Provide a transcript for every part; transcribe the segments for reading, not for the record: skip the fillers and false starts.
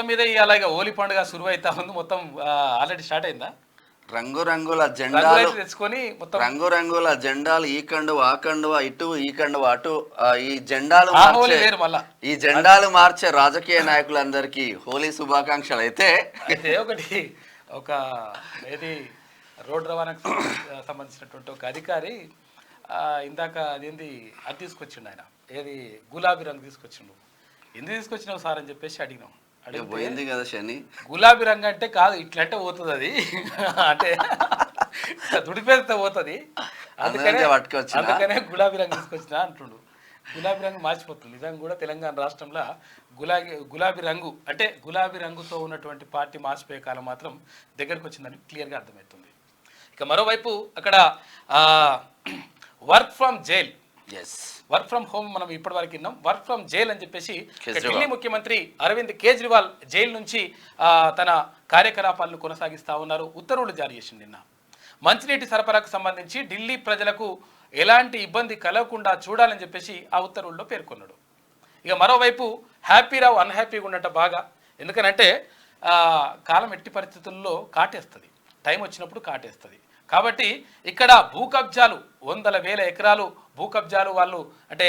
మీద ఇలాగ హోలీ పండుగ సురువు అవుతా ఉంది. మొత్తం ఆల్రెడీ స్టార్ట్ అయిందా? రంగురంగుల జెండాలు తెచ్చుకొని మొత్తం రంగురంగుల జెండాలు ఈ కండువ ఆ కండువ ఇటు ఈ కండువ అటు ఈ జెండాలు ఈ జెండాలు మార్చే రాజకీయ నాయకులందరికీ హోలీ శుభాకాంక్షలు. అయితే ఒక ఏది రోడ్ రవాణాకు సంబంధించినటువంటి ఒక అధికారి ఇందాక అదేంది అది తీసుకొచ్చిండు. ఆయన ఏది గులాబీ రంగు తీసుకొచ్చిండు. ఎందుకు తీసుకొచ్చినావు సార్ అని చెప్పేసి అడిగినాం. పోయింది కదా శని. గులాబీ రంగు అంటే కాదు, ఇట్లంటే పోతుంది అది, అంటే తుడిపేస్తే పోతుంది, అందుకనే గులాబీ రంగు తీసుకొచ్చినా అంటుండు. గులాబీ రంగు మార్చిపోతుంది. నిజంగా కూడా తెలంగాణ రాష్ట్రంలో గులాబీ రంగు అంటే గులాబీ రంగుతో ఉన్నటువంటి పార్టీ మార్చిపోయే కాలం మాత్రం దగ్గరకు వచ్చిందని క్లియర్గా అర్థమవుతుంది. ఇక మరోవైపు అక్కడ work from jail, work from home మనం ఇప్పటి వరకు విన్నాం. వర్క్ ఫ్రమ్ జైల్ అని చెప్పేసి ఢిల్లీ ముఖ్యమంత్రి అరవింద్ కేజ్రీవాల్ జైలు నుంచి తన కార్యకలాపాలను కొనసాగిస్తా ఉన్నారు. ఉత్తర్వులు జారీ చేసింది నిన్న. మంచినీటి సరఫరాకు సంబంధించి ఢిల్లీ ప్రజలకు ఎలాంటి ఇబ్బంది కలగకుండా చూడాలని చెప్పేసి ఆ ఉత్తర్వుల్లో పేర్కొన్నాడు. ఇక మరోవైపు హ్యాపీరావు అన్హ్యాపీగా ఉన్నట్టు బాగా, ఎందుకనంటే కాలం ఎట్టి పరిస్థితుల్లో కాటేస్తుంది, టైం వచ్చినప్పుడు కాటేస్తుంది. కాబట్టి ఇక్కడ భూ కబ్జాలు, వందల వేల ఎకరాలు భూ కబ్జాలు వాళ్ళు అంటే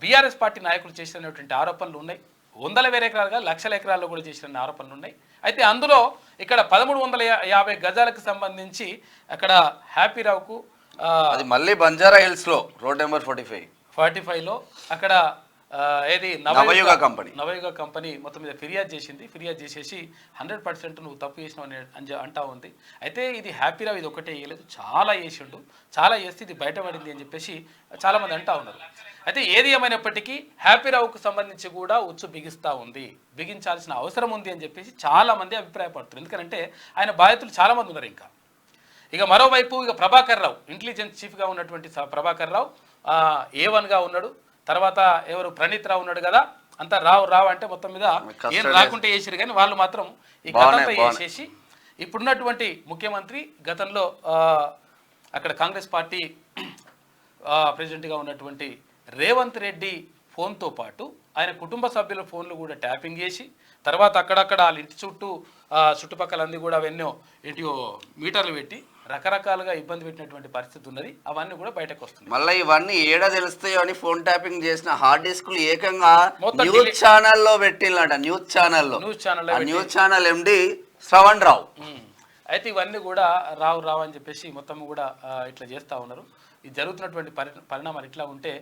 బీఆర్ఎస్ పార్టీ నాయకులు చేసినటువంటి ఆరోపణలు ఉన్నాయి. వందల వేల ఎకరాలుగా లక్షల ఎకరాల్లో కూడా చేసిన ఆరోపణలు ఉన్నాయి. అయితే అందులో ఇక్కడ 1350 గజాలకు సంబంధించి అక్కడ హ్యాపీరావుకు అది మళ్ళీ బంజారా హిల్స్ లో రోడ్ నెంబర్ 45లో అక్కడ ఏది నవయుగ కంపెనీ మొత్తం మీద ఫిర్యాదు చేసింది. ఫిర్యాదు చేసేసి 100% నువ్వు తప్పు చేసినావు అని అంటా ఉంది. అయితే ఇది హ్యాపీరావు ఇది ఒకటే వేయలేదు, చాలా వేసిండు, చాలా వేస్తే ఇది బయటపడింది అని చెప్పేసి చాలామంది అంటా ఉన్నారు. అయితే ఏది ఏమైనప్పటికీ హ్యాపీరావుకు సంబంధించి కూడా ఉచ్చు బిగించాల్సిన అవసరం ఉంది అని చెప్పేసి చాలామంది అభిప్రాయపడుతున్నారు. ఎందుకంటే ఆయన బాధితులు చాలామంది ఉన్నారు. ఇక మరోవైపు ఇక ప్రభాకర్ రావు, ఇంటెలిజెన్స్ చీఫ్గా ఉన్నటువంటి ప్రభాకర్ రావు A1గా ఉన్నాడు. తర్వాత ఎవరు ప్రణీత్ రావు ఉన్నాడు కదా, అంతా రావు అంటే మొత్తం మీద ఏం రాకుంటే వేసారు, కానీ వాళ్ళు మాత్రం ఈ గతంతో వేసేసి ఇప్పుడున్నటువంటి ముఖ్యమంత్రి గతంలో అక్కడ కాంగ్రెస్ పార్టీ ప్రెసిడెంట్గా ఉన్నటువంటి రేవంత్ రెడ్డి ఫోన్తో పాటు ఆయన కుటుంబ సభ్యుల ఫోన్లు కూడా ట్యాపింగ్ చేసి తర్వాత అక్కడక్కడ వాళ్ళ ఇంటి చుట్టుపక్కలన్నీ కూడా అవన్నో ఏంటియో మీటర్లు పెట్టి రకరకాలుగా ఇబ్బంది పెట్టినటువంటి పరిస్థితి ఉన్నది. అవన్నీ కూడా బయటకు వస్తుంది. మళ్ళీ ఇవన్నీ ఏడా తెలుస్తాయో అని ఫోన్ ట్యాపింగ్ చేసిన హార్డ్ డిస్క్లు ఏకంగా న్యూస్ ఛానల్లో పెట్టిందట. న్యూస్ ఛానల్ ఎండి శ్రవణ్ రావు. అయితే ఇవన్నీ కూడా రావు అని చెప్పేసి మొత్తం కూడా ఇట్లా చేస్తూ ఉన్నారు. ఇది జరుగుతున్నటువంటి పరిణామాలు ఇట్లా ఉంటే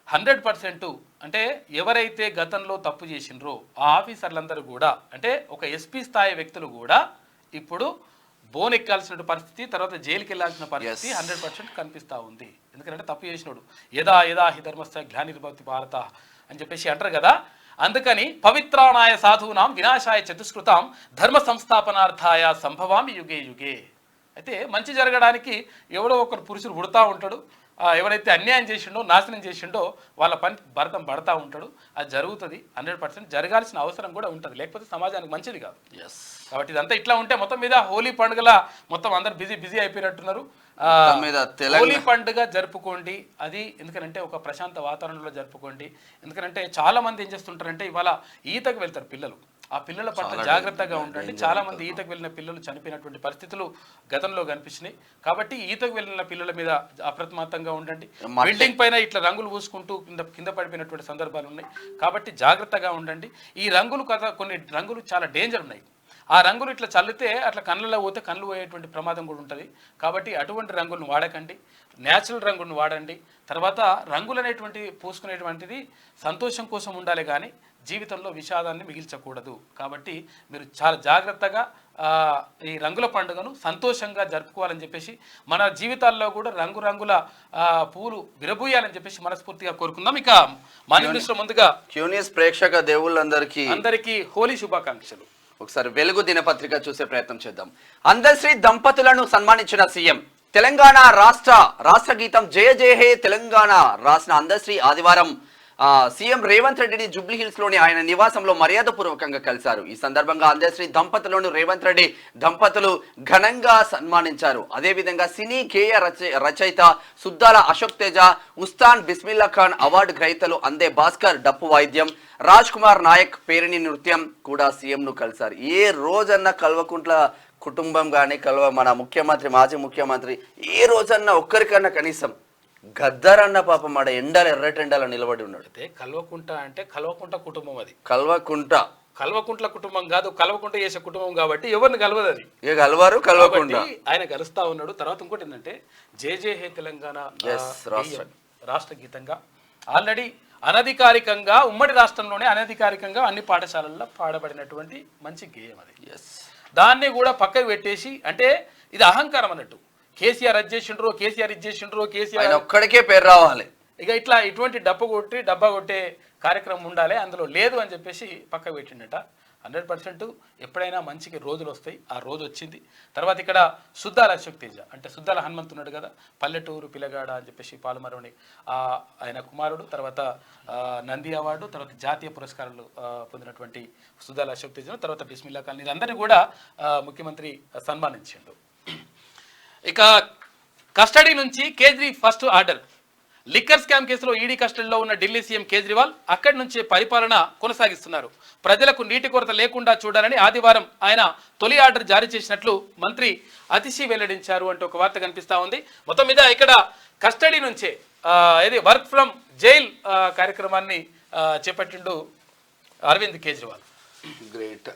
100% అంటే ఎవరైతే గతంలో తప్పు చేసినరో ఆ ఆఫీసర్లందరూ కూడా అంటే ఒక ఎస్పీ స్థాయి వ్యక్తులు కూడా ఇప్పుడు బోన్ ఎక్కాల్సిన పరిస్థితి, తర్వాత జైలుకి వెళ్ళాల్సిన పరిస్థితి 100% కనిపిస్తూ ఉంది. ఎందుకంటే తప్పు చేసినోడు యదా హి ధర్మస్థ గ్లానిర్భవతి భారత అని చెప్పేసి అంటారు కదా. అందుకని పవిత్రాణాయ సాధూనాం వినాశాయ చతుష్కృతాం ధర్మ సంస్థాపనార్థాయ సంభవామి యుగే యుగే. అయితే మంచి జరగడానికి ఎవడో ఒకరు పురుషుడు పుడతా ఉంటాడు. ఎవరైతే అన్యాయం చేసిండో నాశనం చేసిండో వాళ్ళ పని భరతం పడతా ఉంటాడు. అది జరుగుతుంది, 100% జరగాల్సిన అవసరం కూడా ఉంటుంది, లేకపోతే సమాజానికి మంచిది కాదు. కాబట్టి ఇదంతా ఇట్లా ఉంటే మొత్తం మీద హోలీ పండుగల మొత్తం అందరు బిజీ అయిపోయినట్టున్నారు. హోలీ పండుగ జరుపుకోండి, అది ఎందుకంటే ఒక ప్రశాంత వాతావరణంలో జరుపుకోండి. ఎందుకంటే చాలా మంది ఏం చేస్తుంటారంటే ఇవాళ ఈతకు వెళ్తారు పిల్లలు, ఆ పిల్లల పట్ల జాగ్రత్తగా ఉండండి. చాలా మంది ఈతకు వెళ్ళిన పిల్లలు చనిపోయినటువంటి పరిస్థితులు గతంలో కనిపించినాయి. కాబట్టి ఈతకు వెళ్ళిన పిల్లల మీద అప్రమత్తంగా ఉండండి. బిల్డింగ్ పైన ఇట్లా రంగులు పూసుకుంటూ కింద పడిపోయినటువంటి సందర్భాలు ఉన్నాయి. కాబట్టి జాగ్రత్తగా ఉండండి. ఈ రంగులు కదా, కొన్ని రంగులు చాలా డేంజర్ ఉన్నాయి. ఆ రంగులు ఇట్లా చల్లితే అట్లా కళ్ళలో పోతే కళ్ళు పోయేటువంటి ప్రమాదం కూడా ఉంటుంది. కాబట్టి అటువంటి రంగులను వాడకండి, న్యాచురల్ రంగులను వాడండి. తర్వాత రంగులు అనేటువంటి పూసుకునేటువంటిది సంతోషం కోసం ఉండాలి, కానీ జీవితంలో విషాదాన్ని మిగిల్చకూడదు. కాబట్టి మీరు చాలా జాగ్రత్తగా ఈ రంగుల పండుగను సంతోషంగా జరుపుకోవాలని చెప్పేసి మన జీవితాల్లో కూడా రంగురంగుల పూలు విరబూయాలని చెప్పేసి మనస్ఫూర్తిగా కోరుకుందాం. ఇక మార్నింగ్ న్యూస్లో ముందుగా క్యూనియస్ ప్రేక్షక దేవుళ్ళందరికీ హోలీ శుభాకాంక్షలు. ఒకసారి వెలుగు దినపత్రిక చూసే ప్రయత్నం చేద్దాం. అందశ్రీ దంపతులను సన్మానించిన సీఎం. తెలంగాణ రాష్ట్ర గీతం జయ జయ హే తెలంగాణ రాసిన అందశ్రీ ఆదివారం సీఎం రేవంత్ రెడ్డిని జూబ్లీ హిల్స్ లోని ఆయన నివాసంలో మర్యాదపూర్వకంగా కలిశారు. ఈ సందర్భంగా అందశ్రీ దంపతులను రేవంత్ రెడ్డి దంపతులు ఘనంగా సన్మానించారు. అదేవిధంగా సినీ గేయ రచయిత సుద్దాల అశోక్ తేజ, ఉస్తాన్ బిస్మిల్లా ఖాన్ అవార్డు గ్రహీతలు అందే భాస్కర్ డప్పు వాయిద్యం, రాజ్ కుమార్ నాయక్ పేరిణి నృత్యం కూడా సీఎం ను కలిశారు. ఏ రోజన్నా కల్వకుంట్ల కుటుంబం కానీ మన ముఖ్యమంత్రి మాజీ ముఖ్యమంత్రి ఏ రోజన్నా ఒక్కరికన్నా కనీసం గద్దరన్న పాపం ఆడ ఎండలు ఎర్రటెండలో నిలబడి ఉన్నాడు. అయితే కల్వకుంట అంటే కల్వకుంట కుటుంబం, అది కల్వకుంట్ల కుటుంబం కాదు, కల్వకుంట చేసే కుటుంబం కాబట్టి ఎవరిని కలవదు, అది కలవారు కల్వకుంట ఆయన కలుస్తా ఉన్నాడు. తర్వాత ఇంకోటి ఏంటంటే జై జై హే తెలంగాణ రాష్ట్ర గీతంగా ఆల్రెడీ అనధికారికంగా ఉమ్మడి రాష్ట్రంలోనే అనధికారికంగా అన్ని పాఠశాలల్లో పాడబడినటువంటి మంచి గేయం అది. దాన్ని కూడా పక్కకు పెట్టేసి అంటే ఇది అహంకారం అన్నట్టు. కేసీఆర్ అది చేసిండ్రు, కేసీఆర్ ఇది చేసిండ్రు, కేసీఆర్ ఒక్కడికే పేరు రావాలి, ఇక ఇట్లా ఇటువంటి డబ్బా కొట్టే కార్యక్రమం ఉండాలి, అందులో లేదు అని చెప్పేసి పక్కకు పెట్టిండట. 100% ఎప్పుడైనా మంచికి రోజులు వస్తాయి, ఆ రోజు వచ్చింది. తర్వాత ఇక్కడ సుద్దాల అశోక్ తేజ అంటే సుద్దాల హనుమంతు ఉన్నాడు కదా, పల్లెటూరు పిల్లగాడ అని చెప్పేసి పాలమరవని ఆయన కుమారుడు, తర్వాత నంది అవార్డు, తర్వాత జాతీయ పురస్కారాలు పొందినటువంటి సుద్దాల అశోక్ తేజను, తర్వాత బిస్మిల్లా ఖాన్, వీరందరినీ కూడా ముఖ్యమంత్రి సన్మానించిండు. ఇక కస్టడీ నుంచి Kejri first order. Liquor scam కేసులో ఈడీ కస్టడీలో ఉన్న ఢిల్లీ సీఎం కేజ్రీవాల్ అక్కడి నుంచే పరిపాలన కొనసాగిస్తున్నారు. ప్రజలకు నీటి కొరత లేకుండా చూడాలని ఆదివారం ఆయన తొలి ఆర్డర్ జారీ చేసినట్లు మంత్రి అతిశి వెల్లడించారు అంటూ ఒక వార్త కనిపిస్తా ఉంది. మొత్తం మీద ఇక్కడ కస్టడీ నుంచే ఇది వర్క్ ఫ్రమ్ జైల్ కార్యక్రమాన్ని చేపట్టిండు Arvind Kejriwal. Great.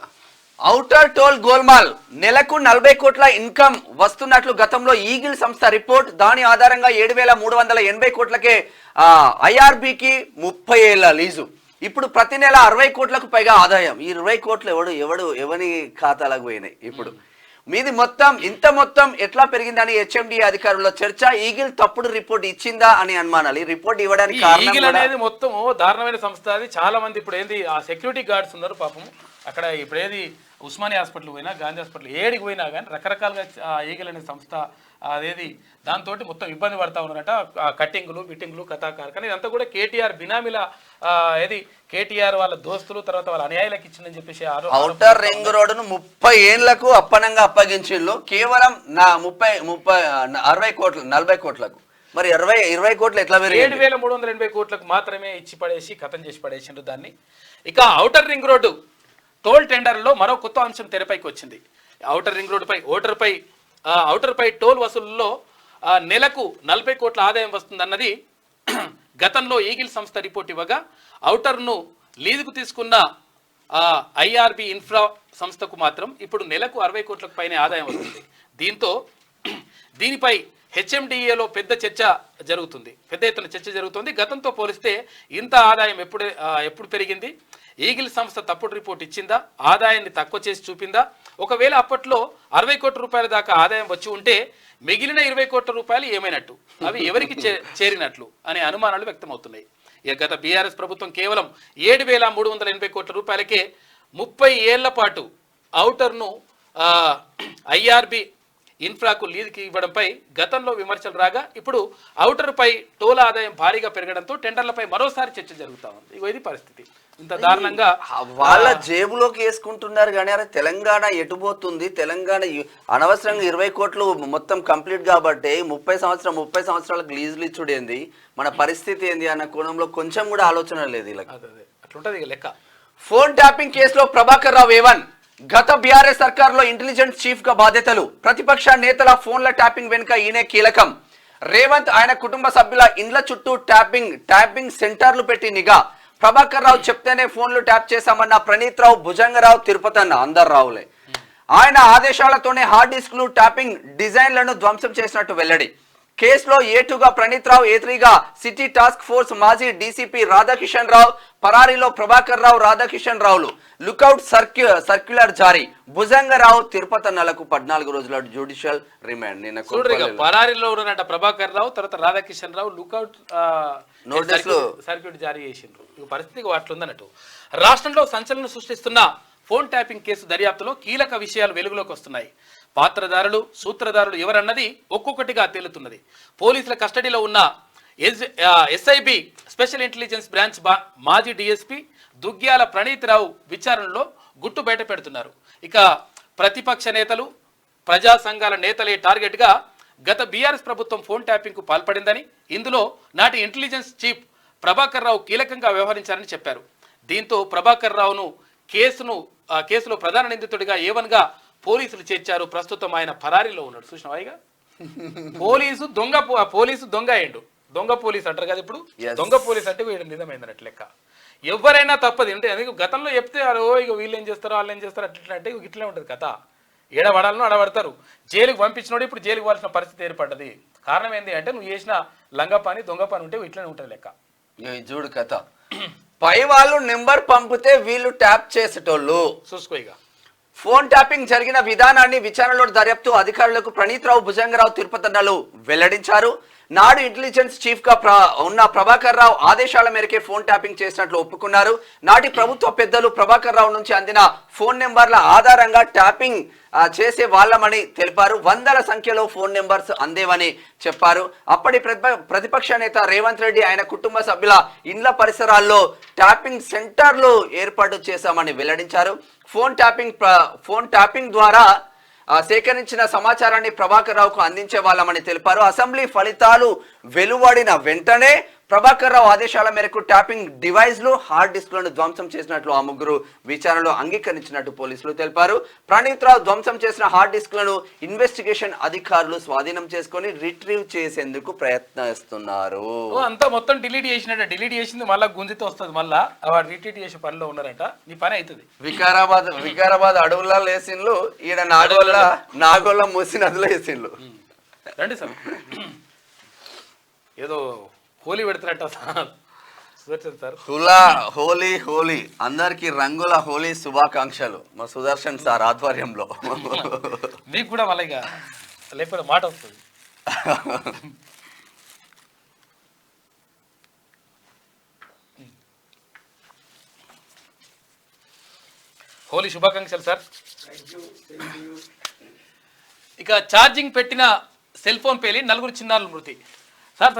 Outer toll గోల్మాల్, నెలకు 40 కోట్ల ఇన్కమ్ వస్తున్నట్లు గతంలో ఈగిల్ సంస్థ రిపోర్ట్. దాని ఆధారంగా 7,380 కోట్లకే ఐఆర్బికి 30 ఏళ్ల లీజు. ఇప్పుడు ప్రతి నెల 60 కోట్లకు పైగా ఆదాయం. ఈ 20 కోట్లు ఎవరి ఖాతాలకు పోయినాయి. ఇప్పుడు మీది ఇంత మొత్తం ఎట్లా పెరిగిందని హెచ్ఎండిఏ అధికారుల చర్చ. ఈగిల్ తప్పుడు రిపోర్ట్ ఇచ్చిందా అని అనుమానాలు. ఈ రిపోర్ట్ ఇవ్వడానికి ఈగిల్ అనేది మొత్తం దారుణమైన సంస్థ. అది చాలా మంది ఇప్పుడు ఏంది ఆ సెక్యూరిటీ గార్డ్స్ ఉన్నారు పాపం అక్కడ. ఇప్పుడు ఏది ఉస్మానియా హాస్పిటల్ పోయినా, గాంధీ హాస్పిటల్ ఏడికి పోయినా కానీ రకరకాలుగా ఈగిల్ అనే సంస్థ అదేది దాంతో మొత్తం ఇబ్బంది పడతా ఉన్నారట. కట్టింగులు బిట్టింగులు కథాకారు. కానీ ఇదంతా కూడా కేటీఆర్ బినామీల ఏది కేటీఆర్ వాళ్ళ దోస్తులు తర్వాత వాళ్ళ అనుయాయులకు ఇచ్చిందని చెప్పేసి ఔటర్ రింగ్ రోడ్డును 30 ఏళ్లకు అప్పనంగా అప్పగించిళ్ళు. కేవలం 60 కోట్లు 40 కోట్లకు. మరి 20 కోట్లు ఎట్లా 7,380 కోట్లకు మాత్రమే ఇచ్చి పడేసి ఖతం చేసి పడేసిండ్రు దాన్ని. ఇక ఔటర్ రింగ్ రోడ్డు టోల్ టెండర్లో మరో కొత్త అంశం తెరపైకి వచ్చింది. ఔటర్ రింగ్ రోడ్డుపై ఔటర్పై టోల్ వసూలులో నెలకు 40 కోట్ల ఆదాయం వస్తుందన్నది గతంలో ఈగిల్ సంస్థ రిపోర్ట్ ఇవ్వగా, ఔటర్ను లీజుకు తీసుకున్న ఐఆర్బి ఇన్ఫ్రా సంస్థకు మాత్రం ఇప్పుడు నెలకు 60 కోట్లకు పైన ఆదాయం వస్తుంది. దీనిపై హెచ్ఎండిఏలో పెద్ద ఎత్తున చర్చ జరుగుతుంది. గతంతో పోలిస్తే ఇంత ఆదాయం ఎప్పుడు పెరిగింది? ఈగిల్ సంస్థ తప్పుడు రిపోర్ట్ ఇచ్చిందా? ఆదాయాన్ని తక్కువ చేసి చూపిందా? ఒకవేళ అప్పట్లో 60 కోట్ల రూపాయల దాకా ఆదాయం వచ్చి ఉంటే మిగిలిన 20 కోట్ల రూపాయలు ఏమైనట్టు, అవి ఎవరికి చేరినట్లు అనే అనుమానాలు వ్యక్తమవుతున్నాయి. ఇక గత బీఆర్ఎస్ ప్రభుత్వం కేవలం 7,380 కోట్ల రూపాయలకే 30 ఏళ్ల పాటు ఔటర్ను ఐఆర్బి ఇన్ఫ్రాకు లీజుకి ఇవ్వడంపై గతంలో విమర్శలు రాగా, ఇప్పుడు ఔటర్పై టోల్ ఆదాయం భారీగా పెరగడంతో టెండర్లపై మరోసారి చర్చ జరుగుతా ఉంది. ఇది పరిస్థితి. ఇంత దారుణంగా వాళ్ళ జేబులోకి వేసుకుంటున్నారు. కానీ అరే తెలంగాణ ఎటుపోతుంది? తెలంగాణ అనవసరంగా 20 కోట్లు మొత్తం కంప్లీట్ కాబట్టి 30 సంవత్సరాలకు లీజులు ఇచ్చుడేంది, మన పరిస్థితి ఏంది అన్న కోణంలో కొంచెం కూడా ఆలోచన లేదు ఇలా. అట్లుంటది లెక్క. ఫోన్ ట్యాపింగ్ కేసులో ప్రభాకర్ రావు A1 గత బీఆర్ఎస్ సర్కార్లో ఇంటెలిజెన్స్ చీఫ్ గా బాధ్యతలు. ప్రతిపక్ష నేతల ఫోన్ల ట్యాపింగ్ వెనుక ఈయనే కీలకం. రేవంత్ ఆయన కుటుంబ సభ్యుల ఇండ్ల చుట్టూ ట్యాపింగ్ సెంటర్లు పెట్టి నిఘా. ప్రభాకర్ రావు చెప్తేనే ఫోన్లు ట్యాప్ చేశామన్న ప్రణీత్ రావు, భుజంగరావు, తిరుపతి అన్న అందరు రావులే. ఆయన ఆదేశాలతోనే హార్డ్ డిస్క్లు ట్యాపింగ్ డిజైన్లను ధ్వంసం చేసినట్టు వెల్లడి. కేసులో A2గా ప్రణీత్ రావు, A3గా సిటీ టాస్క్ ఫోర్స్ మాజీ డీసీపీ రాధాకిషన్ రావు, పరారీలో ప్రభాకర్ రావు, రాధాకిషన్ రావులు. లుకౌట్ సర్క్యులర్ జారీ. భుజంగరావు, తిరుపతన్నలకు 14 రోజుల జ్యుడిషియల్ రిమాండ్. నిన్న పరారీలో ఉన్నట ప్రభాకర్ రావు, తర్వాత రాధాకిషన్ రావు లుకౌట్ నోటీసులు సర్క్యులర్ జారీ చేసిండ్రు. పరిస్థితి అట్లుందన్నట్టు. రాష్ట్రంలో సంచలనం సృష్టిస్తున్న ఫోన్ ట్యాపింగ్ కేసు దర్యాప్తులో కీలక విషయాలు వెలుగులోకి వస్తున్నాయి. పాత్రదారులు, సూత్రధారులు ఎవరన్నది ఒక్కొక్కటిగా తేలుతున్నది. పోలీసుల కస్టడీలో ఉన్న ఎస్ఐబి స్పెషల్ ఇంటెలిజెన్స్ బ్రాంచ్ మాజీ డిఎస్పీ దుగ్గ్యాల ప్రణీత్ రావు విచారణలో గుట్టు బయట పెడుతున్నారు. ఇక ప్రతిపక్ష నేతలు ప్రజా సంఘాల నేతలే టార్గెట్గా గత బీఆర్ఎస్ ప్రభుత్వం ఫోన్ ట్యాపింగ్కు పాల్పడిందని, ఇందులో నాటి ఇంటెలిజెన్స్ చీఫ్ ప్రభాకర్ రావు కీలకంగా వ్యవహరించారని చెప్పారు. దీంతో ప్రభాకర్ రావును కేసులో ప్రధాన నిందితుడిగా ఏవన్గా పోలీసులు చేర్చారు. ప్రస్తుతం ఆయన పరారీలో ఉన్నాడు. చూసినవాయిగా పోలీసు దొంగ అయ్యిండు. దొంగ పోలీస్ అంటారు కదా ఇప్పుడు. దొంగ పోలీస్ అంటే వీడు నిజమైందన్నట్టు లెక్క. ఎవరైనా తప్పది అంటే అందుకే గతంలో చెప్తే ఇక వీళ్ళు ఏం చేస్తారో వాళ్ళు ఏం చేస్తారో అట్లా అంటే ఇట్లే ఉంటుంది కథ. ఏడబడాలను అడబడతారు. జైలుకి పంపించినోడు ఇప్పుడు జైలుకి పోవాల్సిన పరిస్థితి ఏర్పడ్డది. కారణం ఏంటి అంటే నువ్వు చేసిన లంగ పని దొంగ పని ఉంటే ఇట్లనే ఉంటుంది లెక్క. చూడు కథ. పై వాళ్ళు నెంబర్ పంపితే వీళ్ళు ట్యాప్ చేసేటోళ్ళు. చూసుకో ఇక ఫోన్ ట్యాపింగ్ జరిగిన విధానాన్ని విచారణలో దర్యాప్తు అధికారులకు ప్రణీత్ రావు భుజంగరావు తిరుపతన్నలు వెల్లడించారు. నాడు ఇంటెలిజెన్స్ చీఫ్ గా ఉన్న ప్రభాకర్ రావు ఆదేశాల మేరకే ఫోన్ ట్యాపింగ్ చేసినట్లు ఒప్పుకున్నారు. నాటి ప్రభుత్వ పెద్దలు ప్రభాకర్ రావు నుంచి అందిన ఫోన్ నెంబర్ల ఆధారంగా ట్యాపింగ్ చేసే వాళ్ళమని తెలిపారు. వందల సంఖ్యలో ఫోన్ నెంబర్స్ అందేవని చెప్పారు. అప్పటి ప్రతిపక్ష నేత రేవంత్ రెడ్డి ఆయన కుటుంబ సభ్యుల ఇండ్ల పరిసరాల్లో ట్యాపింగ్ సెంటర్లు ఏర్పాటు చేశామని వెల్లడించారు. ఫోన్ ట్యాపింగ్ ద్వారా సేకరించిన సమాచారాన్ని ప్రభాకర్ రావుకు అందించే వాళ్ళమని తెలిపారు. అసెంబ్లీ ఫలితాలు వెలువడిన వెంటనే ప్రభాకర్ రావు ఆదేశాల మేరకు ట్యాపింగ్ డివైస్లు హార్డ్ డిస్క్లను ధ్వంసం చేసినట్లు ఆ ముగ్గురు విచారణలో అంగీకరించినట్టు పోలీసులు తెలిపారు. ప్రణీత్ రావు ధ్వంసం చేసిన హార్డ్ డిస్క్లను ఇన్వెస్టిగేషన్ అధికారులు స్వాధీనం చేసుకొని రిట్రీవ్ చేసేందుకు ప్రయత్నిస్తున్నారు. అంతా మొత్తం డిలీట్ చేసింది మళ్ళీ గుంజితో వస్తుంది. మళ్ళా వాడు రిట్రీట్ చేసే పనిలో ఉన్నారంట. నీ పని అవుతుంది. వికారాబాద్ అడవుల్లో వేసిండ్లు, ఈడ నాగోళ్ళ మూసి నదిలో వేసిండ్లు. రండి సార్. ఏదో హోలీ పెడుతున్నట్ట సుదర్శన్ సార్. హోలీ అందరికి రంగుల హోలీ శుభాకాంక్షలు మా సుదర్శన్ సార్ ఆధ్వర్యంలో. మీకు కూడా మళ్ళీ ఇక లేకపోతే మాట వస్తుంది. హోలీ శుభాకాంక్షలు సార్. ఇక ఛార్జింగ్ పెట్టిన సెల్ ఫోన్ పేలి 4 చిన్నారులు మృతి. సార్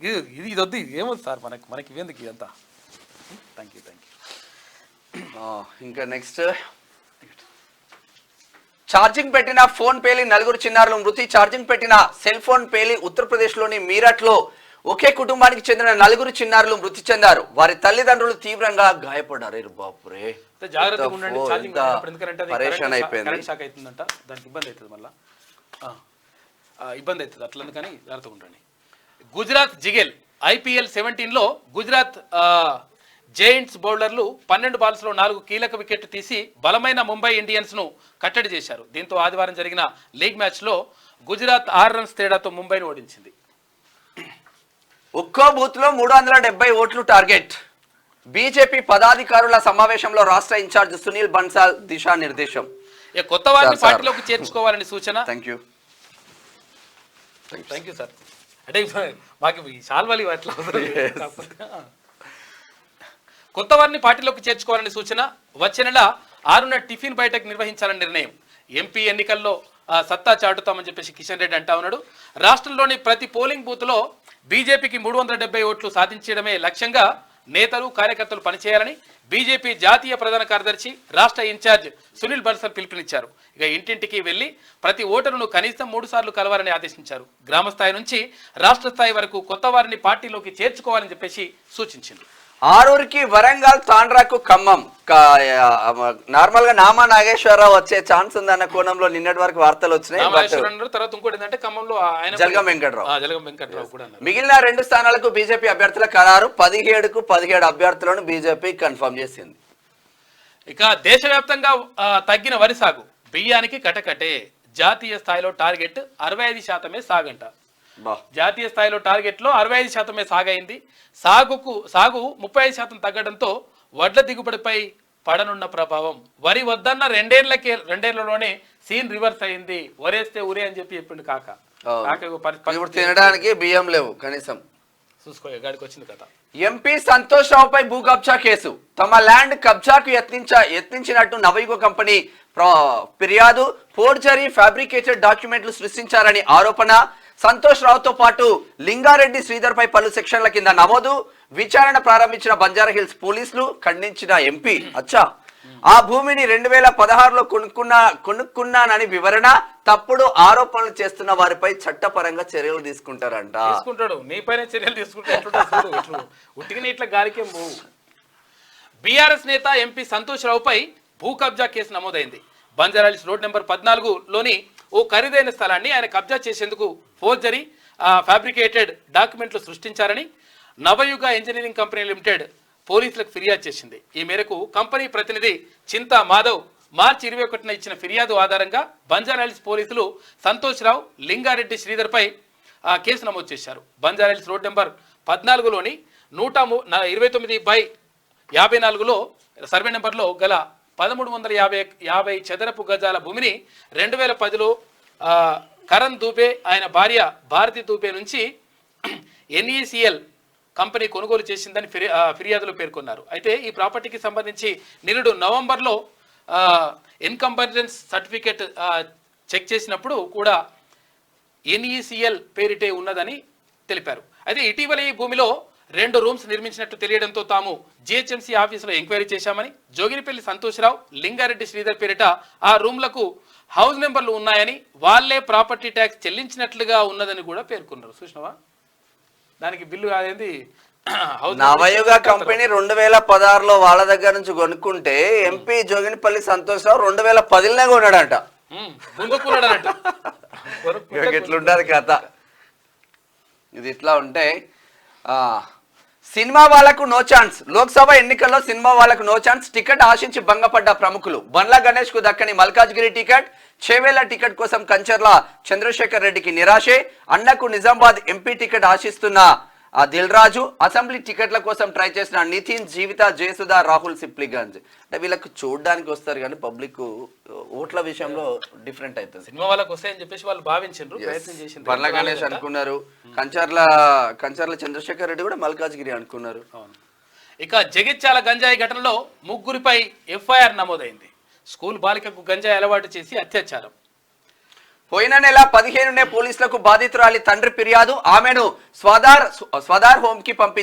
ఇది వద్దు, ఏమవుతుంది సార్ మనకి ఇవేందుకు ఇదంతా. Thank you. ఇంకా నెక్స్ట్, ఛార్జింగ్ పెట్టిన ఫోన్ పేలి 4 చిన్నారులు మృతి. ఛార్జింగ్ పెట్టిన సెల్ ఫోన్ పేలి ఉత్తరప్రదేశ్లోని మీరట్లో ఒకే కుటుంబానికి చెందిన 4 చిన్నారులు మృతి చెందారు. వారి తల్లిదండ్రులు తీవ్రంగా గాయపడ్డారు. బాపురే, జాగ్రత్తగా ఉండండి. ఛార్జింగ్ అయిపోయింది. షాక్ అవుతుందంట, దానికి ఇబ్బంది అవుతుంది, మళ్ళీ ఇబ్బంది అవుతుంది. అట్లందుకని జాగ్రత్తగా ఉండండి. గుజరాత్ జిగెల్ IPL 17లో గుజరాత్ జైంట్స్ బౌలర్లు 12 బాల్స్లో 4 కీలక వికెట్లు తీసి బలమైన ముంబై ఇండియన్స్ ను కట్టడి చేశారు. దీంతో ఆదివారం జరిగిన లీగ్ మ్యాచ్ లో గుజరాత్ 6 రన్స్ తేడాతో ముంబైని ఓడించింది. ఒక్కో బూత్ లో 370 ఓట్లు టార్గెట్. బీజేపీ పదాధికారుల సమావేశంలో రాష్ట్ర ఇన్ఛార్జ్ సునీల్ బన్సాల్ దిశానిర్దేశం. కొత్త వారిని పార్టీలోకి చేర్చుకోవాలని సూచన. Thank you sir. అంటే మాకు ఈ శాల్వాలి అట్లా కొత్త వారిని పార్టీలోకి చేర్చుకోవాలని సూచన. వచ్చే నెల 6న టిఫిన్ బయటకు నిర్వహించాలని నిర్ణయం. ఎంపీ ఎన్నికల్లో సత్తా చాటుతామని చెప్పేసి కిషన్ రెడ్డి అంటా ఉన్నాడు. రాష్ట్రంలోని ప్రతి పోలింగ్ బూత్ లో బీజేపీకి 370 ఓట్లు సాధించడమే లక్ష్యంగా నేతలు కార్యకర్తలు పనిచేయాలని బీజేపీ జాతీయ ప్రధాన కార్యదర్శి రాష్ట్ర ఇన్ఛార్జ్ సునీల్ బన్సాల్ పిలుపునిచ్చారు. ఇక ఇంటింటికి వెళ్లి ప్రతి ఓటరును కనీసం 3 సార్లు కలవాలని ఆదేశించారు. గ్రామ స్థాయి నుంచి రాష్ట్ర స్థాయి వరకు కొత్త వారిని పార్టీలోకి చేర్చుకోవాలని చెప్పేసి సూచించింది. ఆరూరికి వరంగల్, తాండ్రాకు ఖమ్మం. నార్మల్ గా నామా నాగేశ్వరరావు వచ్చే ఛాన్స్ ఉందన్న కోణంలో నిన్నటి వరకు వార్తలు వచ్చినాయి. తర్వాత ఇంకోటి ఏంటంటే ఖమ్మంలో జలగం వెంకట్రావు కూడా. మిగిలిన 2 స్థానాలకు బీజేపీ అభ్యర్థుల ఖరారు. 17కు 17 అభ్యర్థులను బీజేపీ కన్ఫర్మ్ చేసింది. ఇక దేశవ్యాప్తంగా తగ్గిన వరి సాగు, బియ్యానికి కటకటే. జాతీయ స్థాయిలో టార్గెట్ 65% సాగంట. జాతీయ స్థాయిలో టార్గెట్ లో 65% సాగైంది. సాగు 35% తగ్గడంతో వడ్ల దిగుబడిపై పడనున్న ప్రభావం. వరి వద్దన్న 2 సీన్ రివర్స్ అయింది. వరేస్తే ఊరే అని చెప్పిండు కాక. తినడానికి బియ్యం లేవు కనీసం. చూసుకో గాడికి వచ్చింది కథ. ఎంపీ సంతోష్ రావుపై భూ కబ్జా కేసు. తమ ల్యాండ్ కబ్జాకు యత్నించినట్టు నవయుగ కంపెనీ ఫిర్యాదు. ఫోర్జరీ ఫ్యాబ్రికేటెడ్ డాక్యుమెంట్లు సృష్టించారని ఆరోపణ. సంతోష్ రావుతో పాటు లింగారెడ్డి శ్రీధర్ పై పలు సెక్షన్ల కింద నమోదు. విచారణ ప్రారంభించిన బంజారాహిల్స్ పోలీసులు, ఖండించిన ఎంపీ. అచ్చా, ఆ భూమిని 2016లో కొనుక్కున్నానని వివరణ. తప్పుడు ఆరోపణలు చేస్తున్న వారిపై చట్టపరంగా చర్యలు తీసుకుంటారంట. తీసుకుంటాడు, నీపైన చర్యలు తీసుకుంటాడు. ఉట్టిగా ఇట్లా గాలికేం పోవు. బీఆర్ఎస్ నేత ఎంపీ సంతోష్ రావుపై భూ కబ్జా కేసు నమోదైంది. బంజారాహిల్స్ రోడ్ నెంబర్ 14లోని ఓ ఖరీదైన స్థలాన్ని ఆయన కబ్జా చేసేందుకు ఫోర్జరీ ఫ్యాబ్రికేటెడ్ డాక్యుమెంట్లు సృష్టించారని నవయుగ ఇంజనీరింగ్ కంపెనీ లిమిటెడ్ పోలీసులకు ఫిర్యాదు చేసింది. ఈ మేరకు కంపెనీ ప్రతినిధి చింతా మాధవ్ మార్చి 21న ఇచ్చిన ఫిర్యాదు ఆధారంగా బంజారాహిల్స్ పోలీసులు సంతోష్ రావు, లింగారెడ్డి శ్రీధర్పై కేసు నమోదు చేశారు. బంజారాహిల్స్ రోడ్ నెంబర్ 14లోని 129/54లో సర్వే నెంబర్లో గల 1350 చదరపు గజాల భూమిని 2010లో కరణ్ దూబే ఆయన భార్య భారతి దూబే నుంచి ఎన్ఈసిఎల్ కంపెనీ కొనుగోలు చేసిందని ఫిర్యాదులో పేర్కొన్నారు. అయితే ఈ ప్రాపర్టీకి సంబంధించి నిరుడు నవంబర్లో ఇన్కంబరెన్స్ సర్టిఫికేట్ చెక్ చేసినప్పుడు కూడా ఎన్ఈసిఎల్ పేరిటే ఉన్నదని తెలిపారు. అయితే ఇటీవల ఈ భూమిలో 2 రూమ్స్ నిర్మించినట్టు తెలియడంతో తాము జిహెచ్ఎంసీ ఆఫీసులో ఎంక్వైరీ చేశామని, జోగినిపల్లి సంతోష్రావు, లింగారెడ్డి శ్రీధర్ పేరిట ఆ రూమ్లకు హౌస్ నెంబర్లు ఉన్నాయని, వాళ్లే ప్రాపర్టీ ట్యాక్స్ చెల్లించినట్లుగా ఉన్నదని కూడా పేర్కొన్నారు. చూసినావా, దానికి బిల్లు అదేంది నవయుగ కంపెనీ 2016లో వాళ్ళ దగ్గర నుంచి కొనుక్కుంటే ఎంపీ జోగినిపల్లి సంతోష్ రావు 2010లోనే కొన్నాడంట. ఎట్లుంటారు కథ. ఇది ఇట్లా ఉంటే సినిమా వాళ్ళకు నో ఛాన్స్. లోక్సభ ఎన్నికల్లో సినిమా వాళ్ళకు నో ఛాన్స్. టికెట్ ఆశించి భంగపడ్డ ప్రముఖులు. బండ్ల గణేష్ కు దక్కని మల్కాజ్గిరి టికెట్. చేవేళ్ల టికెట్ కోసం కంచర్ల చంద్రశేఖర్ రెడ్డికి నిరాశే. అన్నకు నిజామాబాద్ ఎంపీ టికెట్ ఆశిస్తున్న దిల్ రాజు. అసెంబ్లీ టికెట్ల కోసం ట్రై చేసిన నితిన్, జీవిత, జయసుధ, రాహుల్ సిప్లిగంజ్. అంటే వీళ్ళకి చూడడానికి వస్తారు కానీ పబ్లిక్ ఓట్ల విషయంలో డిఫరెంట్ అవుతుంది. సినిమా వాళ్ళకి వస్తాయని చెప్పేసి వాళ్ళు భావించారు, ప్రయత్నం చేసిండ్రు. బండ్ల గణేష్ అనుకున్నారు, కంచర్ల చంద్రశేఖర్ రెడ్డి కూడా మల్కాజ్గిరి అనుకున్నారు. ఇక జగిత్యాల గంజాయి ఘటనలో 3గురిపై ఎఫ్ఐఆర్ నమోదైంది. స్కూల్ బాలికకు గంజాయి అలవాటు చేసి అత్యాచారం. పోయిన నెల 15నే పోలీసులకు బాధితురాలి తండ్రి ఫిర్యాదు. ఆమెను స్వదార్ హోమ్ కి పంపి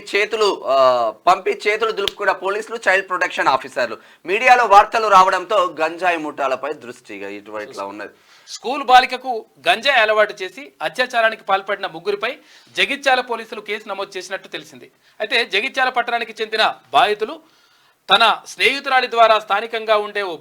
చేతులు దులుపుకున్న పోలీసులు, చైల్డ్ ప్రొటెక్షన్ ఆఫీసర్లు. మీడియాలో వార్తలు రావడంతో గంజాయి ముఠాలపై దృష్టిగా ఇట్లా ఉన్నది. స్కూల్ బాలికకు గంజాయి అలవాటు చేసి అత్యాచారానికి పాల్పడిన 3గురిపై జగిత్యాల పోలీసులు కేసు నమోదు చేసినట్టు తెలిసింది. అయితే జగిత్యాల పట్టణానికి చెందిన బాధితులు తన స్నేహితురాలి ద్వారా స్థానికంగా ఉండే ఓ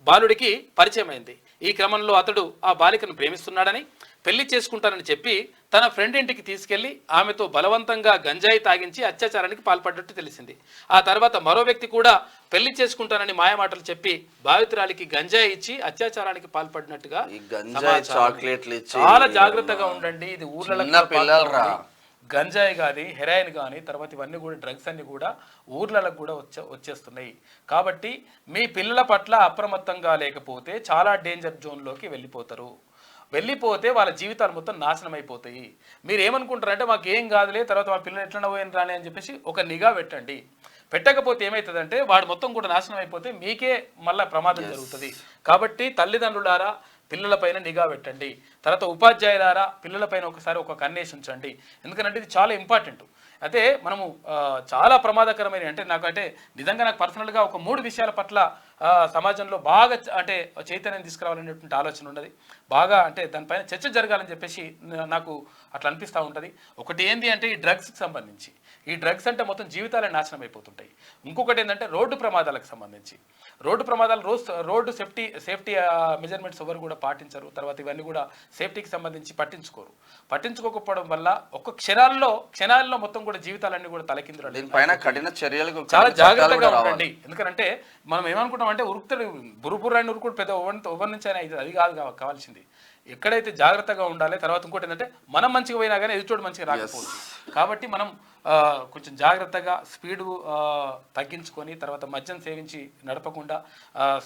బాలుడికి పరిచయం అయింది. ఈ క్రమంలో అతడు ఆ బాలికను ప్రేమిస్తున్నాడని, పెళ్లి చేసుకుంటానని చెప్పి తన ఫ్రెండ్ ఇంటికి తీసుకెళ్లి ఆమెతో బలవంతంగా గంజాయి తాగించి అత్యాచారానికి పాల్పడ్డట్టు తెలిసింది. ఆ తర్వాత మరో వ్యక్తి కూడా పెళ్లి చేసుకుంటానని మాయమాటలు చెప్పి బాధితురాలికి గంజాయి ఇచ్చి అత్యాచారానికి పాల్పడినట్టుగా చాలా జాగ్రత్తగా ఉండండి. ఇది ఊర్లలో గంజాయి కానీ, హెరాయిన్ కానీ, తర్వాత ఇవన్నీ కూడా డ్రగ్స్ అన్ని కూడా ఊర్లకు కూడా వచ్చేస్తున్నాయి. కాబట్టి మీ పిల్లల పట్ల అప్రమత్తంగా లేకపోతే చాలా డేంజర్ జోన్లోకి వెళ్ళిపోతే వాళ్ళ జీవితాలు మొత్తం నాశనం అయిపోతాయి. మీరు ఏమనుకుంటారంటే మాకు ఏం కాదులే, తర్వాత మా పిల్లలు ఎట్లా పోయిన రాని అని చెప్పేసి ఒక నిఘా పెట్టండి. పెట్టకపోతే ఏమవుతుందంటే వాడు మొత్తం కూడా నాశనం అయిపోతే మీకే మళ్ళీ ప్రమాదం జరుగుతుంది. కాబట్టి తల్లిదండ్రులారా పిల్లలపైన నిఘా పెట్టండి. తర్వాత ఉపాధ్యాయులారా పిల్లలపైన ఒకసారి ఒక కన్నేసి ఉంచండి. ఎందుకంటే ఇది చాలా ఇంపార్టెంట్. అయితే మనము చాలా ప్రమాదకరమైన అంటే నిజంగా నాకు పర్సనల్గా ఒక 3 విషయాల పట్ల సమాజంలో బాగా చైతన్యం తీసుకురావాలనేటువంటి ఆలోచన ఉన్నది. బాగా దానిపైన చర్చ జరగాలని చెప్పేసి నాకు అట్లా అనిపిస్తూ ఉంటుంది. ఒకటి ఏంటి అంటే ఈ డ్రగ్స్కి సంబంధించి. ఈ డ్రగ్స్ అంటే మొత్తం జీవితాలే నాశనం అయిపోతుంటాయి. ఇంకొకటి ఏంటంటే రోడ్డు ప్రమాదాలకు సంబంధించి. రోడ్డు ప్రమాదాలు రోడ్డు సేఫ్టీ మెజర్మెంట్స్ ఎవరు కూడా పాటించరు. తర్వాత ఇవన్నీ కూడా సేఫ్టీకి సంబంధించి పట్టించుకోకపోవడం వల్ల ఒక క్షణాల్లో మొత్తం కూడా జీవితాలన్నీ కూడా తలకిందులు. దీనిపైన కఠిన చర్యలు చాలా జాగ్రత్తగా ఉండండి. ఎందుకంటే మనం ఏమనుకుంటాం అంటే ఉరుకుతాడు బుర్రని ఉరుకుడు పెద్ద ఎవరి నుంచి అయినా అది కాదు కావాల్సింది. ఎక్కడైతే జాగ్రత్తగా ఉండాలి. తర్వాత ఇంకోటి ఏంటంటే మనం మంచిగా పోయినా కానీ ఎదుటోడు మంచిగా రాకపోవచ్చు. కాబట్టి మనం కొంచెం జాగ్రత్తగా స్పీడు తగ్గించుకొని, తర్వాత మద్యం సేవించి నడపకుండా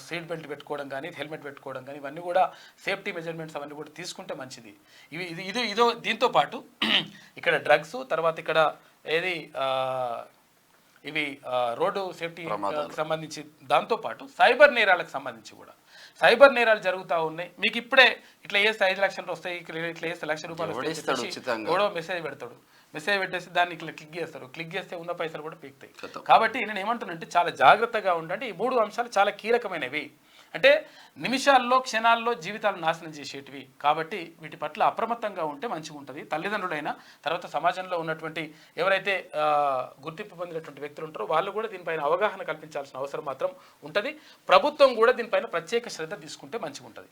సీట్ బెల్ట్ పెట్టుకోవడం కానీ, హెల్మెట్ పెట్టుకోవడం కానీ, ఇవన్నీ కూడా సేఫ్టీ మెజర్మెంట్స్ అవన్నీ కూడా తీసుకుంటే మంచిది. దీంతో పాటు ఇక్కడ డ్రగ్స్, తర్వాత ఇక్కడ ఇవి రోడ్డు సేఫ్టీ సంబంధించి దాంతోపాటు సైబర్ నేరాలకు సంబంధించి కూడా సైబర్ నేరాలు జరుగుతూ ఉన్నాయి. మీకు ఇప్పుడే ఇట్లా చేస్తే 5 లక్షలు వస్తాయి, ఇట్లా చేస్తే ₹1,00,000 ఎవడో మెసేజ్ పెడతాడు, మెసేజ్ పెట్టేసి దాన్ని ఇట్లా క్లిక్ చేస్తారు, క్లిక్ చేస్తే ఉన్న పైసలు కూడా పీకుతాయి. కాబట్టి నేను ఏమంటున్నానంటే చాలా జాగ్రత్తగా ఉండండి. ఈ 3 అంశాలు చాలా కీలకమైనవి. అంటే నిమిషాల్లో క్షణాల్లో జీవితాలు నాశనం చేసేటివి. కాబట్టి వీటి పట్ల అప్రమత్తంగా ఉంటే మంచిగా ఉంటుంది. తల్లిదండ్రులైనా తర్వాత సమాజంలో ఉన్నటువంటి ఎవరైతే గుర్తింపు పొందినటువంటి వ్యక్తులు ఉంటారో వాళ్ళు కూడా దీనిపైన అవగాహన కల్పించాల్సిన అవసరం మాత్రం ఉంటుంది. ప్రభుత్వం కూడా దీనిపైన ప్రత్యేక శ్రద్ధ తీసుకుంటే మంచిగా ఉంటుంది.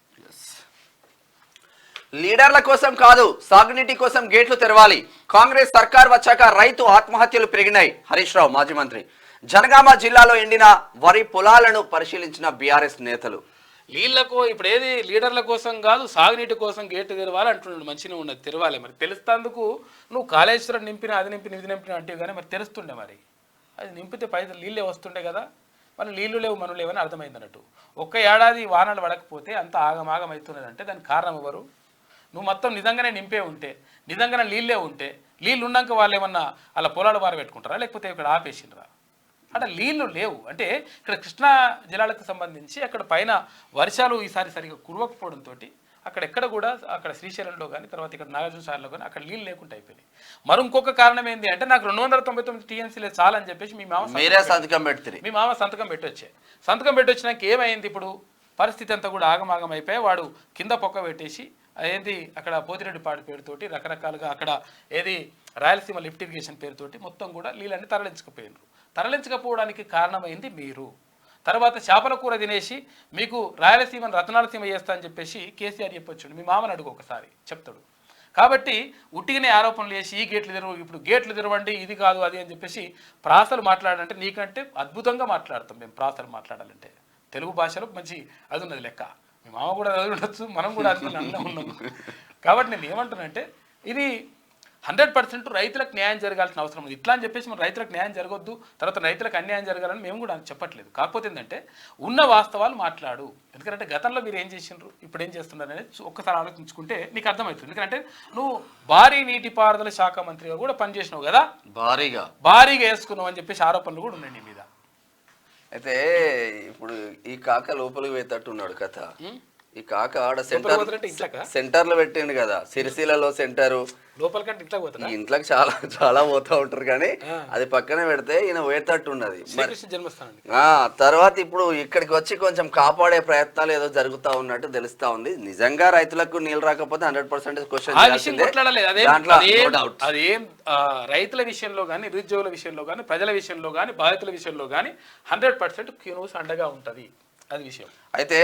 లీడర్ల కోసం కాదు, సాగునీటి కోసం గేట్లు తెరవాలి. కాంగ్రెస్ సర్కార్ వచ్చాక రైతు ఆత్మహత్యలు పెరిగినాయి. హరీష్ రావు మాజీ మంత్రి. జనగామ జిల్లాలో ఎండిన వరి పొలాలను పరిశీలించిన బీఆర్ఎస్ నేతలు. వీళ్ళకు ఇప్పుడు ఏది లీడర్ల కోసం కాదు, సాగునీటి కోసం గేటు తెరవాలి అంటున్నాడు. మంచిగా ఉన్నది, తెరవాలి. మరి తెలుస్తందుకు నువ్వు కాళేశ్వరం నింపిన అది నింపిన ఇది నింపిన అంటే కానీ మరి తెరుస్తుండే, మరి అది నింపితే పైసలు నీళ్ళే వస్తుండే కదా. మరి నీళ్లు లేవు మనం లేవని అర్థమైంది అన్నట్టు. ఒక్క ఏడాది వానలు పడకపోతే అంత ఆగమాగం అవుతున్నదంటే దానికి కారణం ఎవరు? నువ్వు మొత్తం నిజంగానే నింపే ఉంటే, నిజంగానే నీళ్ళే ఉంటే, నీళ్ళు ఉన్నాక వాళ్ళు ఏమన్నా అలా పొలాలు బార పెట్టుకుంటారా, లేకపోతే ఇక్కడ ఆపేసిండ్రా? అంటే నీళ్లు లేవు. అంటే ఇక్కడ కృష్ణా జిల్లాలకు సంబంధించి అక్కడ పైన వర్షాలు ఈసారి సరిగా కురవకపోవడంతో అక్కడెక్కడ కూడా అక్కడ శ్రీశైలంలో కానీ తర్వాత ఇక్కడ నాగార్జున సాగర్లో కానీ అక్కడ నీళ్ళు లేకుండా అయిపోయినాయి. మరి ఇంకొక కారణం ఏంటి అంటే నాకు 299 టీఎంసీలే చాలని చెప్పేసి మీ మామ సంతకం పెట్టొచ్చే. సంతకం పెట్టొచ్చినాక ఏమైంది? ఇప్పుడు పరిస్థితి అంతా కూడా ఆగమాగం అయిపోయి వాడు కింద పొక్క పెట్టేసి ఏంది అక్కడ పోతిరెడ్డిపాడు పేరుతోటి రకరకాలుగా అక్కడ ఏది రాయలసీమ లిఫ్ట్ ఇరిగేషన్ పేరుతోటి మొత్తం కూడా నీళ్ళని తరలించకపోయినారు. తరలించకపోవడానికి కారణమైంది మీరు. తర్వాత చేపల కూర తినేసి మీకు రాయలసీమను రత్నాలసీమ చేస్తా అని చెప్పేసి కేసీఆర్ చెప్పొచ్చుండు. మీ మామని అడుగు ఒకసారి చెప్తాడు. కాబట్టి ఉట్టిగానే ఆరోపణలు చేసి ఈ గేట్లు తెరవు, ఇప్పుడు గేట్లు తెరవండి, ఇది కాదు అది అని చెప్పేసి ప్రాసలు మాట్లాడాలంటే నీకంటే అద్భుతంగా మాట్లాడతాం మేము. ప్రాసలు మాట్లాడాలంటే తెలుగు భాషలో మంచి అది ఉన్నది లెక్క. మీ మామ కూడా అది ఉండొచ్చు, మనం కూడా అది అన్నీ ఉన్నాము. కాబట్టి నేను ఏమంటున్నానంటే ఇది 100% రైతులకు న్యాయం జరగాల్సిన అవసరం ఉంది. ఇట్లా అని చెప్పేసి మనం రైతులకు న్యాయం జరగొద్దు, తర్వాత రైతులకు అన్యాయం జరగాలని మేము కూడా చెప్పట్లేదు. కాకపోతే ఏంటంటే ఉన్న వాస్తవాలు మాట్లాడు. ఎందుకంటే గతంలో మీరు ఏం చేసిండ్రు, ఇప్పుడు ఏం చేస్తున్నారు అనేది ఒక్కసారి ఆలోచించుకుంటే నీకు అర్థమవుతుంది. ఎందుకంటే నువ్వు భారీ నీటిపారుదల శాఖ మంత్రిగా కూడా పనిచేసినావు కదా, భారీగా వేసుకున్నావు అని చెప్పేసి ఆరోపణలు కూడా ఉన్నాయి నీ మీద. అయితే ఇప్పుడు ఈ కాక లోపలికి పోయేటట్టున్నాడు కథ. ఈ కాక ఆడ సెంటర్ లో పెట్టిండు కదా, సిరిసిల్లలో సెంటరు. లోపల కంటే ఇంట్లోకి చాలా చాలా పోతా ఉంటారు కానీ అది పక్కనే పెడితే ఈయన పోయేటట్టున్నది. తర్వాత ఇప్పుడు ఇక్కడికి వచ్చి కొంచెం కాపాడే ప్రయత్నాలు ఏదో జరుగుతా ఉన్నట్టు తెలుస్తా ఉంది. నిజంగా రైతులకు నీళ్ళు రాకపోతే 100% క్వశ్చన్ అదేం రైతుల విషయంలో కానీ, నిరుద్యోగుల విషయంలో కానీ, ప్రజల విషయంలో కానీ, బాధితుల విషయంలో కానీ 100% క్యూనూస్ అండగా ఉంటది. అది విషయం. అయితే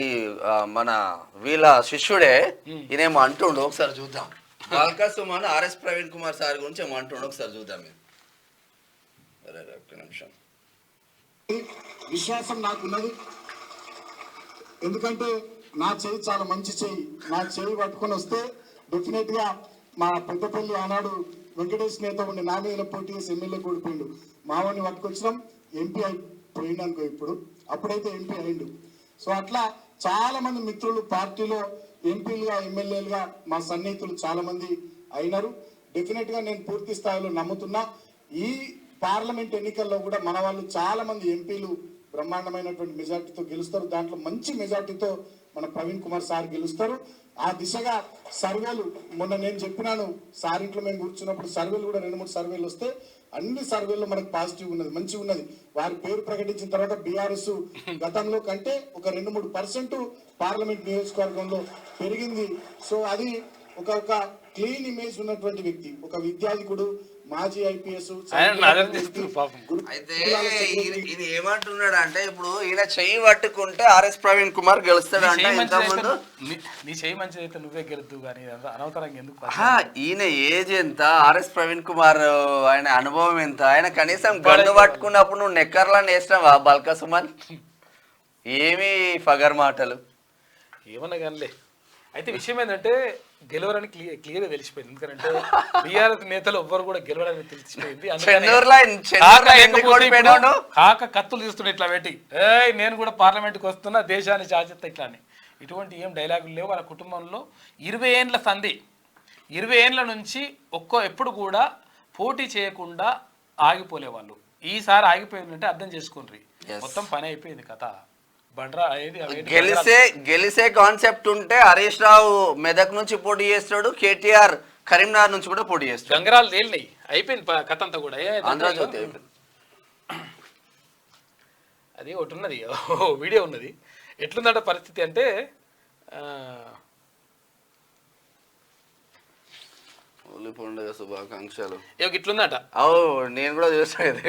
ఈ మన వీళ్ళ శిష్యుడే ఈయనేమో అంటుండు, ఒకసారి చూద్దాం. బాల్కా సుమన్ ఆర్ఎస్ ప్రవీణ్ కుమార్ సార్ గురించి ఏమో అంటుండు, ఒకసారి చూద్దాం. ఒక్క నిమిషం. విశ్వాసం నాకున్నది, ఎందుకంటే నా చేయి చాలా మంచి చేయి. నా చేయి పట్టుకొని వస్తే డెఫినెట్ గా మా పెద్దపల్లి ఆనాడు వెంకటేష్ నేత ఉండి నా మీద పోటీ చేసి ఎమ్మెల్యే కూడిపోయిండు. మావని పట్టుకొచ్చినాం, ఎంపీ అయిపోయిండు అనుకో. ఇప్పుడు అప్పుడైతే ఎంపీ అయిండు. సో అట్లా చాలా మంది మిత్రులు పార్టీలో ఎంపీలుగా ఎమ్మెల్యేలుగా మా సన్నిహితులు చాలా మంది అయినారు. డెఫినెట్ గా నేను పూర్తి స్థాయిలో నమ్ముతున్నా ఈ పార్లమెంట్ ఎన్నికల్లో కూడా మన వాళ్ళు చాలా మంది ఎంపీలు బ్రహ్మాండమైనటువంటి మెజార్టీతో గెలుస్తారు. దాంట్లో మంచి మెజార్టీతో మన ప్రవీణ్ కుమార్ సార్ గెలుస్తారు. ఆ దిశగా సర్వేలు మొన్న నేను చెప్పినాను, సార్ ఇంట్లో మేము కూర్చున్నప్పుడు సర్వేలు కూడా 2-3 సర్వేలు వస్తే అన్ని సర్వేల్లో మనకు పాజిటివ్ ఉన్నది, మంచిగా ఉన్నది. వారి పేరు ప్రకటించిన తర్వాత బీఆర్ఎస్ గతంలో కంటే ఒక 2-3% పార్లమెంట్ నియోజకవర్గంలో పెరిగింది. సో అది ఒక క్లీన్ ఇమేజ్ ఉన్నటువంటి వ్యక్తి, ఒక విద్యాధికుడు, మాజీ ఐపీఎస్. అయితే ఇది ఏమంటున్నాడు అంటే ఇప్పుడు ఈయన చెయ్యి పట్టుకుంటే ఆర్ఎస్ ప్రవీణ్ కుమార్ గెలుస్తాడు అంటే నీ చెయ్యి మంచిది అయితే నువ్వే గెలుద్దు కానీ అనవసరంగా ఎందుకు? ఈయన ఏజ్ ఎంత, ఆర్ఎస్ ప్రవీణ్ కుమార్ ఆయన అనుభవం ఎంత, ఆయన కనీసం గన్ను పట్టుకున్నప్పుడు నువ్వు నెక్కర్లను వేసినావా బాల్కా సుమన్? ఏమి ఫగర్ మాటలు ఏమన్నా కానీ. అయితే విషయం ఏంటంటే గెలవరని క్లియర్గా తెలిసిపోయింది. ఎందుకంటే బీఆర్ఎస్ నేతలు ఎవ్వరు కూడా గెలవడానికి తెలిసిపోయింది. కాక కత్తులు తీస్తుండే ఇట్లా పెట్టి, నేను కూడా పార్లమెంట్కి వస్తున్నా, దేశాన్ని చాచిస్తా ఇట్లా అని. ఇటువంటి ఏం డైలాగులు లేవు. వాళ్ళ కుటుంబంలో 20 ఏండ్ల సంధి, 20 ఏండ్ల నుంచి ఎప్పుడు కూడా పోటీ చేయకుండా ఆగిపోలే వాళ్ళు. ఈసారి ఆగిపోయిందంటే అర్థం చేసుకోండి, Yes. మొత్తం పని అయిపోయింది కథ. బండ్రా అవేంటి గెలిసే కాన్సెప్ట్ ఉంటే హరీష్ రావు మెదక్ నుంచి పోటీ చేస్తాడు, కేటీఆర్ కరీంనగర్ నుంచి కూడా పోటీ చేస్తాడు. గంగరాలు తేలినాయి, అయిపోయింది కథ అంతా కూడా. ఆంధ్రజ్యోతి అయిపోయింది. అది ఒకటి ఉన్నది, వీడియో ఉన్నది. ఎట్లుందట పరిస్థితి అంటే హోలీ పండుగ శుభాకాంక్షలు ఇట్లుందట. నేను కూడా చూసాను.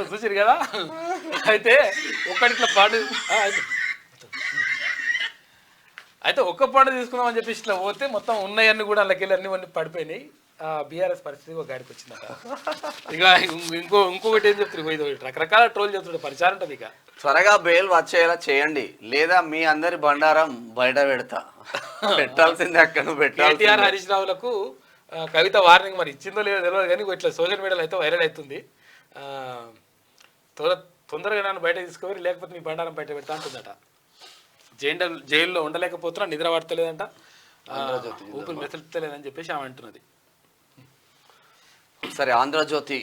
చూసారు కదా. అయితే ఒక్కడిట్లా పాడు అయితే ఒక్క పాట తీసుకుందామని చెప్పేసి ఇట్లా పోతే మొత్తం ఉన్నాయన్నీ కూడా అందులోకి అన్ని పడిపోయినాయి. బీఆర్ఎస్ పరిస్థితి ఒక గాడికి వచ్చిందట. ఇక ఇంకొకటి ఏం చెప్తుంది, ఇది రకరకాల ట్రోల్ చెప్తుంటే పరిచారం ఉంటుంది. ఇక త్వరగా బెయిల్ వచ్చేలా చేయండి, లేదా మీ అందరి బండారం బయట పెడతా. పెట్టాల్సిందే అక్కడ పెట్టాలి. కేటీఆర్ హరీష్ రావులకు కవిత వార్నింగ్ మరి ఇచ్చిందో లేదో తెలియదు, కానీ ఇట్లా సోషల్ మీడియాలో అయితే వైరల్ అవుతుంది. తొందరగా నన్ను బయట తీసుకోవాలి, లేకపోతే మీ బండారం బయట పెడతా అంటుందట. జైల్లో ఉండలేకపోతున్నా, నిద్ర పడతలేదంట, ఊపిరి మెసలుతలేదని చెప్పేసి ఆమె అంటున్నది. సరే, ఆంధ్రజ్యోతి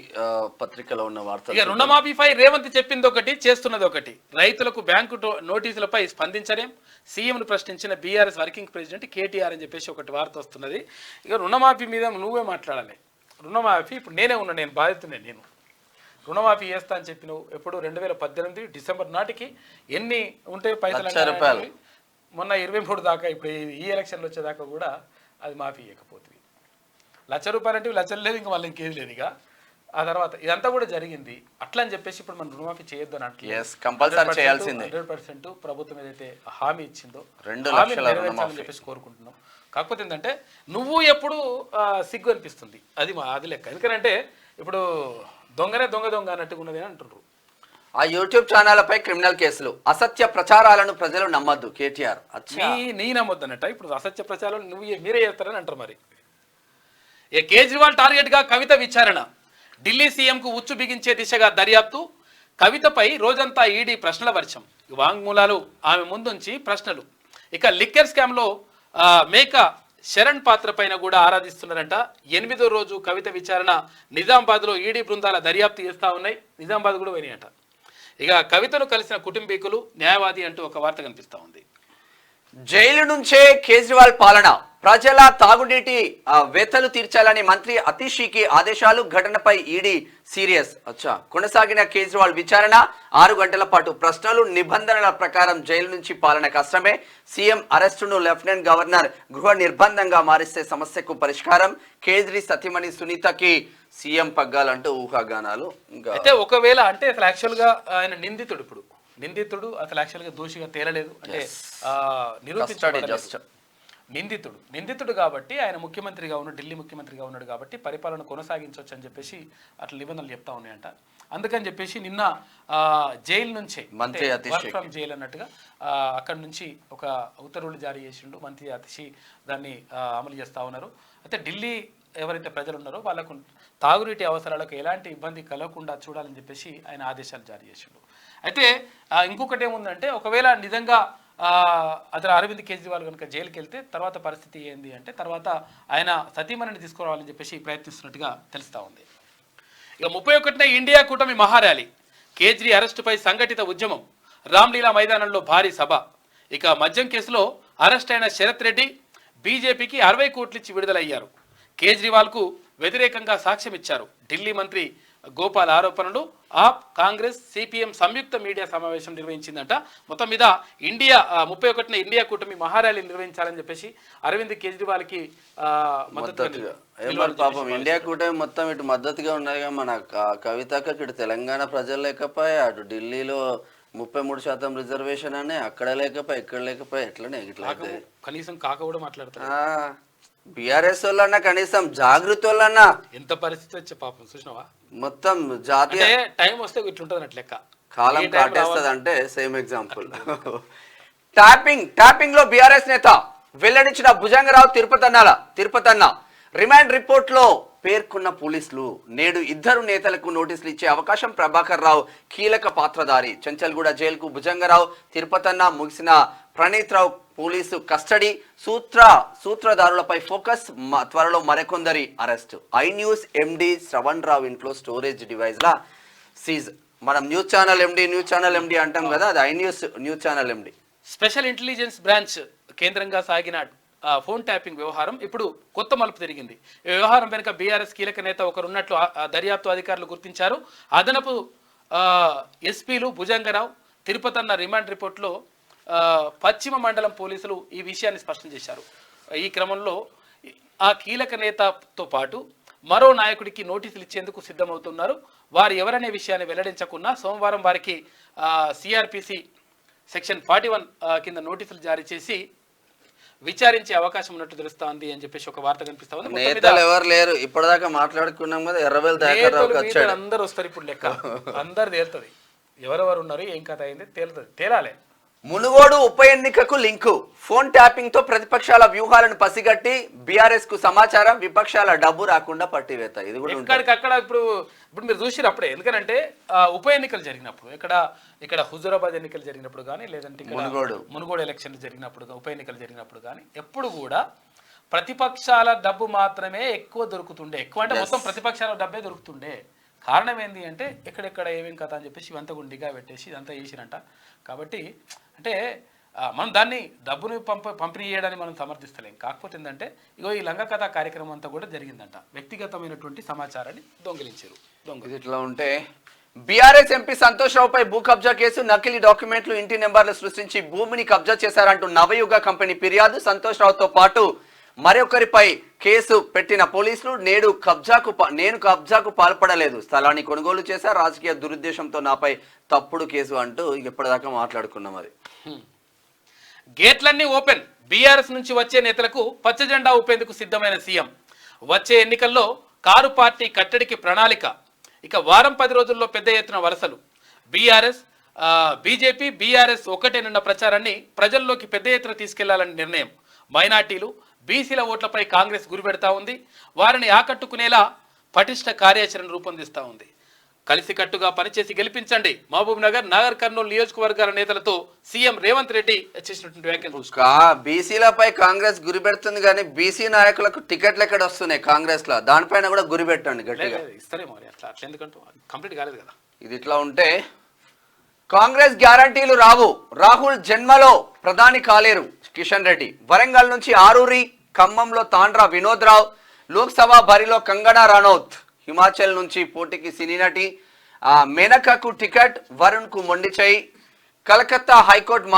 పత్రికలో ఉన్న వార్త. ఇక రుణమాఫీపై రేవంత్ చెప్పింది ఒకటి, చేస్తున్నది ఒకటి. రైతులకు బ్యాంకు నోటీసులపై స్పందించలేం, సీఎంను ప్రశ్నించిన బీఆర్ఎస్ వర్కింగ్ ప్రెసిడెంట్ కేటీఆర్ అని చెప్పేసి ఒకటి వార్త వస్తున్నది. ఇక రుణమాఫీ మీద నువ్వే మాట్లాడాలి. రుణమాఫీ ఇప్పుడు నేనే ఉన్నా, నేను బాధితున్నా. నేను రుణమాఫీ చేస్తా అని చెప్పినావు ఎప్పుడు 2018 డిసెంబర్ నాటికి ఎన్ని ఉంటాయి పైసలు? మొన్న 23 దాకా, ఇప్పుడు ఈ ఎలక్షన్లు వచ్చేదాకా కూడా అది మాఫీ ఇవ్వకపోతుంది. ₹1,00,000 అంటే లక్షలు లేదు, ఇంకా మళ్ళీ ఇంకేది లేదు. ఇక ఆ తర్వాత ఇదంతా కూడా జరిగింది. అట్లా అని చెప్పేసి ఇప్పుడు మనం రుణమాఫీ చేయొద్దు అని అంటే 100% ప్రభుత్వం ఏదైతే హామీ ఇచ్చిందో హామీ నెరవేర్చాలని చెప్పేసి కోరుకుంటున్నాం. కాకపోతే ఏంటంటే నువ్వు ఎప్పుడు సిగ్గు అనిపిస్తుంది, అది లెక్క. ఎందుకంటే ఇప్పుడు దొంగనే దొంగ అన్నట్టుగా ఉన్నది అని అంటున్నారు. ఆ యూట్యూబ్ ఛానళ్లపై క్రిమినల్ కేసులు, అసత్య ప్రచారాలను ప్రజలు నమ్మద్దు కేటీఆర్. నీ నమ్మొద్దు అన్నట్ట. ఇప్పుడు అసత్య ప్రచారాలు మీరే చేస్తారని అంటారు. మరి కేజ్రీవాల్ టార్గెట్ గా కవిత విచారణ, ఢిల్లీ సీఎంకు ఉచ్చు బిగించే దిశగా దర్యాప్తు. కవితపై రోజంతా ఈడీ ప్రశ్నల వర్షం, వాంగ్మూలాలు ఆమె ముందుంచి ప్రశ్నలు. ఇక లిక్కర్ స్కామ్ లో మేక శరణ్ పాత్ర పైన కూడా ఆరాధిస్తున్నారంట. 8వ రోజు కవిత విచారణ. నిజామాబాద్ లో ఈడీ బృందాల దర్యాప్తు చేస్తా ఉన్నాయి. నిజామాబాద్ కూడా పోయినాయట. ఇక కవితను కలిసిన కుటుంబీకులు, న్యాయవాది అంటూ ఒక వార్త కనిపిస్తా ఉంది. జైలు నుంచే కేజ్రీవాల్ పాలన, ప్రజల తాగునీటి వేతలు తీర్చాలని మంత్రి అతిషికి ఆదేశాలు. ఘటనపై ఈడీ సీరియస్. కొనసాగిన కేజ్రీవాల్ విచారణ, 6 గంటల పాటు ప్రశ్నలు. నిబంధనల ప్రకారం జైలు నుంచి పాలన కష్టమే. సీఎం అరెస్టును లెఫ్టినెంట్ గవర్నర్ గృహ నిర్బంధంగా మారిస్తే సమస్యకు పరిష్కారం. కేజ్రీ సతీమణి సునీతకి సీఎం పగ్గాలంటూ ఊహాగానాలు. అయితే ఒకవేళ అంటే అసలు యాక్చువల్గా ఆయన నిందితుడు అసలు యాక్చువల్గా దోషిగా తేలలేదు, అంటే నిరూపించబడలేదు. నిందితుడు కాబట్టి ఆయన ముఖ్యమంత్రిగా ఉన్నాడు, ఢిల్లీ ముఖ్యమంత్రిగా ఉన్నాడు కాబట్టి పరిపాలన కొనసాగించవచ్చు అని చెప్పేసి అట్లా నిబంధనలు చెప్తా ఉన్నాయంట. అందుకని చెప్పేసి నిన్న జైలు నుంచే వర్క్ ఫ్రమ్ జైలు అన్నట్టుగా అక్కడి నుంచి ఒక ఉత్తర్వులు జారీ చేసిండు మంత్రి అతిషి. దాన్ని అమలు చేస్తూ ఉన్నారు. అయితే ఢిల్లీ ఎవరైతే ప్రజలు ఉన్నారో వాళ్ళకు తాగునీటి అవసరాలకు ఎలాంటి ఇబ్బంది కలగకుండా చూడాలని చెప్పేసి ఆయన ఆదేశాలు జారీ చేసిండు. అయితే ఇంకొకటి ఏముందంటే ఒకవేళ నిజంగా అతను అరవింద్ కేజ్రీవాల్ కనుక జైలుకి వెళ్తే తర్వాత పరిస్థితి ఏంది అంటే తర్వాత ఆయన సతీమణిని తీసుకురావాలని చెప్పేసి ప్రయత్నిస్తున్నట్టుగా తెలుస్తూ ఉంది. ఇక 31న ఇండియా కూటమి మహార్యాలీ, కేజ్రీ అరెస్టుపై సంఘటిత ఉద్యమం, రామ్లీలా మైదానంలో భారీ సభ. ఇక మద్యం కేసులో అరెస్ట్ అయిన శరత్ రెడ్డి బీజేపీకి 60 కోట్లు ఇచ్చి విడుదలయ్యారు. కేజ్రీవాల్కు వ్యతిరేకంగా సాక్ష్యం ఇచ్చారు. ఢిల్లీ మంత్రి గోపాల్ ఆరోపణలు. ఆప్, కాంగ్రెస్, సిపిఎం సంయుక్త మీడియా సమావేశం నిర్వహించిందంట. మొత్తం మీద 31న ఇండియా కూటమి మహార్యాలీ నిర్వహించాలని చెప్పేసి అరవింద్ కేజ్రీవాల్కి పాపం ఇండియా కూటమి మొత్తం ఇటు మద్దతుగా ఉన్నదిగా. మన కవితకు ఇటు తెలంగాణ ప్రజలు లేకపోయా, అటు ఢిల్లీలో 33% రిజర్వేషన్ అనే అక్కడ లేకపోయా, ఇక్కడ లేకపోయా, ఎట్లనే ఇట్లా కనీసం కాక కూడా మాట్లాడతారు. బీఆర్ఎస్ వాళ్ళన్నా కనీసం జాగృతి వాళ్ళన్నా ఎంత పరిస్థితి వచ్చే పాపం చూసినావా. మొత్తం జాతీయ టైం వస్తే ఇట్లుంటుంది అన్నట్లు లెక్క, కాలం కాటేస్తుంది అంటే సేమ్ ఎగ్జాంపుల్. ట్యాపింగ్ లో బీఆర్ఎస్ నేత వెల్లడించిన భుజంగరావు తిరుపతన్న రిమాండ్ రిపోర్ట్ లో పేర్కొన్న పోలీసులు నేడు ఇద్దరు నేతలకు నోటీసులు ఇచ్చే అవకాశం. ప్రభాకర్ రావు కీలక పాత్రధారి. చెంచల్గూడ జైలుకు భుజంగరావు, తిరుపతన్న, ముగిసిన ప్రణీత్ రావు పోలీసు కస్టడీ. సూత్రధారులపై ఫోకస్. త్వరలో మరికొందరి arrest. I News MD Shravan Rao ఇంట్లో స్టోరేజ్ డివైస్ లా సీజ్. మనం న్యూస్ ఛానల్ ఎండి అంటాం కదా, అది I News channel MD. Special intelligence branch కేంద్రంగా సాగిన ఫోన్ ట్యాపింగ్ వ్యవహారం ఇప్పుడు కొత్త మలుపు తిరిగింది. ఈ వ్యవహారం వెనుక బీఆర్ఎస్ కీలక నేత ఒకరున్నట్లు దర్యాప్తు అధికారులు గుర్తించారు. అదనపు ఎస్పీలు భుజంగరావు, తిరుపతన్న రిమాండ్ రిపోర్ట్లో పశ్చిమ మండలం పోలీసులు ఈ విషయాన్ని స్పష్టం చేశారు. ఈ క్రమంలో ఆ కీలక నేతతో పాటు మరో నాయకుడికి నోటీసులు ఇచ్చేందుకు సిద్ధమవుతున్నారు. వారు ఎవరనే విషయాన్ని వెల్లడించకున్నా సోమవారం వారికి సిఆర్పిసి సెక్షన్ 41 కింద నోటీసులు జారీ చేసి విచారించే అవకాశం ఉన్నట్టు తెలుస్తోంది అని చెప్పేసి ఒక వార్త కనిపిస్తా ఉంది. నేతలు ఎవరు లేరు, ఇప్పటిదాకా మాట్లాడుకున్నాం కదా, ఎర్రబెల్లి అందరూ వస్తారు ఇప్పుడు లెక్క, అందరు తేలుతుంది ఎవరెవరు ఉన్నారు, ఏం కథ అయింది తేలాలే. మునుగోడు ఉప ఎన్నికకు లింకు. ఫోన్ ట్యాపింగ్ తో ప్రతిపక్షాల వ్యూహాలను పసిగట్టి బీఆర్ఎస్ కు సమాచారం. విపక్షాల డబ్బు రాకుండా పట్టివేత. ఇది కూడా అక్కడ ఇప్పుడు మీరు చూసిరు అప్పుడే. ఎందుకంటే ఉప ఎన్నికలు జరిగినప్పుడు ఇక్కడ హుజూరాబాద్ ఎన్నికలు జరిగినప్పుడు కానీ, లేదంటే మునుగోడు ఎలక్షన్లు జరిగినప్పుడు, ఉప ఎన్నికలు జరిగినప్పుడు కానీ ఎప్పుడు కూడా ప్రతిపక్షాల డబ్బు మాత్రమే ఎక్కువ దొరుకుతుండే. ఎక్కువ అంటే మొత్తం ప్రతిపక్షాల డబ్బే దొరుకుతుండే. కారణం ఏంటి అంటే ఎక్కడెక్కడ ఏమేం కథ అని చెప్పేసి ఇవంతా గుండిగా పెట్టేసి ఇదంతా చేసిరంట. కాబట్టి అంటే మనం దాన్ని డబ్బును పంపిణీ చేయడానికి మనం సమర్థిస్తలేం. కాకపోతే ఏంటంటే ఇగో ఈ లంగ కథ కార్యక్రమం అంతా కూడా జరిగిందంట. వ్యక్తిగతమైనటువంటి సమాచారాన్ని దొంగిలించారు. ఇట్లా ఉంటే బీఆర్ఎస్ ఎంపీ సంతోష్ రావుపై భూ కబ్జా కేసు. నకిలీ డాక్యుమెంట్లు, ఇంటి నెంబర్లు సృష్టించి భూమిని కబ్జా చేశారంటూ నవయుగ కంపెనీ ఫిర్యాదు. సంతోష్ రావుతో పాటు మరొకరిపై కేసు పెట్టిన పోలీసులు నేను కబ్జాకు పాల్పడలేదు, స్థలాన్ని కొనుగోలు చేశా, రాజకీయ దురుద్దేశంతో నాపై తప్పుడు కేసు అంటూ ఇప్పటిదాకా మాట్లాడుకున్నాం. అది గేట్లన్నీ ఓపెన్. బీఆర్ఎస్ నుంచి వచ్చే నేతలకు పచ్చ జెండా ఊపేందుకు సిద్ధమైన సీఎం. వచ్చే ఎన్నికల్లో కారు పార్టీ కట్టడికి ప్రణాళిక. ఇక వారం 10 రోజుల్లో పెద్ద ఎత్తున వలసలు. బీజేపీ బీఆర్ఎస్ ఒకటేనున్న ప్రచారాన్ని ప్రజల్లోకి పెద్ద ఎత్తున తీసుకెళ్లాలని నిర్ణయం. మైనార్టీలు, బీసీల ఓట్లపై కాంగ్రెస్ గురిపెడతా ఉంది. వారిని ఆకట్టుకునేలా పటిష్ట కార్యాచరణ రూపొందిస్తూ ఉంది. కలిసికట్టుగా పనిచేసి గెలిపించండి. మహబూబ్ నగర్, నాగర్ కర్నూలు నియోజకవర్గాల నేతలతో సీఎం రేవంత్ రెడ్డి చేసినటువంటి వ్యాఖ్యలు. బీసీలపై కాంగ్రెస్ గురి పెడుతుంది కానీ బీసీ నాయకులకు టికెట్లు ఎక్కడ వస్తున్నాయి కాంగ్రెస్ లో, దానిపైన కూడా గురి పెట్టండి గట్టిగా. ఇస్తారేమో అట్లా ఎందుకంటే కంప్లీట్ కాలేదు కదా. ఇది ఇట్లా ఉంటే కాంగ్రెస్ గ్యారంటీలు రావు. రాహుల్ జన్మలో ప్రధాని కాలేరు. కిషన్ రెడ్డి. వరంగల్ నుంచి ఆరూరి, ఖమ్మంలో తాండ్రా వినోద్ రావు, లోక్సభ బరిలో కంగనా రనౌత్. హిమాచల్ నుంచి పోటీకి సినీ నటి మేనకకు టికెట్, వరుణ్ కు మొండిచేయి. కలకత్తా హైకోర్టు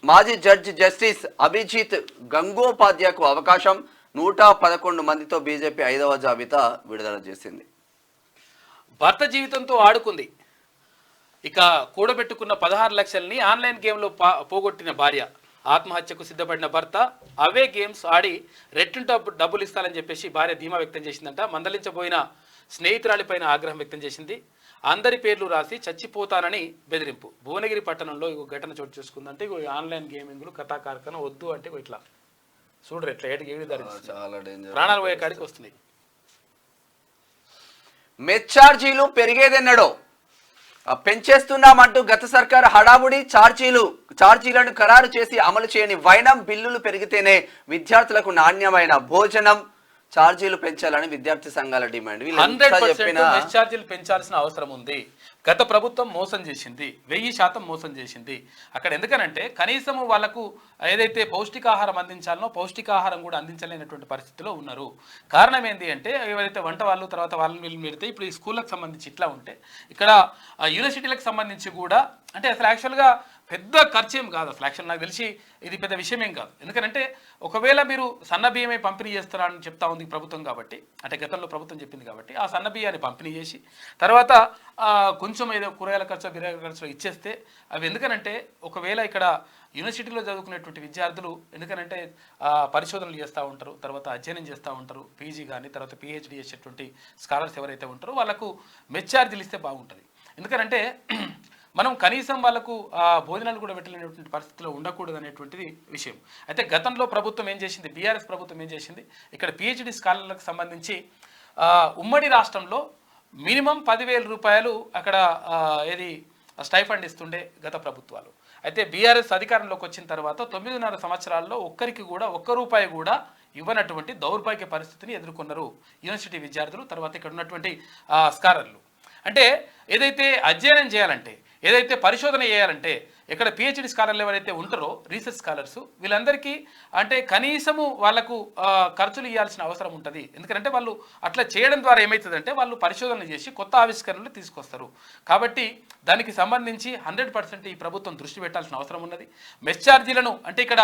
మాజీ జడ్జి జస్టిస్ అభిజిత్ గంగోపాధ్యాయకు అవకాశం. 111 మందితో బీజేపీ 5వ జాబితా విడుదల చేసింది. భర్త జీవితంతో ఆడుకుంది. ఇక కూడబెట్టుకున్న 16 లక్షల్ని ఆన్లైన్ గేమ్లో పోగొట్టిన భార్య. ఆత్మహత్యకు సిద్ధపడిన భర్త అవే గేమ్స్ ఆడి రెట్టింటి డబ్బులు ఇస్తానని చెప్పేసి భార్య ధీమా వ్యక్తం చేసిందంట. మందలించబోయిన స్నేహితురాలిపైన ఆగ్రహం వ్యక్తం చేసింది. అందరి పేర్లు రాసి చచ్చిపోతానని బెదిరింపు. భువనగిరి పట్టణంలో ఇగో ఘటన చోటు చేసుకుందంటే ఇగో ఆన్లైన్ గేమింగ్లు కథా కార్ఖాన వద్దు అంటే ఇట్లా చూడరు ఎట్లా ఏడు దారి ప్రాణాలు పోయే కాడికి వస్తున్నాయి. మెచ్ ఛార్జీలు పెరిగేదెన్నడో పెంచేస్తున్నామంటూ గత సర్కార్ హడావుడి. ఛార్జీలను ఖరారు చేసి అమలు చేయని వైనం. బిల్లులు పెరిగితేనే విద్యార్థులకు నాణ్యమైన భోజనం. ఛార్జీలు పెంచాలని విద్యార్థి సంఘాల డిమాండ్. 100% ఛార్జీలు పెంచాల్సిన అవసరం ఉంది. గత ప్రభుత్వం మోసం చేసింది, 1000% మోసం చేసింది. అక్కడ ఎందుకనంటే కనీసము వాళ్ళకు ఏదైతే పౌష్టికాహారం అందించాలనో పౌష్టికాహారం కూడా అందించలేనటువంటి పరిస్థితిలో ఉన్నారు. కారణం ఏంటి అంటే ఎవరైతే వంట వాళ్ళు తర్వాత వాళ్ళని వీళ్ళు పెడితే ఇప్పుడు ఈ స్కూళ్ళకు సంబంధించి ఇట్లా ఉంటే ఇక్కడ యూనివర్సిటీలకు సంబంధించి కూడా అంటే అసలు యాక్చువల్గా పెద్ద ఖర్చు ఏం కాదు. అసలు యాక్చువల్ నాకు తెలిసి ఇది పెద్ద విషయం ఏం కాదు. ఎందుకంటే ఒకవేళ మీరు సన్న బియ్యమే పంపిణీ చేస్తారని చెప్తా ఉంది ప్రభుత్వం కాబట్టి, అంటే గతంలో ప్రభుత్వం చెప్పింది కాబట్టి ఆ సన్న బియ్యాన్ని పంపిణీ చేసి తర్వాత కొంచెం ఏదో కూరగాయల ఖర్చు బిర్యానీ ఖర్చులో ఇచ్చేస్తే అవి ఎందుకనంటే ఒకవేళ ఇక్కడ యూనివర్సిటీలో చదువుకునేటువంటి విద్యార్థులు ఎందుకనంటే పరిశోధనలు చేస్తూ ఉంటారు, తర్వాత అధ్యయనం చేస్తూ ఉంటారు, పీజీ కానీ తర్వాత పిహెచ్డి చేసేటువంటి స్కాలర్స్ ఎవరైతే ఉంటారో వాళ్ళకు మెచ్ ఛార్జీలు ఇస్తే బాగుంటుంది. ఎందుకంటే మనం కనీసం వాళ్ళకు భోజనాలు కూడా పెట్టలేనటువంటి పరిస్థితిలో ఉండకూడదు అనేటువంటిది విషయం. అయితే గతంలో ప్రభుత్వం ఏం చేసింది, బీఆర్ఎస్ ప్రభుత్వం ఏం చేసింది, ఇక్కడ పిహెచ్డి స్కాలర్లకు సంబంధించి ఉమ్మడి రాష్ట్రంలో మినిమం 10,000 రూపాయలు అక్కడ ఏది స్టైఫండ్ ఇస్తుండే గత ప్రభుత్వాలు. అయితే బీఆర్ఎస్ అధికారంలోకి వచ్చిన తర్వాత 9.5 సంవత్సరాల్లో ఒక్కరికి కూడా ఒక్క రూపాయి కూడా ఇవ్వనటువంటి దౌర్భాగ్య పరిస్థితిని ఎదుర్కొన్నారు యూనివర్సిటీ విద్యార్థులు, తర్వాత ఇక్కడ ఉన్నటువంటి స్కాలర్లు. అంటే ఏదైతే అధ్యయనం చేయాలంటే, ఏదైతే పరిశోధన చేయాలంటే, ఇక్కడ పిహెచ్డి స్కాలర్లు ఎవరైతే ఉంటారో రీసెర్చ్ స్కాలర్స్ వీళ్ళందరికీ అంటే కనీసము వాళ్ళకు ఖర్చులు ఇవ్వాల్సిన అవసరం ఉంటుంది. ఎందుకంటే వాళ్ళు అట్లా చేయడం ద్వారా ఏమవుతుందంటే వాళ్ళు పరిశోధనలు చేసి కొత్త ఆవిష్కరణలు తీసుకొస్తారు. కాబట్టి దానికి సంబంధించి 100% ఈ ప్రభుత్వం దృష్టి పెట్టాల్సిన అవసరం ఉన్నది. మెస్ ఛార్జీలను అంటే ఇక్కడ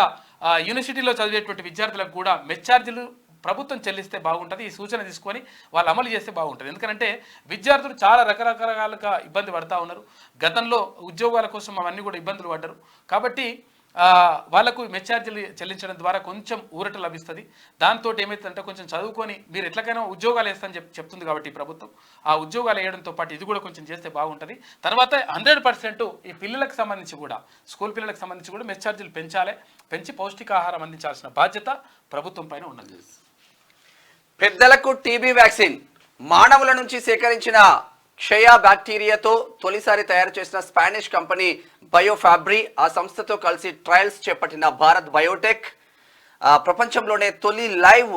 యూనివర్సిటీలో చదివేటువంటి విద్యార్థులకు కూడా మెస్ ఛార్జీలు ప్రభుత్వం చెల్లిస్తే బాగుంటుంది. ఈ సూచన తీసుకొని వాళ్ళు అమలు చేస్తే బాగుంటుంది. ఎందుకంటే విద్యార్థులు చాలా రకరకాలుగా ఇబ్బంది పడతా ఉన్నారు. గతంలో ఉద్యోగాల కోసం అవన్నీ కూడా ఇబ్బందులు పడ్డారు. కాబట్టి వాళ్ళకు మెస్ ఛార్జీలు చెల్లించడం ద్వారా కొంచెం ఊరట లభిస్తుంది. దాంతో ఏమవుతుందంటే కొంచెం చదువుకొని మీరు ఎట్లకైనా ఉద్యోగాలు వేస్తారని చెప్తుంది కాబట్టి ఈ ప్రభుత్వం ఆ ఉద్యోగాలు వేయడంతో పాటు ఇది కూడా కొంచెం చేస్తే బాగుంటుంది. తర్వాత 100% ఈ పిల్లలకు సంబంధించి కూడా స్కూల్ పిల్లలకు సంబంధించి కూడా మెస్ ఛార్జీలు పెంచి పౌష్టికాహారం అందించాల్సిన బాధ్యత ప్రభుత్వం పైన ఉన్నది. పెద్దలకు టీబీ వ్యాక్సిన్ మానవుల నుంచి సేకరించిన క్షయ బ్యాక్టీరియాతో తొలిసారి తయారు చేసిన స్పానిష్ కంపెనీ బయోఫాబ్రీ ఆ సంస్థతో కలిసి ట్రయల్స్ చేపట్టిన భారత్ బయోటెక్ ప్రపంచంలోనే తొలి లైవ్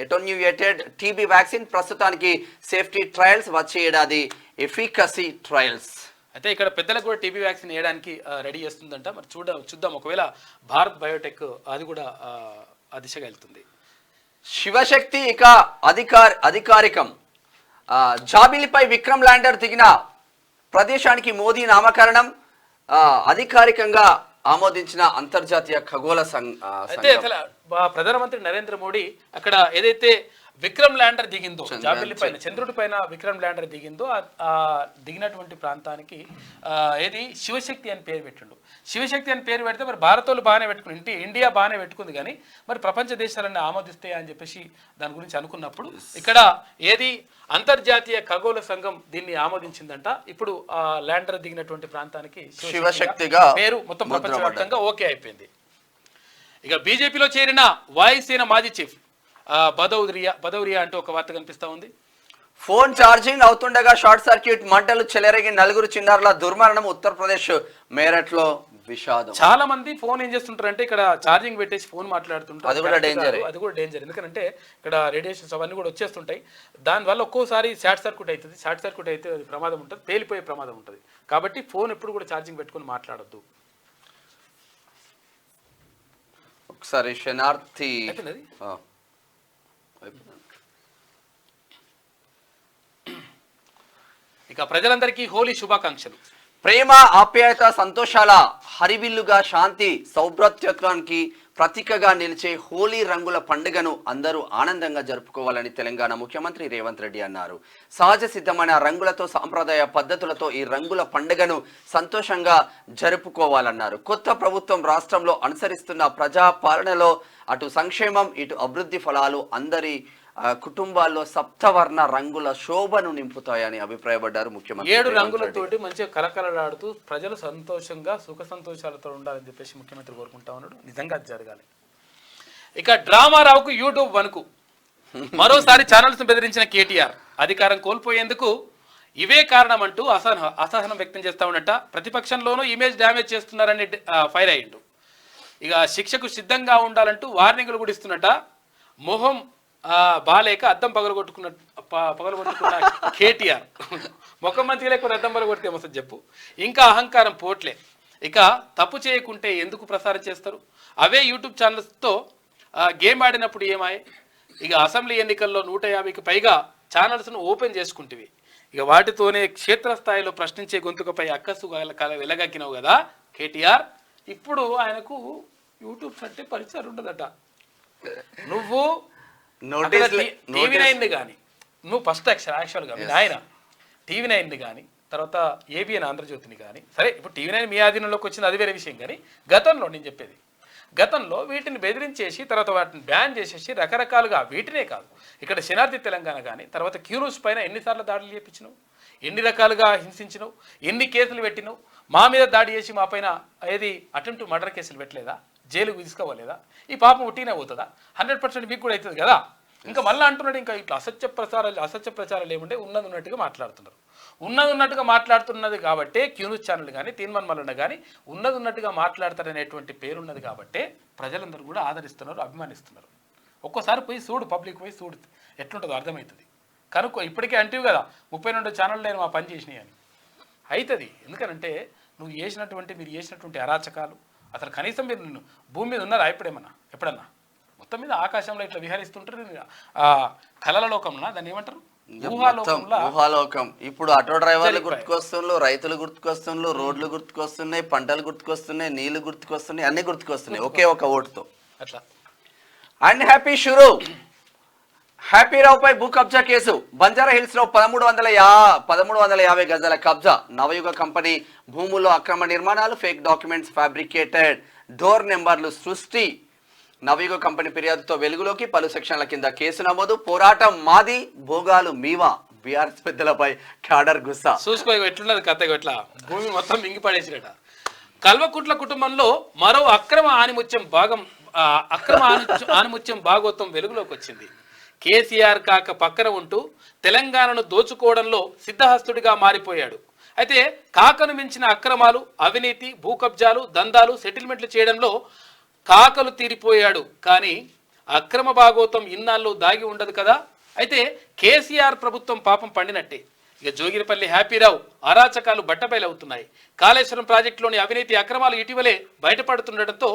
ఎటోన్యూయేటెడ్ టీబీ వ్యాక్సిన్ ప్రస్తుతానికి సేఫ్టీ ట్రయల్స్ వచ్చే ఏడాది ఎఫికసీ ట్రయల్స్. అయితే ఇక్కడ పెద్దలకు కూడా టీబీ వ్యాక్సిన్ వేయడానికి రెడీ చేస్తుందంట. మరి చూద్దాం ఒకవేళ భారత్ బయోటెక్ అది కూడా ఆ దిశగా వెళ్తుంది. శివశక్తి ఇక అధికారికం. జాబిలిపై విక్రమ్ ల్యాండర్ దిగిన ప్రదేశానికి మోదీ నామకరణం అధికారికంగా ఆమోదించిన అంతర్జాతీయ ఖగోళ అయితే ప్రధానమంత్రి నరేంద్ర మోడీ అక్కడ ఏదైతే విక్రమ్ ల్యాండర్ దిగిందో జాబిల్లి పైన చంద్రుడి పైన విక్రమ్ ల్యాండర్ దిగిందో ఆ దిగినటువంటి ప్రాంతానికి ఏది శివశక్తి అని పేరు పెట్టిండు. శివశక్తి అని పేరు పెడితే మరి భారత్ వాళ్ళు బాగానే పెట్టుకుని ఇండియా బాగానే పెట్టుకుంది, కానీ మరి ప్రపంచ దేశాలన్నీ ఆమోదిస్తాయి అని చెప్పేసి దాని గురించి అనుకున్నప్పుడు ఇక్కడ ఏది అంతర్జాతీయ ఖగోళ సంఘం దీన్ని ఆమోదించిందంట. ఇప్పుడు ఆ ల్యాండర్ దిగినటువంటి ప్రాంతానికి శివశక్తిగా పేరు మొత్తం ప్రపంచవ్యాప్తంగా ఓకే అయిపోయింది. ఇక బీజేపీలో చేరిన వాయుసేన మాజీ చీఫ్ బదౌరియా అంటూ ఒక వార్త కనిపిస్తా ఉంది. ఫోన్ ఛార్జింగ్ అవుతుండగా షార్ట్ సర్క్యూట్ మంటలు చెలరేగి 4 చిన్నారుల దుర్మరణం. ఉత్తరప్రదేశ్ మేరట్ లో విషాదం. చాలా మంది ఫోన్ ఏం చేస్తుంటారంటే ఇక్కడ ఛార్జింగ్ పెట్టేసి ఫోన్ మాట్లాడుతుంటారు. అది కూడా డేంజర్. ఎందుకంటే ఇక్కడ రేడియేషన్స్ అవన్నీ కూడా వచ్చేస్తుంటాయి. దానివల్ల ఒక్కోసారి షార్ట్ సర్క్యూట్ అవుతుంది. షార్ట్ సర్క్యూట్ అయితే అది ప్రమాదం ఉంటుంది, పేలిపోయే ప్రమాదం ఉంటుంది. కాబట్టి ఫోన్ ఎప్పుడు కూడా ఛార్జింగ్ పెట్టుకొని మాట్లాడద్దు. ఒకసారి శనార్థి ఇక ప్రజలందరికీ హోలీ శుభాకాంక్షలు. ప్రేమ ఆప్యాయత సంతోషాల హరివిల్లుగా శాంతి సౌభ్రత్యత్వానికి ప్రతీకగా నిలిచే హోలీ రంగుల పండుగను అందరూ ఆనందంగా జరుపుకోవాలని తెలంగాణ ముఖ్యమంత్రి రేవంత్ రెడ్డి అన్నారు. సహజ సిద్ధమైన రంగులతో సాంప్రదాయ పద్ధతులతో ఈ రంగుల పండుగను సంతోషంగా జరుపుకోవాలన్నారు. కొత్త ప్రభుత్వం రాష్ట్రంలో అనుసరిస్తున్న ప్రజా పాలనలో అటు సంక్షేమం ఇటు అభివృద్ధి ఫలాలు అందరి కుటుంబాల్లో సప్తవర్ణ రంగుల శోభను నింపుతాయని అభిప్రాయపడ్డారు ముఖ్యమంత్రి. 7 రంగులతోటి మంచిగా కలకలలాడుతూ ప్రజలు సంతోషంగా సుఖ సంతోషాలతో ఉండాలని చెప్పేసి ముఖ్యమంత్రి కోరుకుంటా ఉన్నాడు. నిజంగా అది జరగాలి. ఇక డ్రామారావుకు యూట్యూబ్ వణుకు. మరోసారి ఛానల్స్ బెదిరించిన కేటీఆర్ అధికారం కోల్పోయేందుకు ఇవే కారణం అంటూ అసహనం వ్యక్తం చేస్తా ఉన్నట్ట. ప్రతిపక్షంలోనూ ఇమేజ్ డ్యామేజ్ చేస్తున్నారని ఫైర్ అయ్యిండు. ఇక శిక్షకు సిద్ధంగా ఉండాలంటూ వార్నింగ్లు కూడా ఇస్తున్నట్ట. మొహం బాలేక అద్దం పగలగొట్టుకున్న కేటీఆర్ ముఖం మంచిగా లేకపోతే అద్దం పగలగొడితే ఏమొస్తుంది చెప్పు. ఇంకా అహంకారం పోట్లే. ఇక తప్పు చేయకుంటే ఎందుకు ప్రసారం చేస్తారు? అవే యూట్యూబ్ ఛానల్స్తో గేమ్ ఆడినప్పుడు ఏమాయే? ఇక అసెంబ్లీ ఎన్నికల్లో 150కి పైగా ఛానల్స్ను ఓపెన్ చేసుకుంటేవి. ఇక వాటితోనే క్షేత్రస్థాయిలో ప్రశ్నించే గొంతుకపై అక్కసు వెలగక్కినావు కదా కేటీఆర్. ఇప్పుడు ఆయనకు యూట్యూబ్ అంటే పరిచయం ఉండదట. నువ్వు టీవీ9 కానీ నువ్వు ఫస్ట్ యాక్చువల్గా మీ ఆయన టీవీ9 కానీ తర్వాత ఏబిఎన్ ఆంధ్రజ్యోతిని కానీ, సరే ఇప్పుడు టీవీ9 మీ ఆధీనంలోకి వచ్చింది అది వేరే విషయం, కానీ గతంలో నేను చెప్పేది గతంలో వీటిని బెదిరించేసి తర్వాత వాటిని బ్యాన్ చేసేసి రకరకాలుగా వీటినే కాదు ఇక్కడ శనార్థి తెలంగాణ కానీ తర్వాత క్యూరూస్ పైన ఎన్నిసార్లు దాడులు చేయించినావు, ఎన్ని రకాలుగా హింసించినావు, ఎన్ని కేసులు పెట్టినావు, మా మీద దాడి చేసి మా పైన ఏది అటెంప్ట్ మర్డర్ కేసులు పెట్టలేదా, జైలుకు తీసుకోవాలేదా? ఈ పాపం ఉట్టినే పోతుందా? 100% మీకు కూడా అవుతుంది కదా. ఇంకా మళ్ళీ అంటున్నాడు, ఇంకా ఇట్లా అసత్య ప్రచారాలు ఏముంటే ఉన్నది ఉన్నట్టుగా మాట్లాడుతున్నారు. ఉన్నది ఉన్నట్టుగా మాట్లాడుతున్నది కాబట్టే క్యూన్యూస్ ఛానల్ కానీ తీన్మన్ మల్లన్న కానీ ఉన్నది ఉన్నట్టుగా మాట్లాడతారనేటువంటి పేరున్నది కాబట్టే ప్రజలందరూ కూడా ఆదరిస్తున్నారు, అభిమానిస్తున్నారు. ఒక్కోసారి పోయి చూడు, పబ్లిక్ పోయి చూడు ఎట్లుంటుందో అర్థమవుతుంది. కనుక్కో. ఇప్పటికే అంటివి కదా 32 ఛానళ్ళు నేను మా పని చేసినాయి అని. అవుతుంది. ఎందుకనంటే మీరు చేసినటువంటి అరాచకాలు అసలు కనీసం మీరు నిన్ను భూమి మీద ఉన్నారా ఎప్పుడన్నా మొత్తం మీద ఆకాశంలో ఇట్లా విహరిస్తుంటారు. కళల లోకంలో దాన్ని ఏమంటారు, ఊహాలోకం. ఇప్పుడు ఆటో డ్రైవర్లు గుర్తుకొస్తున్నారు, రైతులు గుర్తుకొస్తున్నారు, రోడ్లు గుర్తుకొస్తున్నాయి, పంటలు గుర్తుకొస్తున్నాయి, నీళ్లు గుర్తుకొస్తున్నాయి, అన్ని గుర్తుకొస్తున్నాయి ఒకే ఒక ఓటుతో. అట్లా అండ్ హ్యాపీరావుపై భూ కబ్జా కేసు. బంజారా హిల్స్ లో 1350 గజాల కబ్జా. నవయుగ కంపెనీ భూముల్లో అక్రమ నిర్మాణాలు, ఫేక్ డాక్యుమెంట్స్, ఫ్యాబ్రికేటెడ్ డోర్ నెంబర్లు సృష్టి. నవయుగ కంపెనీ ఫిర్యాదుతో వెలుగులోకి. పలు సెక్షన్ల కింద కేసు నమోదు. పోరాటం మాది, భోగాలు మీవా. BRS పెద్దలపై cadre గుస్సా. చూసుకో ఎట్లున్నది కథ. ఇట్లా భూమి మొత్తం మింగి పడేసినట. కల్వకుట్ల కుటుంబంలో మరో అక్రమ ఆనిముత్యం భాగోత్వం వెలుగులోకి వచ్చింది. కేసీఆర్ కాక పక్కన ఉంటూ తెలంగాణను దోచుకోవడంలో సిద్ధహస్తుడిగా మారిపోయాడు. అయితే కాకను మించిన అక్రమాలు, అవినీతి, భూ కబ్జాలు, దందాలు, సెటిల్మెంట్లు చేయడంలో కాకలు తీరిపోయాడు. కానీ అక్రమ భాగోత్వం ఇన్నాళ్ళు దాగి ఉండదు కదా. అయితే కేసీఆర్ ప్రభుత్వం పాపం పండినట్టే. ఇక జోగినిపల్లి హ్యాపీరావు అరాచకాలు బట్టబయలవుతున్నాయి. కాళేశ్వరం ప్రాజెక్టులోని అవినీతి అక్రమాలు ఇటీవలే బయటపడుతుండటంతో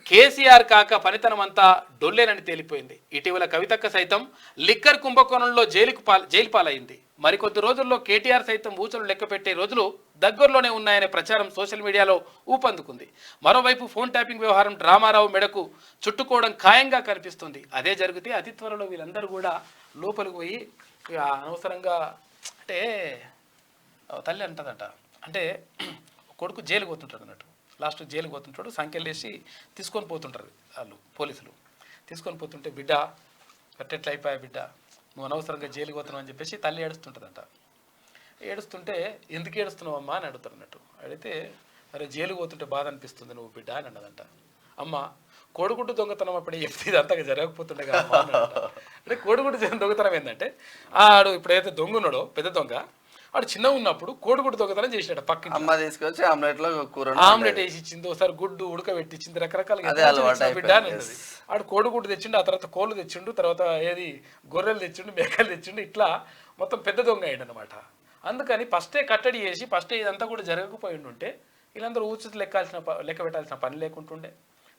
కేసీఆర్ కాక పనితనం అంతా డొల్లేనని తేలిపోయింది. ఇటీవల కవితక్క సైతం లిక్కర్ కుంభకోణంలో జైలు పాలైంది. మరికొద్ది రోజుల్లో కేటీఆర్ సైతం ఊచలు లెక్కపెట్టే రోజులు దగ్గరలోనే ఉన్నాయనే ప్రచారం సోషల్ మీడియాలో ఊపందుకుంది. మరోవైపు ఫోన్ ట్యాపింగ్ వ్యవహారం రామారావు మెడకు చుట్టుకోవడం ఖాయంగా కనిపిస్తుంది. అదే జరిగితే అతి త్వరలో వీళ్ళందరూ కూడా లోపలికి పోయి అనవసరంగా అంటే తల్లి అంటదట, అంటే కొడుకు జైలుకి పోతుంటాడు అన్నట్టు. లాస్ట్ జైలుకి పోతుంటాడు, సంఖ్యలు వేసి తీసుకొని పోతుంటారు వాళ్ళు పోలీసులు. తీసుకొని పోతుంటే బిడ్డ కట్టెట్లు అయిపోయా బిడ్డ, నువ్వు అనవసరంగా జైలుకి పోతున్నావు అని చెప్పేసి తల్లి ఏడుస్తుంటుందంట. ఏడుస్తుంటే ఎందుకు ఏడుస్తున్నావు అమ్మా అని అడుగుతారు అన్నట్టు. అడిగితే మరి జైలుకి పోతుంటే బాధ అనిపిస్తుంది నువ్వు బిడ్డ అని అన్నదంట. అమ్మ కోడిగుడ్డు దొంగతనం అప్పుడే చెప్తే ఇది అంతగా జరగకపోతుండే కదా అంటే కోడిగుడ్డు దొంగతనం ఏంటంటే ఆడు ఇప్పుడైతే దొంగ ఉన్నాడో పెద్ద దొంగ, వాడు చిన్నగా ఉన్నప్పుడు కోడిగుడ్డు దొంగతనం చేసినాడు. పక్కన అమ్మ తీసుకొచ్చి ఆమ్లెట్ వేసి ఇచ్చింది, ఒకసారి గుడ్డు ఉడకబెట్టించింది, రకరకాలుగా బిడ్డ అని అన్నది. ఆడు కోడిగుడ్డు తెచ్చిండు, ఆ తర్వాత కోళ్ళు తెచ్చిండు, తర్వాత ఏది గొర్రెలు తెచ్చిండు, మేకలు తెచ్చిండు, ఇట్లా మొత్తం పెద్ద దొంగ అయ్యాడు అనమాట. అందుకని ఫస్టే కట్టడి చేసి ఫస్టే ఇదంతా కూడా జరగకపోయి ఉంటే వీళ్ళందరూ ఊచిత లెక్క పెట్టాల్సిన పని లేకుంటుండే,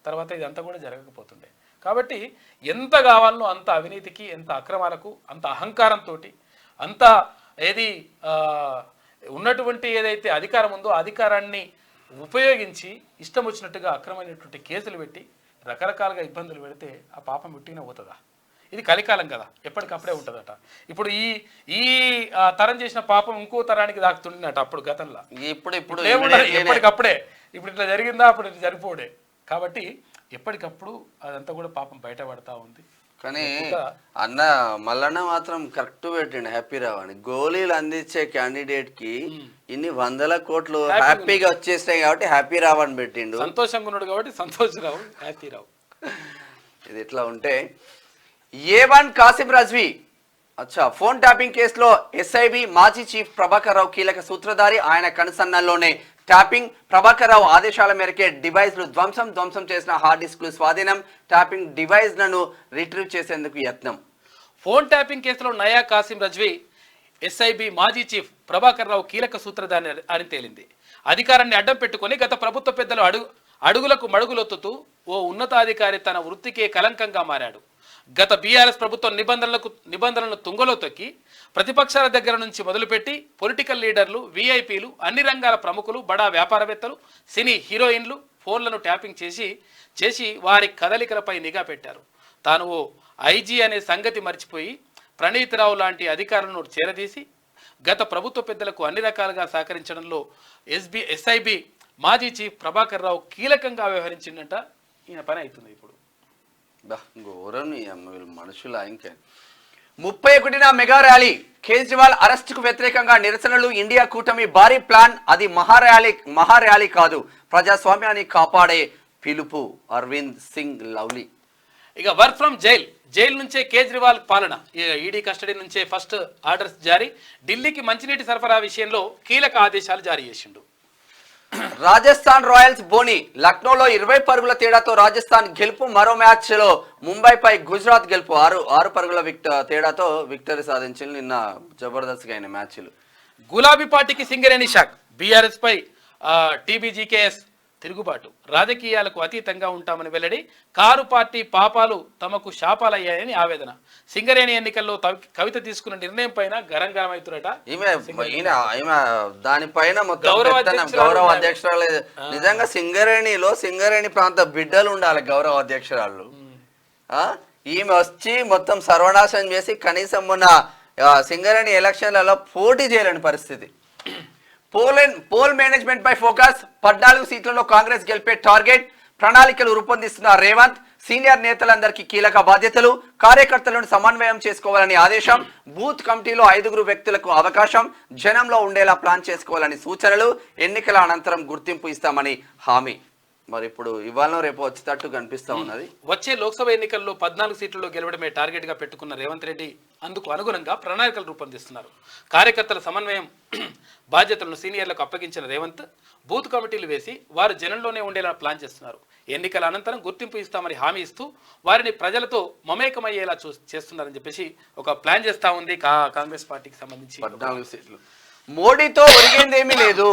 తర్వాత ఇదంతా కూడా జరగకపోతుండే. కాబట్టి ఎంత కావాలనో అంత అవినీతికి, ఎంత అక్రమాలకు, అంత అహంకారంతో, అంత ఏది ఉన్నటువంటి ఏదైతే అధికారం ఉందో అధికారాన్ని ఉపయోగించి ఇష్టం వచ్చినట్టుగా అక్రమైనటువంటి కేసులు పెట్టి రకరకాలుగా ఇబ్బందులు పెడితే ఆ పాపం విట్టిన పోతుందా? ఇది కలికాలం కదా, ఎప్పటికప్పుడే ఉంటుందట. ఇప్పుడు ఈ తరం చేసిన పాపం ఇంకో తరానికి దాకుతుండేనట అప్పుడు గతంలో. ఇప్పుడు ఎప్పటికప్పుడే ఇప్పుడు ఇట్లా జరిగిందా అప్పుడు ఇట్లా జరిపోడే. కాబట్టి ఎప్పటికప్పుడు అదంతా కూడా పాపం బయటపడతా ఉంది. కానీ అన్న మల్లన్న మాత్రం కరెక్ట్ పెట్టిండు హ్యాపీరావు అని. గోళీలు అందించే క్యాండిడేట్ కి ఇన్ని 100 కోట్లు హ్యాపీగా వచ్చేస్తాయి కాబట్టి హ్యాపీరావు అని పెట్టిండు. సంతోషంగా ఉన్నాడు కాబట్టి సంతోషరావు, హ్యాపీరావు. ఇది ఇట్లా ఉంటే A1 Kasim Razvi phone tapping కేసులో ఎస్ఐబి మాజీ చీఫ్ ప్రభాకర్ రావు కీలక సూత్రధారి. ఆయన కనుసన్నల్లోనే ట్యాపింగ్. ప్రభాకర్ రావు ఆదేశాల మేరకే డివైజ్లు ధ్వంసం చేసిన హార్డ్ డిస్క్లు స్వాధీనం. ట్యాపింగ్ డివైజ్లను రిట్రీవ్ చేసేందుకు యత్నం. ఫోన్ ట్యాపింగ్ కేసులో నయా కాసిం రజ్వీ ఎస్ఐబి మాజీ చీఫ్ ప్రభాకర్ రావు కీలక సూత్రధారి అని తేలింది. అధికారాన్ని అడ్డం పెట్టుకుని గత ప్రభుత్వ పెద్దలు అడుగులకు మడుగులొత్తుతూ ఓ ఉన్నతాధికారి తన వృత్తికే కలంకంగా మారాడు. గత బీఆర్ఎస్ ప్రభుత్వం నిబంధనలను తుంగలో తొక్కి ప్రతిపక్షాల దగ్గర నుంచి మొదలుపెట్టి పొలిటికల్ లీడర్లు, వీఐపీలు, అన్ని రంగాల ప్రముఖులు, బడా వ్యాపారవేత్తలు, సినీ హీరోయిన్లు ఫోన్లను ట్యాపింగ్ చేసి వారి కదలికలపై నిఘా పెట్టారు. తాను ఓ ఐజీ అనే సంగతి మర్చిపోయి ప్రణీత్ రావు లాంటి అధికారులను చేరదీసి గత ప్రభుత్వ పెద్దలకు అన్ని రకాలుగా సహకరించడంలో ఎస్ఐబి మాజీ చీఫ్ ప్రభాకర్ రావు కీలకంగా వ్యవహరించిందంట. ఈయన పని అవుతుంది ఇప్పుడు. ఘోరం మనుషుల. ఇంకా 31న మెగా ర్యాలీ. కేజ్రీవాల్ అరెస్టుకు వ్యతిరేకంగా నిరసనలు. ఇండియా కూటమి భారీ ప్లాన్. అది మహార్యాలీ కాదు, ప్రజాస్వామ్యాన్ని కాపాడే పిలుపు. అరవింద్ సింగ్ లవ్లీ. ఇక వర్క్ ఫ్రమ్ జైలు నుంచే కేజ్రీవాల్ పాలన. ఈడీ కస్టడీ నుంచే ఫస్ట్ ఆర్డర్స్ జారీ. ఢిల్లీకి మంచినీటి సరఫరా విషయంలో కీలక ఆదేశాలు జారీ చేసిండు. రాజస్థాన్ రాయల్స్ బోని లక్నోలో 20 పరుగుల తేడాతో రాజస్థాన్ గెలుపు. మరో మ్యాచ్ లో ముంబైపై గుజరాత్ గెలుపు. 6 పరుగుల తేడాతో విక్టరీ సాధించింది. నిన్న జబర్దస్త్గా అయిన మ్యాచ్లు. గులాబీ పార్టీకి సింగరేణి షాక్. బీఆర్ఎస్ పై టీబీజీకేఎస్ తిరుగుబాటు. రాజకీయాలకు అతీతంగా ఉంటామని వెల్లడి. కారు పార్టీ పాపాలు తమకు శాపాలయ్యాయని ఆవేదన. సింగరేణి ఎన్నికల్లో కవిత తీసుకున్న నిర్ణయం పైన గరం అవుతున్నట. దానిపైన గౌరవ అధ్యక్షురాలు. నిజంగా సింగరేణి ప్రాంత బిడ్డలు ఉండాలి గౌరవ అధ్యక్షురాలు. ఈమె వచ్చి మొత్తం సర్వనాశనం చేసి కనీసం మొన్న సింగరేణి ఎలక్షన్లలో పోటీ చేయలేని పరిస్థితి. పోల్ మేనేజ్మెంట్ పై ఫోకస్. 14 సీట్లలో కాంగ్రెస్ గెలిపే టార్గెట్. ప్రణాళికలు రూపొందిస్తున్న రేవంత్. సీనియర్ నేతలందరికీ కీలక బాధ్యతలు. కార్యకర్తలను సమన్వయం చేసుకోవాలని ఆదేశం. బూత్ కమిటీలో 5 వ్యక్తులకు అవకాశం. జనంలో ఉండేలా ప్లాన్ చేసుకోవాలని సూచనలు. ఎన్నికల అనంతరం గుర్తింపు ఇస్తామని హామీ. మరి ఇప్పుడు ఇవాళ రేపు వచ్చేటట్టు కనిపిస్తా ఉన్నది. వచ్చే లోక్సభ ఎన్నికల్లో 14 సీట్లలో గెలవడమే టార్గెట్ గా పెట్టుకున్న రేవంత్ రెడ్డి అందుకు అనుగుణంగా ప్రణాళికలు రూపొందిస్తున్నారు. కార్యకర్తల సమన్వయం బాధ్యతలను సీనియర్లకు అప్పగించిన రేవంత్ బూత్ కమిటీలు వేసి వారు జనంలోనే ఉండేలా ప్లాన్ చేస్తున్నారు. ఎన్నికల అనంతరం గుర్తింపు ఇస్తామని హామీ ఇస్తూ వారిని ప్రజలతో మమేకమయ్యేలా చేస్తున్నారని చెప్పేసి ఒక ప్లాన్ చేస్తా ఉంది కాంగ్రెస్ పార్టీకి సంబంధించి. 14 సీట్లు. మోడీతో ఒరిగేందేమీ లేదు.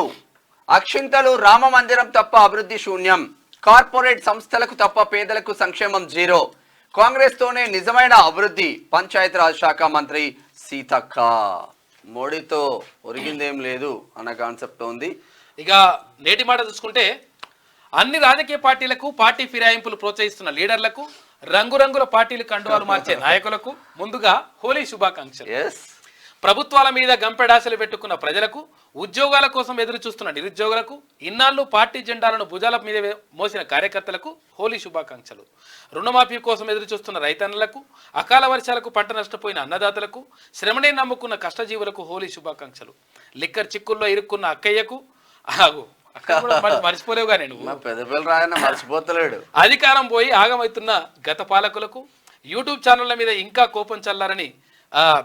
అక్షింతలు. రామ మందిరం తప్ప అభివృద్ధి శూన్యం. కార్పొరేట్ సంస్థలకు తప్ప పేదలకు సంక్షేమం జీరో. కాంగ్రెస్ తోనే నిజమైన అభివృద్ధి. పంచాయతీరాజ్ శాఖ మంత్రి సీతక్క. మోడీతో ఒరిగిందేం లేదు అన్న కాన్సెప్ట్ ఉంది. ఇక నేటి మాట చూసుకుంటే అన్ని రాజకీయ పార్టీలకు పార్టీ ఫిరాయింపులు ప్రోత్సహిస్తున్న లీడర్లకు రంగురంగుల పార్టీలు కండువాలు మార్చే నాయకులకు ముందుగా హోలీ శుభాకాంక్షలు. ప్రభుత్వాల మీద గంపెడాశలు పెట్టుకున్న ప్రజలకు, ఉద్యోగాల కోసం ఎదురు చూస్తున్న నిరుద్యోగులకు, ఇన్నాళ్ళు పార్టీ జెండాలను భుజాల మీద మోసిన కార్యకర్తలకు హోలీ శుభాకాంక్షలు. రుణమాఫీ కోసం ఎదురు చూస్తున్న రైతన్నలకు, అకాల వర్షాలకు పంట నష్టపోయిన అన్నదాతలకు, శ్రమనే నమ్ముకున్న కష్టజీవులకు హోలీ శుభాకాంక్షలు. లిక్కర్ చిక్కుల్లో ఇరుక్కున్న అక్కయ్యకు, మర్చిపోలేవుగా నేను మర్చిపోతలేడు. అధికారం పోయి ఆగమవుతున్న గత పాలకులకు, యూట్యూబ్ ఛానళ్ల మీద ఇంకా కోపం చల్లారని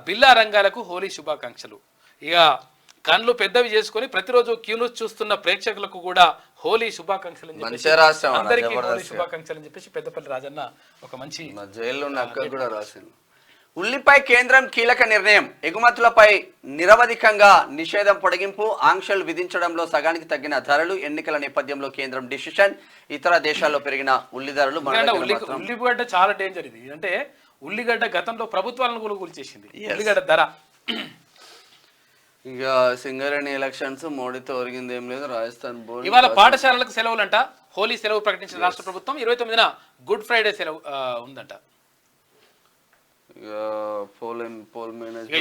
బిల్లా రంగాలకు హోలీ శుభాకాంక్షలు. ఇక కళ్ళు పెద్దవి చేసుకొని ప్రతిరోజు క్యూన్యూస్ చూస్తున్న ప్రేక్షకులకు కూడా హోలీ శుభాకాంక్షలు. అందరికీ హోలీ శుభాకాంక్షలు అని చెప్పేసి పెద్దపల్లి రాజన్న ఒక మంచి జైల్లో ఉన్న అక్క కూడా రాసింది. ఉల్లిపై కేంద్రం కీలక నిర్ణయం. ఎగుమతులపై నిరవధికంగా నిషేధం పొడిగింపు. ఆంక్షలు విధించడంలో సగానికి తగ్గిన ధరలు. ఎన్నికల నేపథ్యంలో కేంద్రం డిసిషన్. ఇతర దేశాల్లో పెరిగిన ఉల్లి ధరలు. ఉల్లిగడ్డ చాలా డేంజర్ ఇది. అంటే ఉల్లిగడ్డ గతంలో ప్రభుత్వాలను కొనుగోలు చేసింది. ఉల్లిగడ్డ ధర ఇక సింగరేణి ఎలక్షన్స్ మోడీతో ఒరిగింది ఏం లేదు. రాజస్థాన్ బోర్డు ఇవాళ పాఠశాలలకు సెలవులంట. హోలీ సెలవు ప్రకటించిన రాష్ట్ర ప్రభుత్వం. 29న గుడ్ ఫ్రైడే సెలవు ఉందంట.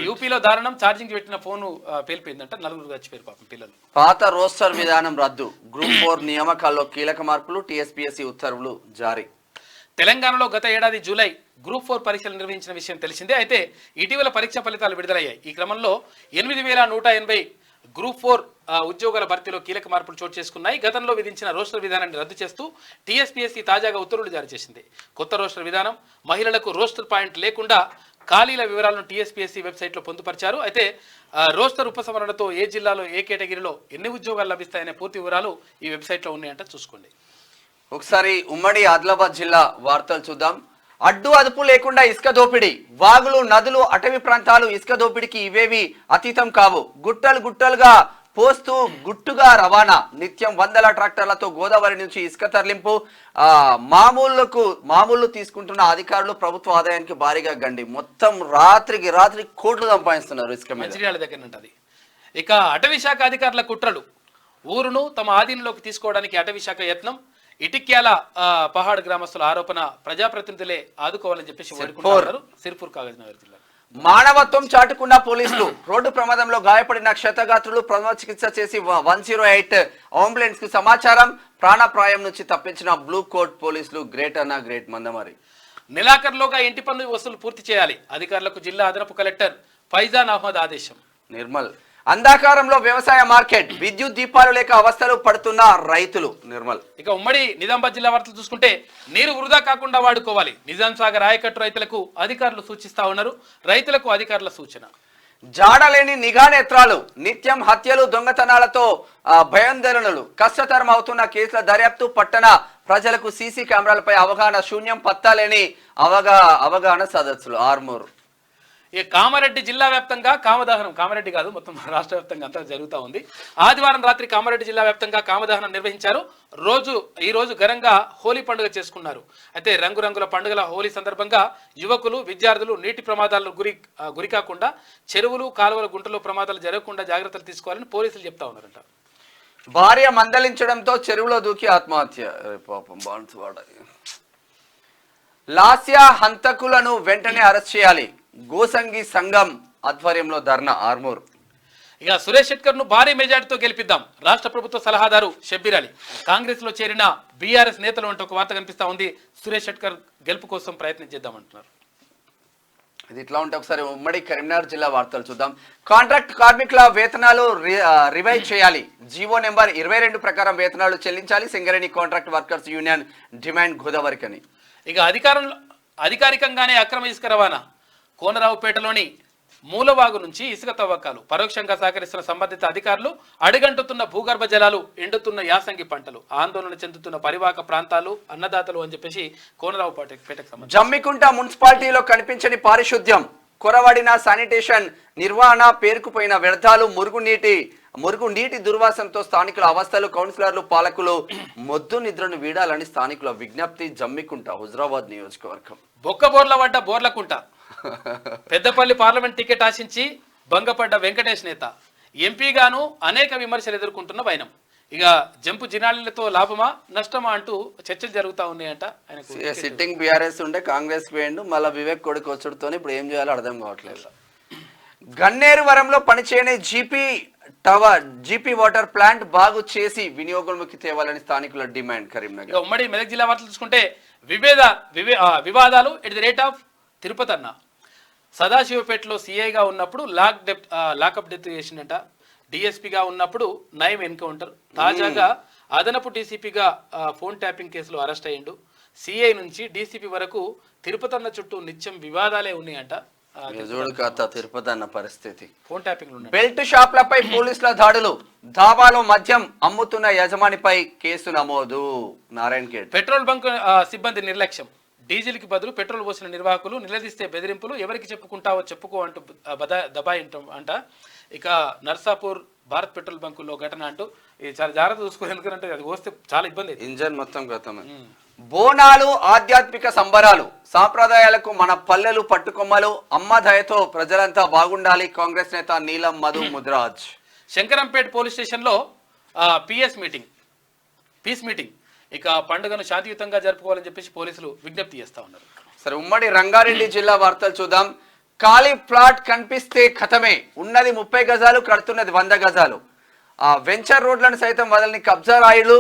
యూపీలో దారుణం. ఛార్జింగ్ పెట్టిన ఫోన్ పేలిపోయిందంట. 4 చచ్చిపోయారు పాపం పిల్లలు. పాత రోస్టర్ విధానం రద్దు. గ్రూప్ 4 నియామకాల్లో కీలక మార్పులు. టీఎస్పీఎస్సీ ఉత్తర్వులు జారీ. తెలంగాణలో గత ఏడాది జూలై గ్రూప్ 4 పరీక్షలు నిర్వహించిన విషయం తెలిసిందే. అయితే ఇటీవల పరీక్ష ఫలితాలు విడుదలయ్యాయి. ఈ క్రమంలో 8180 గ్రూప్ 4 ఉద్యోగాల భర్తీలో కీలక మార్పులు చోటు చేసుకున్నాయి. గతంలో విధించిన రోస్టర్ విధానాన్ని రద్దు చేస్తూ టీఎస్పీఎస్సీ తాజాగా ఉత్తర్వులు జారీ చేసింది. కొత్త రోస్టర్ విధానం మహిళలకు రోస్టర్ పాయింట్ లేకుండా ఖాళీల వివరాలను టీఎస్పీఎస్సీ వెబ్సైట్లో పొందుపరిచారు. అయితే రోస్టర్ ఉపసంహరణతో ఏ జిల్లాలో ఏ కేటగిరీలో ఎన్ని ఉద్యోగాలు లభిస్తాయనే పూర్తి వివరాలు ఈ వెబ్సైట్లో ఉన్నాయంట. చూసుకోండి. ఒకసారి ఉమ్మడి ఆదిలాబాద్ జిల్లా వార్తలు చూద్దాం. అడ్డు అదుపు లేకుండా ఇసుక దోపిడీ. వాగులు, నదులు, అటవీ ప్రాంతాలు ఇసుక దోపిడీకి ఇవేవి అతీతం కావు. గుట్టలుగా పోస్తూ గుట్టుగా రవాణా. నిత్యం వందల ట్రాక్టర్లతో గోదావరి నుంచి ఇసుక తరలింపు. మామూలు తీసుకుంటున్న అధికారులు ప్రభుత్వ ఆదాయానికి భారీగా గండి. మొత్తం రాత్రి కోట్లు సంపాదిస్తున్నారు ఇసుక మీద. మంచిర్యాల దగ్గర ఉంటది. ఇక అటవీ శాఖ అధికారుల కుట్రలు. ఊరును తమ ఆధీనంలోకి తీసుకోవడానికి అటవీ శాఖ యత్నం. ఇటిక్యాల పహాడ్ గ్రామస్తుల ఆరోపణ. ప్రజాప్రతినిధులే ఆదుకోవాలని చెప్పేసి వేడుకుంటున్నారు. సిర్పూర్ కాగజ్ నగర్ జిల్లా. మానవత్వం చాటుకున్న పోలీసులు. రోడ్డు ప్రమాదంలో గాయపడిన క్షతగాత్రులు ప్రథమ చికిత్స చేసి 108 అంబులెన్స్ కు సమాచారం. ప్రాణాప్రాయం నుంచి తప్పించిన బ్లూ కోట్ పోలీసులు. గ్రేట్ అన్న గ్రేట్. మందమరి. నెలాఖరులోగా ఇంటి పన్ను వసూలు పూర్తి చేయాలి. అధికారులకు జిల్లా అదనపు కలెక్టర్ ఫైజాన్ అహ్మద్ ఆదేశం. నిర్మల్. అంధకారంలో వ్యవసాయ మార్కెట్, విద్యుత్ దీపాలు లేక అవస్థలు పడుతున్న రైతులు. నిర్మల్. ఇక ఉమ్మడి నిజామాబాద్ జిల్లా వార్తలు చూసుకుంటే నీరు వృధా కాకుండా వాడుకోవాలి. నిజాం సాగర్ ఆయకట్టు రైతులకు అధికారులు సూచిస్తా ఉన్నారు. రైతులకు అధికారుల సూచన. జాడలేని నిఘా నేత్రాలు, నిత్యం హత్యలు, దొంగతనాలతో భయాందోళనలు, కష్టతరం అవుతున్న కేసుల దర్యాప్తు, పట్టణ ప్రజలకు సీసీ కెమెరాలపై అవగాహన శూన్యం, పత్తాలేని అవగాహన సదస్సులు. ఆర్మూర్. ఈ కామారెడ్డి జిల్లా వ్యాప్తంగా కామదహనం, కామారెడ్డి కాదు మొత్తం రాష్ట్ర వ్యాప్తంగా అంతా జరుగుతూ ఉంది. ఆదివారం రాత్రి కామారెడ్డి జిల్లా వ్యాప్తంగా కామదహనం నిర్వహించారు. ఈ రోజు ఘనంగా హోలీ పండుగ చేసుకున్నారు. అయితే రంగురంగుల పండుగల హోలీ సందర్భంగా యువకులు, విద్యార్థులు నీటి ప్రమాదాలకు గురి కాకుండా చెరువులు, కాలువల, గుంటలో ప్రమాదాలు జరగకుండా జాగ్రత్తలు తీసుకోవాలని పోలీసులు చెప్తా ఉన్నారంట. భార్య మందలించడంతో చెరువులో దూకి ఆత్మహత్య. పాపం బాన్సువాడ. లాస్య హంతకులను వెంటనే అరెస్ట్ చేయాలి. గోసంగి సంఘం ఆధ్వర్యంలో ధర్నా. ఆర్మూర్. ఇక సురేష్ శెట్కర్ ను భారీ మెజార్టీతో గెలిపిద్దాం. రాష్ట్ర ప్రభుత్వ సలహాదారు షబ్బీర్ అలీ. కాంగ్రెస్ లో చేరిన బీఆర్ఎస్ నేతలు అంటూ ఒక వార్త కనిపిస్తా ఉంది. సురేష్ శెట్కర్ గెలుపు కోసం ప్రయత్నం చేద్దామంటున్నారు. ఇది ఇట్లా ఉంటే ఒకసారి ఉమ్మడి కరీంనగర్ జిల్లా వార్తలు చూద్దాం. కాంట్రాక్ట్ కార్మికుల వేతనాలు రివైజ్ చేయాలి. జీవో నెంబర్ 22 ప్రకారం వేతనాలు చెల్లించాలి. Singareni contract workers union demand. Godavarikhani. ఇక అధికారికంగానే అక్రమ ఇసుక రవాణా. కోనరావుపేటలోని మూలవాగు నుంచి ఇసుక తవ్వకాలు పరోక్షంగా సహకరిస్తున్న సంబంధిత అధికారులు. అడుగంటుతున్న భూగర్భ జలాలు, ఎండుతున్న యాసంగి పంటలు, ఆందోళన చెందుతున్న పరివాహక ప్రాంతాలు, అన్నదాతలు అని చెప్పేసి కోనరావుపేటకు సంబంధించి. జమ్మికుంట మున్సిపాలిటీలో కనిపించని పారిశుద్ధ్యం, కొరవడిన శానిటేషన్ నిర్వహణ, పేరుకుపోయిన వ్యర్థాలు, మురుగునీటి దుర్వాసనతో స్థానికుల అవస్థలు. కౌన్సిలర్లు, పాలకులు మొద్దు నిద్రను వీడాలని స్థానికుల విజ్ఞప్తి. జమ్మికుంట హుజరాబాద్ నియోజకవర్గం. బొక్కబోర్ల వడ్డ బోర్లకుంట. పెద్దపల్లి పార్లమెంట్ టికెట్ ఆశించి భంగపడ్డ వెంకటేష్ నేత ఎంపీగాను అనేక విమర్శలు ఎదుర్కొంటున్న వైనం. ఇక జంపు జినాలతో లాభమా నష్టమా అంటూ చర్చలు జరుగుతూ ఉన్నాయంట. ఆయన సిట్టింగ్ బీఆర్ఎస్ ఉండే కాంగ్రెస్ వేయండు, మళ్ళీ వివేక్ కొడుకు వచ్చుడుతో ఇప్పుడు ఏం చేయాలో అర్థం కావట్లేదు. గన్నేరు వరంలో పనిచేయని జీపీ వాటర్ ప్లాంట్ బాగు చేసి వినియోగంలోకి తేవాలని స్థానికుల డిమాండ్. కరీంనగర్. ఉమ్మడి మెదక్ జిల్లా వార్తలు చూసుకుంటే వివాదాలు at the rate of Tirupati అన్న. సదాశివపేటలో సిఐగా ఉన్నప్పుడు లాకప్ డెత్ చేసిండట. డిఎస్పీగా ఉన్నప్పుడు నయం ఎన్కౌంటర్. తాజాగా అదనపు డీసీపీగా ఫోన్ ట్యాపింగ్ కేసులో అరెస్ట్ అయ్యిండు. సిఐ నుంచి డీసీపీ వరకు తిరుపతి అన్న చుట్టూ నిత్యం వివాదాలే ఉన్నాయంట. తిరుపతి అన్న పరిస్థితి. Phone tapping. బెల్ట్ షాప్లపై పోలీసుల దాడులు. ధాబాలో మద్యం అమ్ముతున్న యజమానిపై కేసు నమోదు. నారాయణఖేడ్. పెట్రోల్ బంక్ సిబ్బంది నిర్లక్ష్యం. డీజిల్ కి బదులు పెట్రోల్ పోసిన నిర్వాహకులు నిలదీస్తే బెదిరింపులు. ఎవరికి చెప్పుకుంటావో చెప్పుకో అంటూ దబాయింటాం అంట. ఇక నర్సాపూర్ భారత్ పెట్రోల్ బంకుల్లో ఘటన అంటూ చాలా జాగ్రత్త చూసుకోవాలి. ఎందుకంటే అది పోస్తే చాలా ఇబ్బంది. ఇంజన్ మొత్తం గతమే. బోనాలు, ఆధ్యాత్మిక సంబరాలు, సాంప్రదాయాలకు మన పల్లెలు పట్టుకొమ్మలు. అమ్మ దయతో ప్రజలంతా బాగుండాలి. కాంగ్రెస్ నేత నీలం మధు ముద్రాజ్. శంకరంపేట పోలీస్ స్టేషన్లో పీస్ మీటింగ్. ఇక పండుగను శాంతియుతంగా జరుపుకోవాలని చెప్పేసి పోలీసులు విజ్ఞప్తి చేస్తా ఉన్నారు. సరే, ఉమ్మడి రంగారెడ్డి జిల్లా వార్తలు చూద్దాం. ఖాళీ ప్లాట్ కనిపిస్తే ఖతమే. ఉన్నది 30 గజాలు, కడుతున్నది 100 గజాలు. వెంచర్ రోడ్లను సైతం వదలని కబ్జా రాయులు.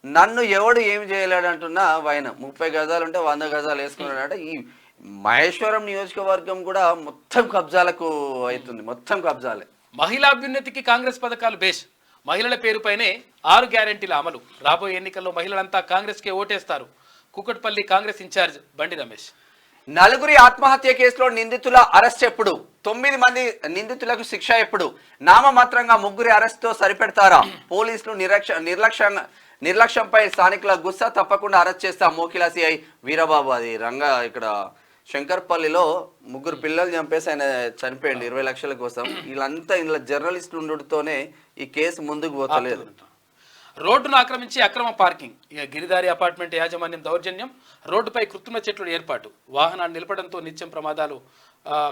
నన్ను ఎవడు ఏమి చేయలేడు అంటున్నా ఆయన. 30 గజాలు ఉంటే 100 గజాలు వేసుకున్నాడంటే ఈ మహేశ్వరం నియోజకవర్గం కూడా మొత్తం కబ్జాలకు అవుతుంది. మొత్తం కబ్జాలే. మహిళా అభ్యున్నతికి కాంగ్రెస్ పథకాలు బేష్. మహిళల పేరుపైనే 6 గ్యారెంటీల అమలు. రాబోయే ఎన్నికల్లో మహిళలంతా కాంగ్రెస్కే ఓటేస్తారు. కూకట్పల్లి కాంగ్రెస్ ఇన్ఛార్జ్ బండి రమేష్. నలుగురి ఆత్మహత్య కేసులో నిందితుల అరెస్ట్ ఎప్పుడు? 9 మంది నిందితులకు శిక్ష ఎప్పుడు? నామమాత్రంగా 3 అరెస్ట్తో సరిపెడతారా? పోలీసులు నిర్లక్ష్యంపై స్థానికుల గుస్సా. తప్పకుండా అరెస్ట్ చేస్తా. మోకిలా సిఐ వీరబాబు. అది రంగా ఇక్కడ శంకర్పల్లిలో 3 పిల్లలు చంపేసి ఆయన చనిపోయింది 20 లక్షల కోసం. వీళ్ళంతా ఇందులో జర్నలిస్టులు ఉండటంతోనే ఈ కేసు ముందుకు పోతలేదు. రోడ్డును ఆక్రమించి అక్రమ పార్కింగ్. ఇక గిరిదారి అపార్ట్మెంట్ యాజమాన్యం దౌర్జన్యం. రోడ్డుపై కృత్రిమ చెట్లు ఏర్పాటు. వాహనాలు నిలపడంతో నిత్యం ప్రమాదాలు.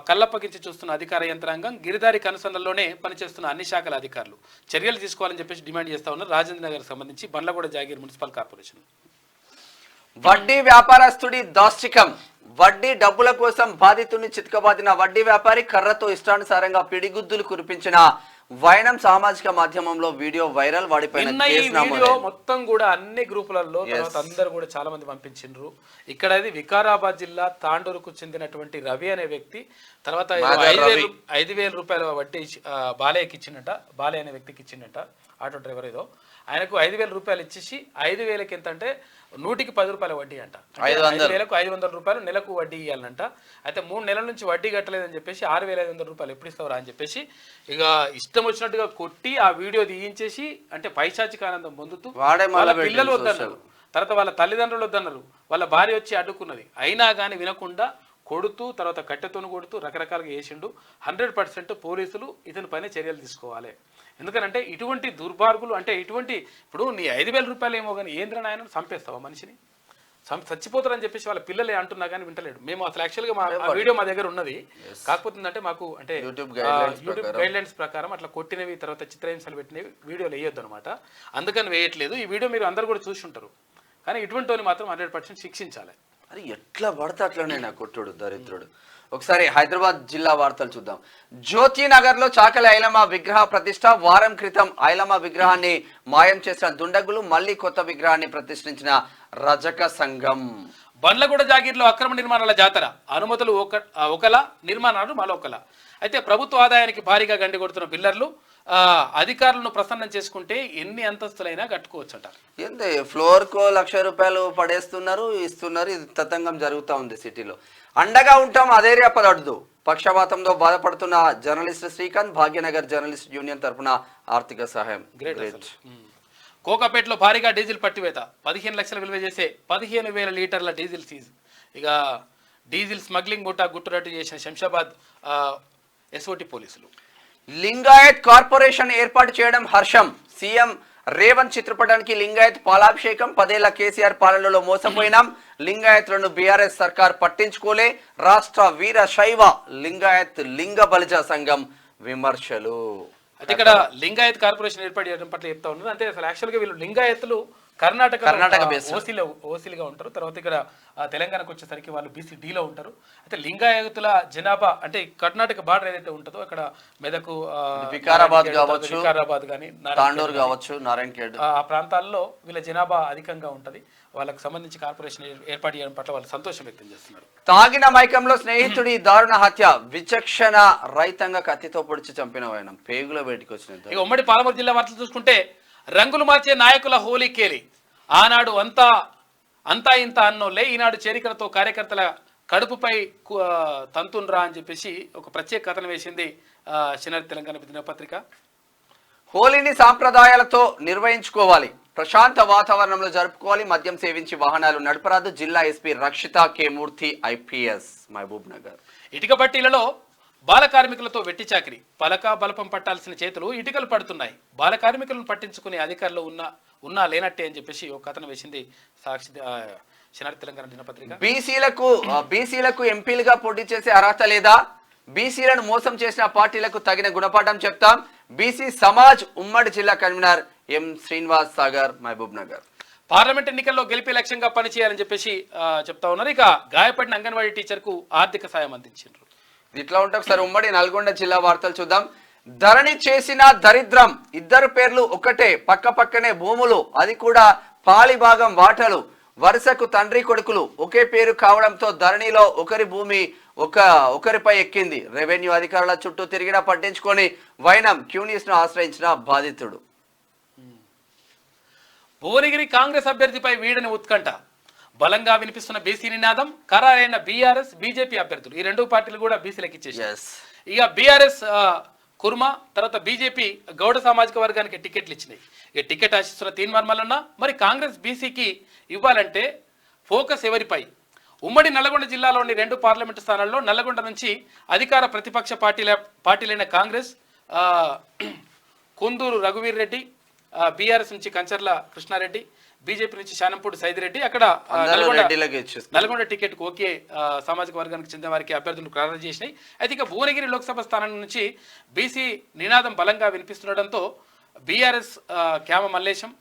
కళ్ళప్పగించి చూస్తున్న అధికార యంత్రాంగం. గిరిదారి కనుసన్నల్లోనే పనిచేస్తున్న అన్ని శాఖల అధికారులు చర్యలు తీసుకోవాలని చెప్పేసి డిమాండ్ చేస్తా ఉన్నారు. రాజేంద్ర నగర్ సంబంధించి బండ్లగూడ జాగీర్ మున్సిపల్ కార్పొరేషన్. వడ్డీ వ్యాపారస్తుడి దాష్టికం. వడ్డీ డబ్బుల కోసం బాధితుడిని చితకబాదిన వడ్డీ వ్యాపారి. కర్రతో ఇష్టానుసారంగా పిడిగుద్దులు కురిపించిన వైనం సామాజిక మాధ్యమంలో వీడియో వైరల్, వాడిపైన నిన్న ఈ కేసు వీడియో నమోదైంది. మొత్తం కూడా అన్ని గ్రూపులలో తర్వాత అందరు కూడా చాలా మంది పంపించిండ్రు. ఇక్కడ ఇది వికారాబాద్ జిల్లా తాండూరుకు చెందినటువంటి రవి అనే వ్యక్తి తర్వాత 5,000 రూపాయల వడ్డీ బాలయ్యకి ఇచ్చిండట, బాలయ్య అనే వ్యక్తికి ఇచ్చిండట, ఆటో డ్రైవర్ ఏదో. ఆయనకు 5,000 రూపాయలు ఇచ్చేసి 5,000కి ఎంత అంటే 100కి 10 రూపాయల వడ్డీ అంట. 5,000కు 500 రూపాయలు నెలకు వడ్డీ ఇవ్వాలంట. అయితే 3 నెలల నుంచి వడ్డీ కట్టలేదని చెప్పేసి 6,500 రూపాయలు ఎప్పుడు ఇస్తావురా అని చెప్పేసి ఇక ఇష్టం వచ్చినట్టుగా కొట్టి ఆ వీడియో తీయించేసి అంటే పైశాచిక ఆనందం పొందుతూ వాళ్ళ పిల్లలు వద్దన్నారు, తర్వాత వాళ్ళ తల్లిదండ్రులు వద్దన్నారు, వాళ్ళ భార్య వచ్చి అడ్డుకున్నది. అయినా కానీ వినకుండా కొడుతూ తర్వాత కట్టెతోను కొడుతూ రకరకాలుగా చేసిండు. 100% పోలీసులు ఇతని పైన చర్యలు తీసుకోవాలి. ఎందుకనంటే ఇటువంటి దుర్మార్గులు అంటే ఇటువంటి ఇప్పుడు నీ 5,000 రూపాయలు ఏమో కానీ ఏంద్ర నాయన చంపేస్తావా మనిషిని, చచ్చిపోతారని చెప్పేసి వాళ్ళ పిల్లలే అంటున్నా కానీ వింటలేడు. మేము అసలు యాక్చువల్గా మా వీడియో మా దగ్గర ఉన్నది, కాకపోతే అంటే మాకు అంటే యూట్యూబ్ గైడ్ లైన్స్ ప్రకారం అట్లా కొట్టినవి తర్వాత చిత్రహింసలు పెట్టినవి వీడియోలు వేయొద్దు అనమాట, అందుకని వేయట్లేదు. ఈ వీడియో మీరు అందరు కూడా చూసి ఉంటారు, కానీ ఇటువంటి వాళ్ళు మాత్రం 100% శిక్షించాలి. అది ఎట్లా పడితే అట్లనే నా కొట్టుడు దరిద్రుడు. ఒకసారి హైదరాబాద్ జిల్లా వార్తలు చూద్దాం. జ్యోతినగర్ లో చాకలి ఐలమ్మ విగ్రహ ప్రతిష్ట. వారం క్రితం ఐలమ్మ విగ్రహాన్ని మాయం చేసిన దుండగులు మళ్లీ కొత్త విగ్రహాన్ని ప్రతిష్ఠించిన రజక సంఘం. బండ్లగూడ జాగీర్లో అక్రమ నిర్మాణాల జాతర, అనుమతులు ఒకలా నిర్మాణాలు మరొకలా. అయితే ప్రభుత్వ ఆదాయానికి భారీగా గండి కొడుతున్న బిల్లర్లు అధికారులను ప్రసన్నం చేసుకుంటే ఎన్ని అంతస్తులైనా కట్టుకోవచ్చట. ఏంది ఫ్లోర్ కో 1,00,000 రూపాయలు పడేస్తున్నారు, ఇస్తున్నారు. ఇది తతంగం జరుగుతూ ఉంది సిటీలో. అండగా ఉంటాం అదేరియా పదడ్దు. పక్షపాతంతో బాధపడుతున్న journalist Srikanth, Bhagyanagar journalist union తరఫున ఆర్థిక సహాయం. గ్రేట్. కోకాపేటలో భారీగా డీజిల్ పట్టివేత, 15 లక్షలు విలువ చేసే 15,000 లీటర్ల డీజిల్ సీజ్. ఇక డీజిల్ స్మగ్లింగ్ ముఠా గుట్టురట్టు చేసిన శంషాబాద్ ఎస్ఓటి పోలీసులు. లింగాయత్ కార్పొరేషన్ ఏర్పాటు చేయడం హర్షం. సీఎం రేవంత్ చిత్రపటానికి లింగాయత్ పాలాభిషేకం. 10 ఏళ్ల కేసీఆర్ పాలనలో మోసపోయినాం, లింగాయత్లను బీఆర్ఎస్ సర్కార్ పట్టించుకోలే. రాష్ట్ర వీర శైవ లింగాయత్ లింగ బలిజ సంఘం విమర్శలు. అయితే ఇక్కడ లింగాయత్ కార్పొరేషన్ ఏర్పాటు చేయడం పట్ల చెప్తా ఉన్నారు. అంటే అసలు యాక్చువల్గా వీళ్ళు లింగాయత్లు కర్ణాటక ఓసీలో ఉంటారు, తర్వాత ఇక్కడ తెలంగాణకు వచ్చేసరికి వాళ్ళు BCDలో ఉంటారు. అయితే లింగాయతుల జనాభా అంటే కర్ణాటక బార్డర్ ఏదైతే ఉంటుందో అక్కడ మెదకు, వికారాబాద్ కానీ తాండూరు కావచ్చు, నారాయణఖేడ్ ఆ ప్రాంతాల్లో వీళ్ళ జనాభా అధికంగా ఉంటది. వాళ్ళకి సంబంధించి కార్పొరేషన్ ఏర్పాటు చేయడం పట్ల వాళ్ళు సంతోషం వ్యక్తం చేస్తున్నారు. తాగిన మైకంలో స్నేహితుడి దారుణ హత్య. విచక్షణ రహితంగా కత్తితో పొడిచి చంపిన వైనం పేగులో బయటకు వచ్చిన. ఇక ఉమ్మడి పాలమూరు జిల్లా వార్తలు చూసుకుంటే రంగులు మార్చే నాయకుల హోలీ కేలి. ఆనాడు అంతా ఇంత అన్నోలే ఈనాడు చేరికలతో కార్యకర్తల కడుపుపై తంతుండ్రా అని చెప్పేసి ఒక ప్రత్యేక కథనం వేసింది చిన్నారి తెలంగాణ దినపత్రిక. హోలీని సాంప్రదాయాలతో నిర్వహించుకోవాలి, ప్రశాంత వాతావరణంలో జరుపుకోవాలి, మద్యం సేవించి వాహనాలు నడపరాదు. జిల్లా ఎస్పీ రక్షిత కే మూర్తి ఐపీఎస్, మహబూబ్ నగర్. ఇటుక పట్టీలలో బాల కార్మికులతో వెట్టి చాకిరి. పలక బలపం పట్టాల్సిన చేతులు ఇటుకలు పడుతున్నాయి. బాల కార్మికులను పట్టించుకునే అధికారులు ఉన్నా లేనట్టే అని చెప్పేసి ఒక కథనం వేసింది సాక్షి చిన్నారి తెలంగాణ దినపత్రిక. బీసీలకు ఎంపీలుగా పోటీ చేసే అర్హత లేదా? బీసీలను మోసం చేసిన పార్టీలకు తగిన గుణపాఠం చెప్తాం. బీసీ సమాజ్ ఉమ్మడి జిల్లా convener M Srinivas Sagar, Mahabubnagar. Parliament ఎన్నికల్లో గెలిపే లక్ష్యంగా పనిచేయాలని చెప్పేసి చెప్తా ఉన్నారు. ఇక గాయపడిన అంగన్వాడీ టీచర్ కు ఆర్థిక సాయం అందించారు. ఇట్లా ఉంటే ఒకసారి ఉమ్మడి నల్గొండ జిల్లా వార్తలు చూద్దాం. ధరణి చేసిన దరిద్రం. ఇద్దరు పేర్లు ఒకటే, పక్క పక్కనే భూములు, అది కూడా పాలి భాగం వాటలు. వరుసకు తండ్రి కొడుకులు ఒకే పేరు కావడంతో ధరణిలో ఒకరి భూమి ఒకరిపై ఎక్కింది. రెవెన్యూ అధికారుల చుట్టూ తిరిగినా పట్టించుకొని వైనం క్యూనిస్ ను ఆశ్రయించిన బాధితుడు. భువనగిరి కాంగ్రెస్ అభ్యర్థిపై వీడని ఉత్కంఠ. బలంగా వినిపిస్తున్న బీసీ నినాదం. ఖరారైన బీఆర్ఎస్ బీజేపీ అభ్యర్థులు, ఈ రెండు పార్టీలు కూడా బీసీలకు ఇచ్చేసారు. ఇక బీఆర్ఎస్ కుర్మా, తర్వాత బీజేపీ గౌడ సామాజిక వర్గానికి టికెట్లు ఇచ్చినాయి. ఇక టికెట్ ఆశిస్తున్న తీన్మార్మలన్నా మరి కాంగ్రెస్ బీసీకి ఇవ్వాలంటే ఫోకస్ ఎవరిపై? ఉమ్మడి నల్లగొండ జిల్లాలోని 2 పార్లమెంటు స్థానాల్లో నల్లగొండ నుంచి అధికార ప్రతిపక్ష పార్టీలైన కాంగ్రెస్ కొందూరు రఘువీర్ రెడ్డి, బీఆర్ఎస్ నుంచి కంచర్ల కృష్ణారెడ్డి, బీజేపీ నుంచి శానంపూడి సైదిరెడ్డి అక్కడ నల్గొండ టికెట్ ఓకే సామాజిక వర్గానికి చెందిన వారికి అభ్యర్థులు ఖరారు చేసినాయి. అయితే ఇక భువనగిరి లోక్సభ స్థానం నుంచి బీసీ నినాదం బలంగా వినిపిస్తుండటంతో బీఆర్ఎస్ క్యామ మల్లేశం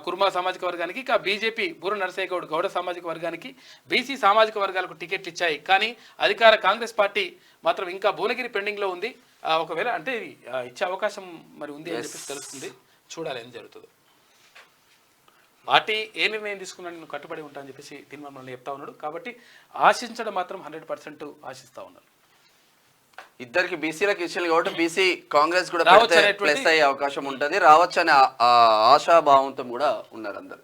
కుర్మా సామాజిక వర్గానికి, ఇక బీజేపీ బూర నరసయ్య గౌడ్ గౌడ సామాజిక వర్గానికి, బీసీ సామాజిక వర్గాలకు టికెట్లు ఇచ్చాయి. కానీ అధికార కాంగ్రెస్ పార్టీ మాత్రం ఇంకా భువనగిరి పెండింగ్లో ఉంది. ఒకవేళ అంటే ఇచ్చే అవకాశం మరి ఉంది అని చెప్పేసి తెలుస్తుంది. చూడాలి ఏం జరుగుతుందో. పార్టీ ఏ నిర్ణయం తీసుకున్నా నేను కట్టుబడి ఉంటా అని చెప్పేసి తీర్మానంలో చెప్తా ఉన్నాడు. కాబట్టి ఆశించడం మాత్రం 100% ఆశిస్తా ఉన్నారు. ఇద్దరికి బీసీలకు ఇచ్చారు కాబట్టి బీసీ కాంగ్రెస్ కూడా రావచ్చు ప్లస్ అయ్యే అవకాశం ఉంటుంది, రావచ్చు అనే ఆశాభావంతో కూడా ఉన్నారు అందరు.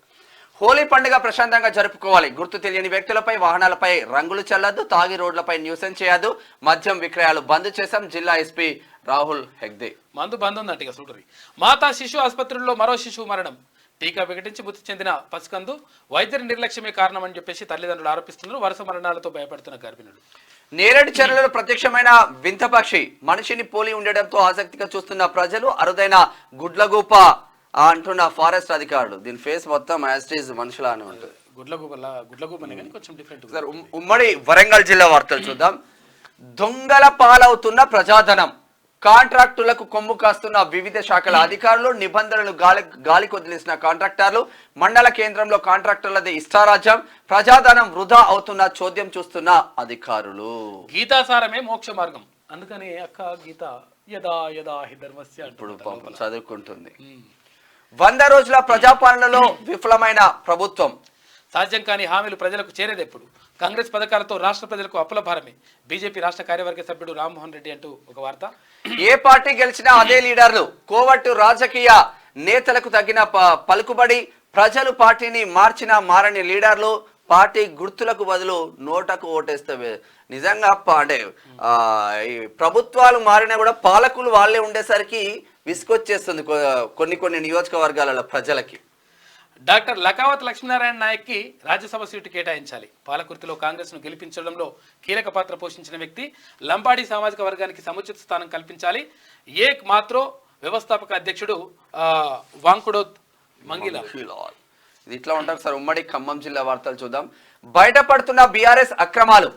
హోలీ పండుగ ప్రశాంతంగా జరుపుకోవాలి. గుర్తు తెలియని వ్యక్తులపై వాహనాలపై రంగులు చల్లద్దు, తాగి రోడ్లపై న్యూసెన్స్ చేయద్దు, మద్యం విక్రయాలు బంద్ చేశాం జిల్లా ఎస్పీ రాహుల్ హెగ్దే. మందు బంద్ ఉందంట ఇక చూడరి. మాతా శిశు ఆసుపత్రుల్లో మరో శిశువు మరణం. టీకా వికటించి మృతి చెందిన పసికందు వైద్యుల నిర్లక్ష్యమే కారణం అని చెప్పేసి తల్లిదండ్రులు ఆరోపిస్తున్నారు. వరుస మరణాలతో భయపడుతున్న గర్భిణులు. నేరేడు చెరువులలో ప్రత్యక్షమైన వింత పక్షి మనిషిని పోలి ఉండడంతో ఆసక్తిగా చూస్తున్న ప్రజలు. అరుదైన గుడ్లగూప అంటున్న ఫారెస్ట్ అధికారులు. దీని ఫేస్ మొత్తం యాస్టీజ్ మనుషులానే ఉంటుంది. గుడ్లగూపనే కానీ కొంచెం డిఫరెంట్. ఉమ్మడి వరంగల్ జిల్లా వార్తలు చూద్దాం. దొంగల పాలవుతున్న ప్రజాధనం. కాంట్రాక్టులకు కొమ్ము కాస్తున్న వివిధ శాఖల అధికారులు. నిబంధనలు గాలికి వదిలేసిన కాంట్రాక్టర్లు. మండల కేంద్రంలో కాంట్రాక్టర్లది ఇష్టారాజ్యం. ప్రజాధనం వృధా అవుతున్న చోద్యం చూస్తున్న అధికారులు. గీతాసారమే మోక్ష మార్గం. అందుకని అక్క గీత యదా యదా హి ధర్మస్య ఇప్పుడు చదువుకుంటుంది. 100 రోజుల ప్రజాపాలనలో విఫలమైన ప్రభుత్వం. సాధ్యం కాని హామీలు ప్రజలకు చేరేది ఎప్పుడు? కాంగ్రెస్ పథకాలతో రాష్ట్ర ప్రజలకు అప్పుల భారమే. బీజేపీ రాష్ట్ర కార్యవర్గ సభ్యుడు రామ్మోహన్ రెడ్డి అంటూ ఒక వార్త. ఏ పార్టీ గెలిచినా అదే లీడర్లు. కోవట్టు రాజకీయ నేతలకు తగిన పలుకుబడి. ప్రజలు పార్టీని మార్చినా మారని లీడర్లు. పార్టీ గుర్తులకు బదులు నోటకు ఓటేస్తే. నిజంగా అంటే ఈ ప్రభుత్వాలు మారినా కూడా పాలకులు వాళ్ళే ఉండేసరికి విసుకొచ్చేస్తుంది కొన్ని నియోజకవర్గాలలో ప్రజలకి. డాక్టర్ లకావత్ లక్ష్మీనారాయణ నాయక్కి రాజ్యసభ సీటు కేటాయించాలి. పాలకుర్తిలో కాంగ్రెస్ను గెలిపించడంలో కీలక పాత్ర పోషించిన వ్యక్తి. లంబాడీ సామాజిక వర్గానికి సముచిత స్థానం కల్పించాలి. ఏక్ మాత్రో వ్యవస్థాపక అధ్యక్షుడు వాంకుడోత్ మంగిలా. ఇది ఇట్లా ఉంటారు సార్. ఉమ్మడి ఖమ్మం జిల్లా వార్తలు చూద్దాం. బయటపడుతున్న బీఆర్ఎస్ అక్రమాలు.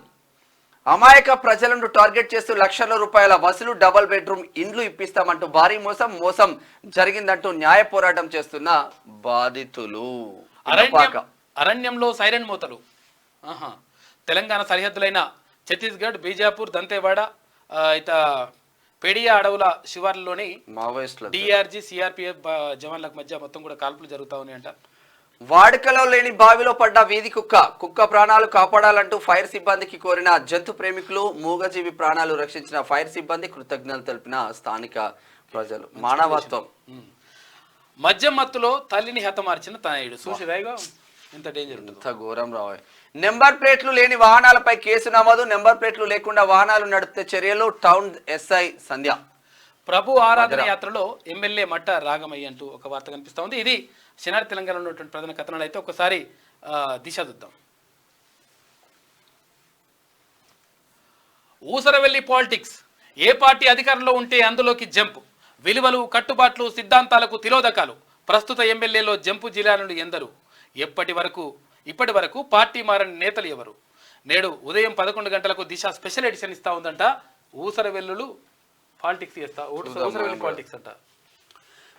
అమాయక ప్రజలను టార్గెట్ చేస్తూ లక్షల రూపాయల వసూలు. డబుల్ బెడ్రూమ్ ఇండ్లు ఇప్పిస్తామంటూ భారీ మోసం జరిగిందంటూ న్యాయ పోరాటం చేస్తున్న బాధితులు. అరణ్యంలో సైరన్ మూతలు. తెలంగాణ సరిహద్దులైన ఛత్తీస్గఢ్, బీజాపూర్, దంతేవాడ, పెడియా అడవుల శివార్లలోని మావోయిస్టులు డిఆర్జీ సిఆర్పిఎఫ్ జవాన్లకు మధ్య మొత్తం కూడా కాల్పులు జరుగుతా ఉన్నాయంట. వాడుకలో లేని బావిలో పడ్డ వీధి కుక్క ప్రాణాలు కాపాడాలంటూ ఫైర్ సిబ్బందికి కోరిన జంతు ప్రేమికులు. మూగజీవి ప్రాణాలు రక్షించిన ఫైర్ సిబ్బంది కృతజ్ఞతలు తెలిపిన స్థానిక ప్రజలు. మానవత్వం. మద్యం మత్తులో తల్లిని హతమార్చిన తనయుడు. చూసిరాయిగా ఎంత డేంజర్ ఉంటుంది. ఇంత ఘోరం రావాలి. నెంబర్ ప్లేట్లు లేని వాహనాలపై కేసు నమోదు. నెంబర్ ప్లేట్లు లేకుండా వాహనాలు నడిపితే చర్యలు. టౌన్ ఎస్ఐ సంధ్య. ప్రభు ఆరాధన యాత్రలో ఎమ్మెల్యే మట్ట రాగమయ్య అంటూ ఒక వార్త కనిపిస్తూ ఉంది. ఇది శనారి తెలంగాణలో ఉన్నటువంటి ప్రధాన కథనాలు. అయితే ఒకసారి దిశ చూద్దాం. ఊసరవెల్లి పాలిటిక్స్. ఏ పార్టీ అధికారంలో ఉంటే అందులోకి జంప్. విలువలు, కట్టుబాట్లు, సిద్ధాంతాలకు తిలోదకాలు. ప్రస్తుత ఎమ్మెల్యేలో జంపు జిల్లాలను ఎందరు? ఇప్పటి వరకు పార్టీ మారని నేతలు ఎవరు? నేడు ఉదయం 11 గంటలకు దిశ స్పెషల్ ఎడిషన్ ఇస్తా ఉందంట. ఊసరవెల్లులు పాలిటిక్స్ చేస్తా. ఊసరవెల్లి పాలిటిక్స్ అంట.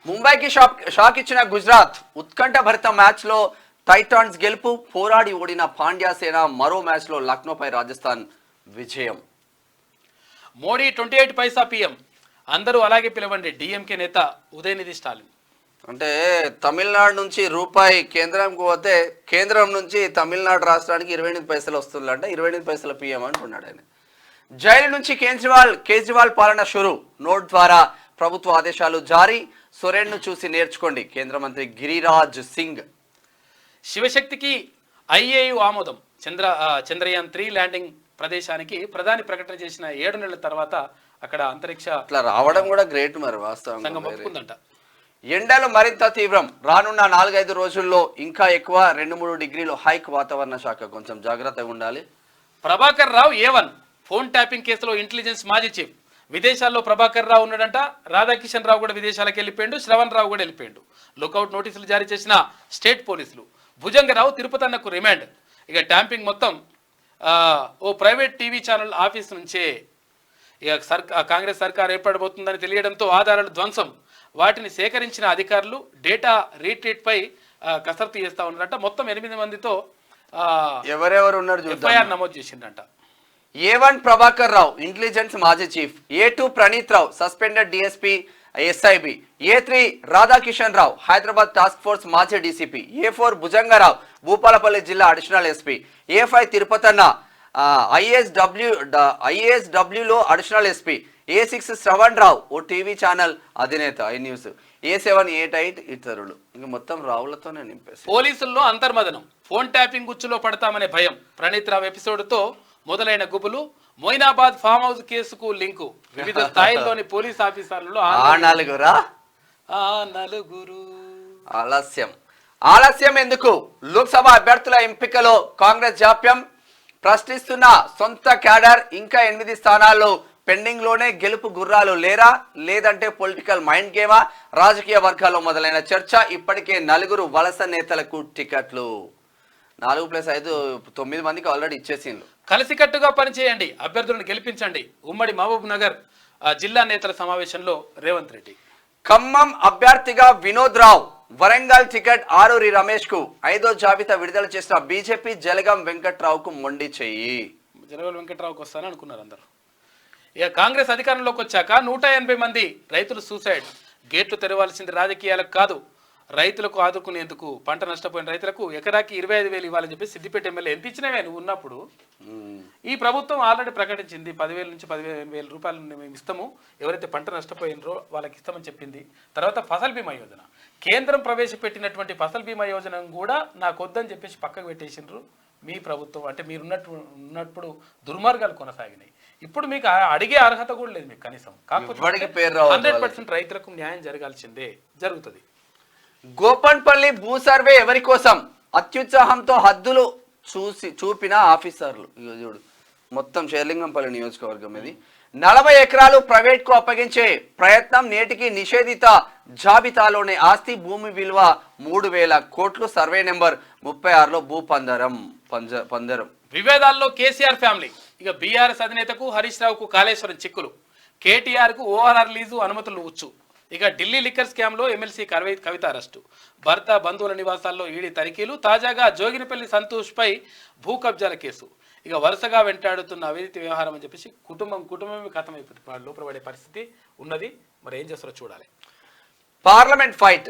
ముంబైకి షాక్ ఇచ్చిన గుజరాత్. ఉత్కంఠ భరిత మ్యాచ్ లో టైటాన్స్ గెలుపు. పోరాడి ఓడిన పాండ్యా సేన. మరో మ్యాచ్ లో లక్నోపై రాజస్థాన్ విజయం. మోడీ 28 పైసా పీఎం. అందరూ అలాగే పిలవండి. డిఎంకే నేత ఉదయనిధి స్టాలిన్. అంటే తమిళనాడు నుంచి రూపాయి కేంద్రంకి పోతే కేంద్రం నుంచి తమిళనాడు రాష్ట్రానికి 28 పైసలు వస్తుందంట. 28 పైసల పీఎం అంటున్నాడు ఆయన. జైలు నుంచి కేజ్రీవాల్ పాలన షురు. నోట్ ద్వారా ప్రభుత్వ ఆదేశాలు జారీ. సొరెన్ను చూసి నేర్చుకోండి. కేంద్ర మంత్రి గిరిరాజ్ సింగ్. శివశక్తికి ఐఏయు ఆమోదం. చంద్రయాన్ 3 ల్యాండింగ్ ప్రదేశానికి ప్రధాని ప్రకటన చేసిన 7 నెలల తర్వాత అక్కడ అంతరిక్ష అట్లా రావడం కూడా గ్రేట్. మరి వాస్తవంగా ఒప్పుకుందంట. ఎండలు మరింత తీవ్రం. రానున్న 4-5 రోజుల్లో ఇంకా ఎక్కువ. 2-3 డిగ్రీలు హైక్. వాతావరణ శాఖ కొంచెం జాగ్రత్తగా ఉండాలి. Prabhakar Rao A1 phone tapping కేసులో ఇంటెలిజెన్స్ మాజీ చీఫ్. విదేశాల్లో ప్రభాకర్ రావు ఉన్నాడంట. రాధాకిషన్ రావు కూడా విదేశాలకు వెళ్ళిపోయాడు. శ్రవణ్ రావు కూడా వెళ్ళిపోయాడు. లుకౌట్ నోటీసులు జారీ చేసిన స్టేట్ పోలీసులు. భుజంగరావు తిరుపతి అన్నకు రిమాండ్. ఇక ట్యాంపింగ్ మొత్తం ఓ ప్రైవేట్ టీవీ ఛానల్ ఆఫీస్ నుంచే. ఇక కాంగ్రెస్ సర్కార్ ఏర్పడబోతుందని తెలియడంతో ఆధారాలు ధ్వంసం. వాటిని సేకరించిన అధికారులు డేటా రీట్రీట్ పై కసరత్తు చేస్తా ఉన్నారంట. మొత్తం 8 మందితో ఎవరెవరు ఉన్నారు ఎఫ్ఐఆర్ నమోదు చేసిందంట. A1 ప్రభాకర్ రావు ఇంటెలిజెన్స్ మాజీ chief, A2 Praneeth Rao suspended DSP SIB, A3 Radhakishan Rao Hyderabad task force మాజీ DCP, A4 భుజంగరావు భూపాలపల్లి జిల్లా అడిషనల్ SP, A5 తిరుపతన్న ISWలో additional SP, A6 Shravan Rao ఓ టీవీ ఛానల్ అధినేత న్యూస్, A7 8 8 ఇతరులు. ఇంకా మొత్తం రావులతోనే నింపేసి. పోలీసుల్లో అంతర్మదనం, ఫోన్ ట్యాపింగ్ గుచ్చులో పడతామనే భయం, ప్రణీత్ రావు ఎపిసోడ్తో మొదలైన గుబులు, మొయినాబాద్ ఫామ్ హౌస్ కేసుకు లింకు, వివిధ స్థాయిల్లోని పోలీస్ ఆఫీసర్లలో నలుగురు. ఆలస్యం ఎందుకు? లోక్సభ అభ్యర్థుల ఎంపికలో కాంగ్రెస్ జాప్యం, ప్రశ్నిస్తున్న సొంత క్యాడర్. ఇంకా 8 స్థానాల్లో పెండింగ్ లోనే, గెలుపు గుర్రాలు లేరా లేదంటే పొలిటికల్ మైండ్ గేమా? రాజకీయ వర్గాల్లో మొదలైన చర్చ. ఇప్పటికే 4 వలస నేతలకు టికెట్లు. 4+5 9 మందికి ఆల్రెడీ ఇచ్చేసిండ్రు. కలిసికట్టుగా పనిచేయండి, అభ్యర్థులను గెలిపించండి. ఉమ్మడి మహబూబ్ నగర్ జిల్లా నేతల సమావేశంలో రేవంత్ రెడ్డి. ఖమ్మం అభ్యర్థిగా వినోద్ రావు, వరంగల్ టికెట్ ఆరూరి రమేష్ కు. 5వ జాబితా విడుదల చేసిన బీజేపీ జలగం వెంకట్రావుకు మొండి చెయ్యి. జలగం వెంకట్రావుకు వస్తానని అనుకున్నారు అందరు. ఇక కాంగ్రెస్ అధికారంలోకి వచ్చాక 180 మంది రైతులు సూసైడ్. గేట్లు తెరవాల్సింది రాజకీయాలకు కాదు, రైతులకు ఆదుకునేందుకు. పంట నష్టపోయిన రైతులకు ఎకరాకి 25,000 ఇవ్వాలని చెప్పి సిద్దిపేట ఎమ్మెల్యే ఎంత ఇచ్చినవే నువ్వు ఉన్నప్పుడు. ఈ ప్రభుత్వం ఆల్రెడీ ప్రకటించింది 10,000 నుంచి 15,000 రూపాయలు మేము ఇస్తాము, ఎవరైతే పంట నష్టపోయినరో వాళ్ళకి ఇస్తామని చెప్పింది. తర్వాత ఫసల్ బీమా యోజన, కేంద్రం ప్రవేశపెట్టినటువంటి ఫసల్ బీమా యోజన కూడా నాకు వద్దని చెప్పేసి పక్కకు పెట్టేసిండ్రు మీ ప్రభుత్వం. అంటే మీరు ఉన్నప్పుడు దుర్మార్గాలు కొనసాగినాయి. ఇప్పుడు మీకు అడిగే అర్హత కూడా లేదు మీకు కనీసం. కాకపోతే 100% రైతులకు న్యాయం జరగాల్సిందే, జరుగుతుంది. గోపన్పల్లి భూ సర్వే ఎవరి కోసం? అత్యుత్సాహంతో హద్దులు చూపిన ఆఫీసర్లు. చూడు మొత్తం షేర్లింగంపల్లి నియోజకవర్గం ఇది. 40 ఎకరాలు ప్రైవేట్ కు అప్పగించే ప్రయత్నం. నేటికి నిషేధిత జాబితాలోనే ఆస్తి. భూమి విలువ 3,000 కోట్లు. సర్వే నెంబర్ 36లో భూ పందరం. వివేదాల్లో కేసీఆర్ ఫ్యామిలీ. ఇక బీఆర్ఎస్ అధినేతకు హరీష్ రావుకు కాళేశ్వరం చిక్కులు, కేటీఆర్ కు ORR లీజు అనుమతులు ఉచ్చు. ఇక ఢిల్లీ లిక్కర్ స్కామ్ లో ఎమ్మెల్సీ కవిత అరెస్టు, భర్త బంధువుల నివాసాల్లో ఈడీ తనిఖీలు. తాజాగా జోగినిపల్లి సంతోష్ పై భూ కబ్జాల కేసు. ఇక వరుసగా వెంటాడుతున్న అవినీతి వ్యవహారం అని చెప్పేసి కుటుంబమే కథమైపోతుంది, లోపలపడే పరిస్థితి ఉన్నది. మరి ఏం చేస్తారో చూడాలి. Parliament fight.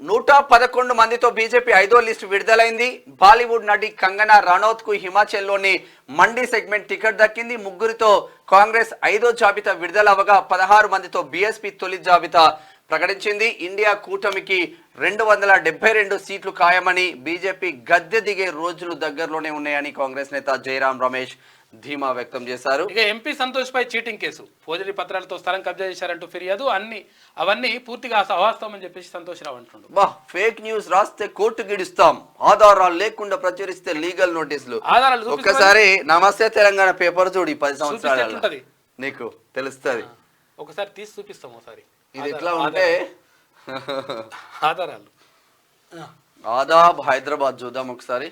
111 మందితో బీజేపీ 5వ లిస్టు విడుదలైంది. బాలీవుడ్ నటి కంగనా రనౌత్ కు హిమాచల్లోని మండి సెగ్మెంట్ టికెట్ దక్కింది. 3 కాంగ్రెస్ 5వ జాబితా విడుదలవగా 16 మందితో బీఎస్పీ తొలి జాబితా ప్రకటించింది. ఇండియా కూటమికి 272 సీట్లు ఖాయమని, బీజేపీ గద్దె దిగే రోజులు దగ్గరలోనే ఉన్నాయని కాంగ్రెస్ నేత జయరాం రమేష్ ధీమా వ్యక్తం చేశారు. ఇక ఎంపీ సంతోష్ పై చీటింగ్ కేసు, ఫోర్జరీ పత్రాలతో స్థలం కబ్జా చేశారంటూ ఫిర్యాదు. అవన్నీ పూర్తిగా అవాస్తవం అని చెప్పేసి సంతోష్ రావు అంటున్నాడు. ఫేక్ న్యూస్ రాస్తే కోర్టు గిడుస్తాం, ఆధారాలు లేకుండా ప్రచురిస్తే లీగల్ నోటీసులు. ఒక్కసారి నమస్తే తెలంగాణ పేపర్ చూడు, 10 సంవత్సరాలు నీకు తెలుస్తుంది. ఒకసారి తీసి చూపిస్తాం. ఒకసారి ఇది ఎట్లా ఉంటే ఆధారాలు. ఆదాబ్ హైదరాబాద్ చూద్దాం ఒకసారి.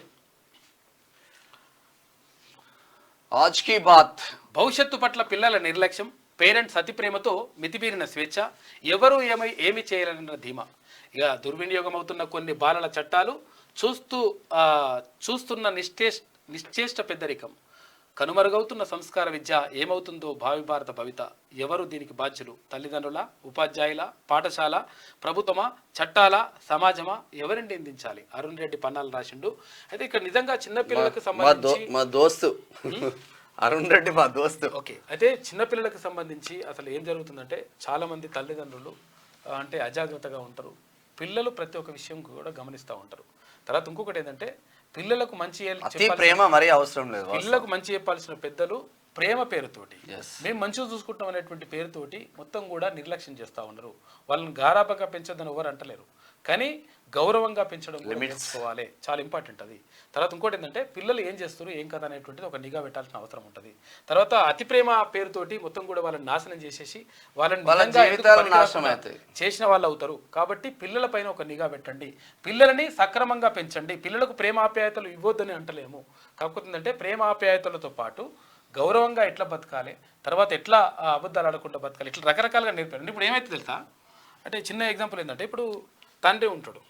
ఆజ్ కీ బాత్. భవిష్యత్తు పట్ల పిల్లల నిర్లక్ష్యం, పేరెంట్స్ అతి ప్రేమతో మితిమీరిన స్వేచ్ఛ, ఎవరు ఏమి చేయాలన్న ధీమా. ఇక దుర్వినియోగం అవుతున్న కొన్ని బాలల చట్టాలు, చూస్తున్న నిశ్చేష్ట పెద్దరికం, కనుమరుగవుతున్న సంస్కార విద్య, ఏమవుతుందో భావి భారత భవిత. ఎవరు దీనికి బాధ్యులు? తల్లిదండ్రుల, ఉపాధ్యాయుల, పాఠశాల, ప్రభుత్వమా, చట్టాల, సమాజమా? ఎవరిని నిందించాలి? అరుణ్ రెడ్డి పన్నాలు రాసిండు. అయితే ఇక్కడ నిజంగా చిన్నపిల్లలకు సంబంధించి మా దోస్తు అరుణ్ రెడ్డి మా దోస్తు. ఓకే, అయితే చిన్నపిల్లలకు సంబంధించి అసలు ఏం జరుగుతుందంటే చాలా మంది తల్లిదండ్రులు అంటే అజాగ్రత్తగా ఉంటారు. పిల్లలు ప్రతి ఒక్క విషయం కూడా గమనిస్తూ ఉంటారు. తర్వాత ఇంకొకటి ఏంటంటే పిల్లలకు మంచి ప్రేమ మరీ అవసరం లేదు. పిల్లలకు మంచి చెప్పాల్సిన పెద్దలు ప్రేమ పేరుతోటి, మేము మంచిగా చూసుకుంటాం అనేటువంటి పేరుతోటి మొత్తం కూడా నిర్లక్ష్యం చేస్తూ ఉన్నారు. వాళ్ళని గారాబగా పెంచొద్దని ఎవరు అంటలేరు, కానీ గౌరవంగా పెంచడం నేర్చుకోవాలి, చాలా ఇంపార్టెంట్ అది. తర్వాత ఇంకోటి ఏంటంటే పిల్లలు ఏం చేస్తారు ఏం కదా అనేటువంటిది ఒక నిఘా పెట్టాల్సిన అవసరం ఉంటుంది. తర్వాత అతి ప్రేమ పేరుతోటి మొత్తం కూడా వాళ్ళని నాశనం చేసేసి వాళ్ళని చేసిన వాళ్ళు అవుతారు. కాబట్టి పిల్లల పైన ఒక నిఘా పెట్టండి, పిల్లలని సక్రమంగా పెంచండి. పిల్లలకు ప్రేమ ఆప్యాయతలు ఇవ్వద్దని అంటలేము, కాకపోతే ఏంటంటే ప్రేమ ఆప్యాయతలతో పాటు గౌరవంగా ఎట్లా బతకాలి, తర్వాత ఎట్లా అబద్ధాలు ఆడకుండా బతకాలి, ఇట్లా రకరకాలుగా నేర్పారు. ఇప్పుడు ఏమైతే తెలుసా అంటే చిన్న ఎగ్జాంపుల్ ఏంటంటే ఇప్పుడు తండ్రి ఉంటాడు,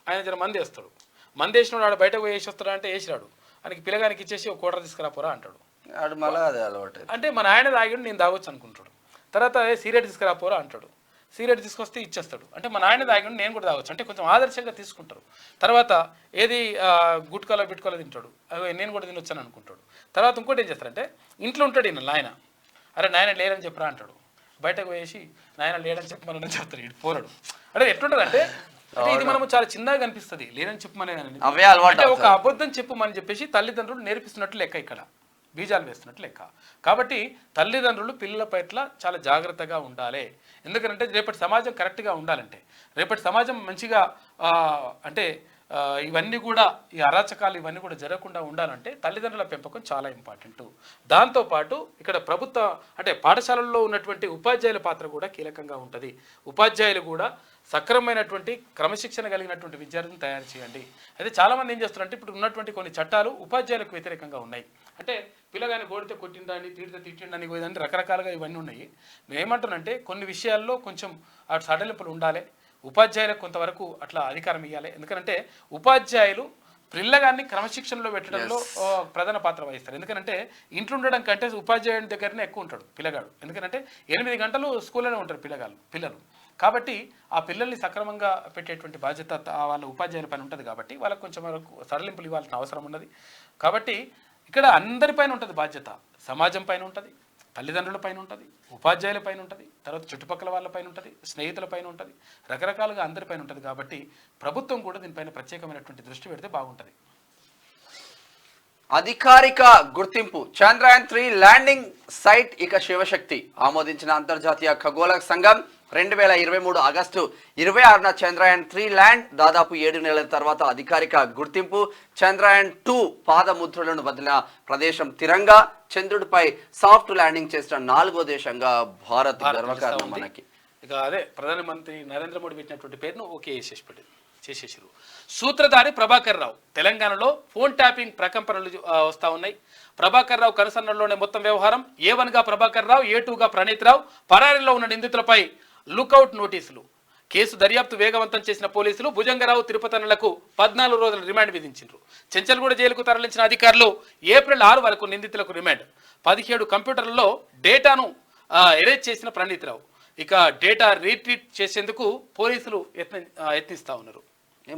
ఆయన జర మంది వేస్తాడు, మంది వేసినాడు, ఆడ బయటకు వేసి వస్తాడు అంటే వేసిరాడు, ఆయనకి పిల్లగానికి ఇచ్చేసి ఒక కోట తీసుకురాపోరా అంటాడు. ఆడు మళ్ళీ అదే అలవాటు. అంటే మన ఆయన తాగాడు నేను తాగొచ్చు అనుకుంటాడు. తర్వాత సిగరెట్ తీసుకురాపోరా అంటాడు, సిగరెట్ తీసుకొస్తే ఇచ్చేస్తాడు. అంటే మన ఆయన తాగాడు నేను కూడా తాగొచ్చు, అంటే కొంచెం ఆదర్శంగా తీసుకుంటారు. తర్వాత ఏది గుట్కాలో బిట్కాలో తింటాడు, అవి నేను కూడా తినొచ్చాను అనుకుంటాడు. తర్వాత ఇంకోటి ఏం చేస్తారంటే ఇంట్లో ఉంటాడు ఈయన నాయన, అరే నాయన లేరని చెప్పరా అంటాడు, బయటకు పోయేసి నాయన లేడని చెప్పమని చెప్తాడు. ఇటు పోరాడు అంటే ఎట్లుంటుంది అంటే ఇది మనము చాలా చిన్నగా కనిపిస్తుంది లేదని చెప్పమనే అవే అలవాటు. అంటే ఒక అబద్ధం చెప్పమని చెప్పేసి తల్లిదండ్రులు నేర్పిస్తున్నట్లు లెక్క, ఇక్కడ బీజాలు వేస్తున్నట్లు లెక్క. కాబట్టి తల్లిదండ్రులు పిల్లల పట్ల చాలా జాగ్రత్తగా ఉండాలి. ఎందుకంటే రేపటి సమాజం కరెక్ట్గా ఉండాలంటే, రేపటి సమాజం మంచిగా అంటే ఇవన్నీ కూడా ఈ అరాచకాలు ఇవన్నీ కూడా జరగకుండా ఉండాలంటే తల్లిదండ్రుల పెంపకం చాలా ఇంపార్టెంట్. దాంతోపాటు ఇక్కడ ప్రభుత్వ అంటే పాఠశాలల్లో ఉన్నటువంటి ఉపాధ్యాయుల పాత్ర కూడా కీలకంగా ఉంటుంది. ఉపాధ్యాయులు కూడా సక్రమమైనటువంటి క్రమశిక్షణ కలిగినటువంటి విద్యార్థులను తయారు చేయండి. అయితే చాలామంది ఏం చేస్తారంటే ఇప్పుడు ఉన్నటువంటి కొన్ని చట్టాలు ఉపాధ్యాయులకు వ్యతిరేకంగా ఉన్నాయి. అంటే పిల్లగాని గోడితే కొట్టిందని తిడితే తిట్టిండని పోయిందని రకరకాలుగా ఇవన్నీ ఉన్నాయి. నేను ఏమంటానంటే కొన్ని విషయాల్లో కొంచెం అటు సడలింపులు ఉండాలి, ఉపాధ్యాయులకు కొంతవరకు అట్లా అధికారం ఇవ్వాలి. ఎందుకంటే ఉపాధ్యాయులు పిల్లగాన్ని క్రమశిక్షణలో పెట్టడంలో ప్రధాన పాత్ర వహిస్తారు. ఎందుకంటే ఇంట్లో ఉండడం కంటే ఉపాధ్యాయుని దగ్గరనే ఎక్కువ ఉంటాడు పిల్లగాడు. ఎందుకంటే 8 గంటలు స్కూల్లోనే ఉంటారు పిల్లలు. కాబట్టి ఆ పిల్లల్ని సక్రమంగా పెట్టేటువంటి బాధ్యత వాళ్ళ ఉపాధ్యాయుల పైన ఉంటుంది. కాబట్టి వాళ్ళకు కొంచెం వరకు సడలింపులు ఇవ్వాల్సిన అవసరం ఉన్నది. కాబట్టి ఇక్కడ అందరిపైన ఉంటుంది బాధ్యత, సమాజం పైన ఉంటుంది, తల్లిదండ్రుల పైన ఉంటుంది, ఉపాధ్యాయుల పైన ఉంటుంది, తర్వాత చుట్టుపక్కల వాళ్ళ పైన ఉంటుంది, స్నేహితుల పైన ఉంటుంది, రకరకాలుగా అందరిపైన ఉంటుంది. కాబట్టి ప్రభుత్వం కూడా దీనిపైన ప్రత్యేకమైనటువంటి దృష్టి పెడితే బాగుంటుంది. అధికారిక గుర్తింపు చంద్రయాన్-3 ల్యాండింగ్ సైట్ ఇక శివశక్తి ఆమోదించిన అంతర్జాతీయ ఖగోళ సంఘం 2023 ఆగస్టు 26న చంద్రయాన్-3 ల్యాండ్. దాదాపు 7 నెలల తర్వాత అధికారిక గుర్తింపు. చంద్రయాన్-2 పాదముద్రలను వదిలిన ప్రదేశం తిరంగా. చంద్రుడిపై సాఫ్ట్ ల్యాండింగ్ చేసిన 4వ దేశంగా భారత్ గర్వకారణం మనకి. ఇక అదే ప్రధానమంత్రి నరేంద్ర మోడీ పెట్టినటువంటి పేరును ఓకే చేసేసారు. సూత్రధారి ప్రభాకర్ రావు తెలంగాణలో ఫోన్ ట్యాపింగ్ ప్రకంపనలు వస్తూ ఉన్నాయి. ప్రభాకర్ రావు కనుసన్నల్లోనే మొత్తం వ్యవహారం. A1గా ప్రభాకర్ రావు, A2గా ప్రణీత్ రావు. పరారీలో ఉన్న నిందితులపై లుకౌట్ నోటీసులు. కేసు దర్యాప్తు వేగవంతం చేసిన పోలీసులు భుజంగరావు, తిరుపతన్నలకు 14 రోజుల రిమాండ్ విధించారు. చెంచల్గూడ జైలుకు తరలించిన అధికారులు ఏప్రిల్ 6 వరకు నిందితులకు రిమాండ్. 17 కంప్యూటర్లలో డేటాను ఎరేజ్ చేసిన ప్రణీత్ రావు. ఇక డేటా రీట్రీట్ చేసేందుకు పోలీసులు యత్నిస్తా ఉన్నారు.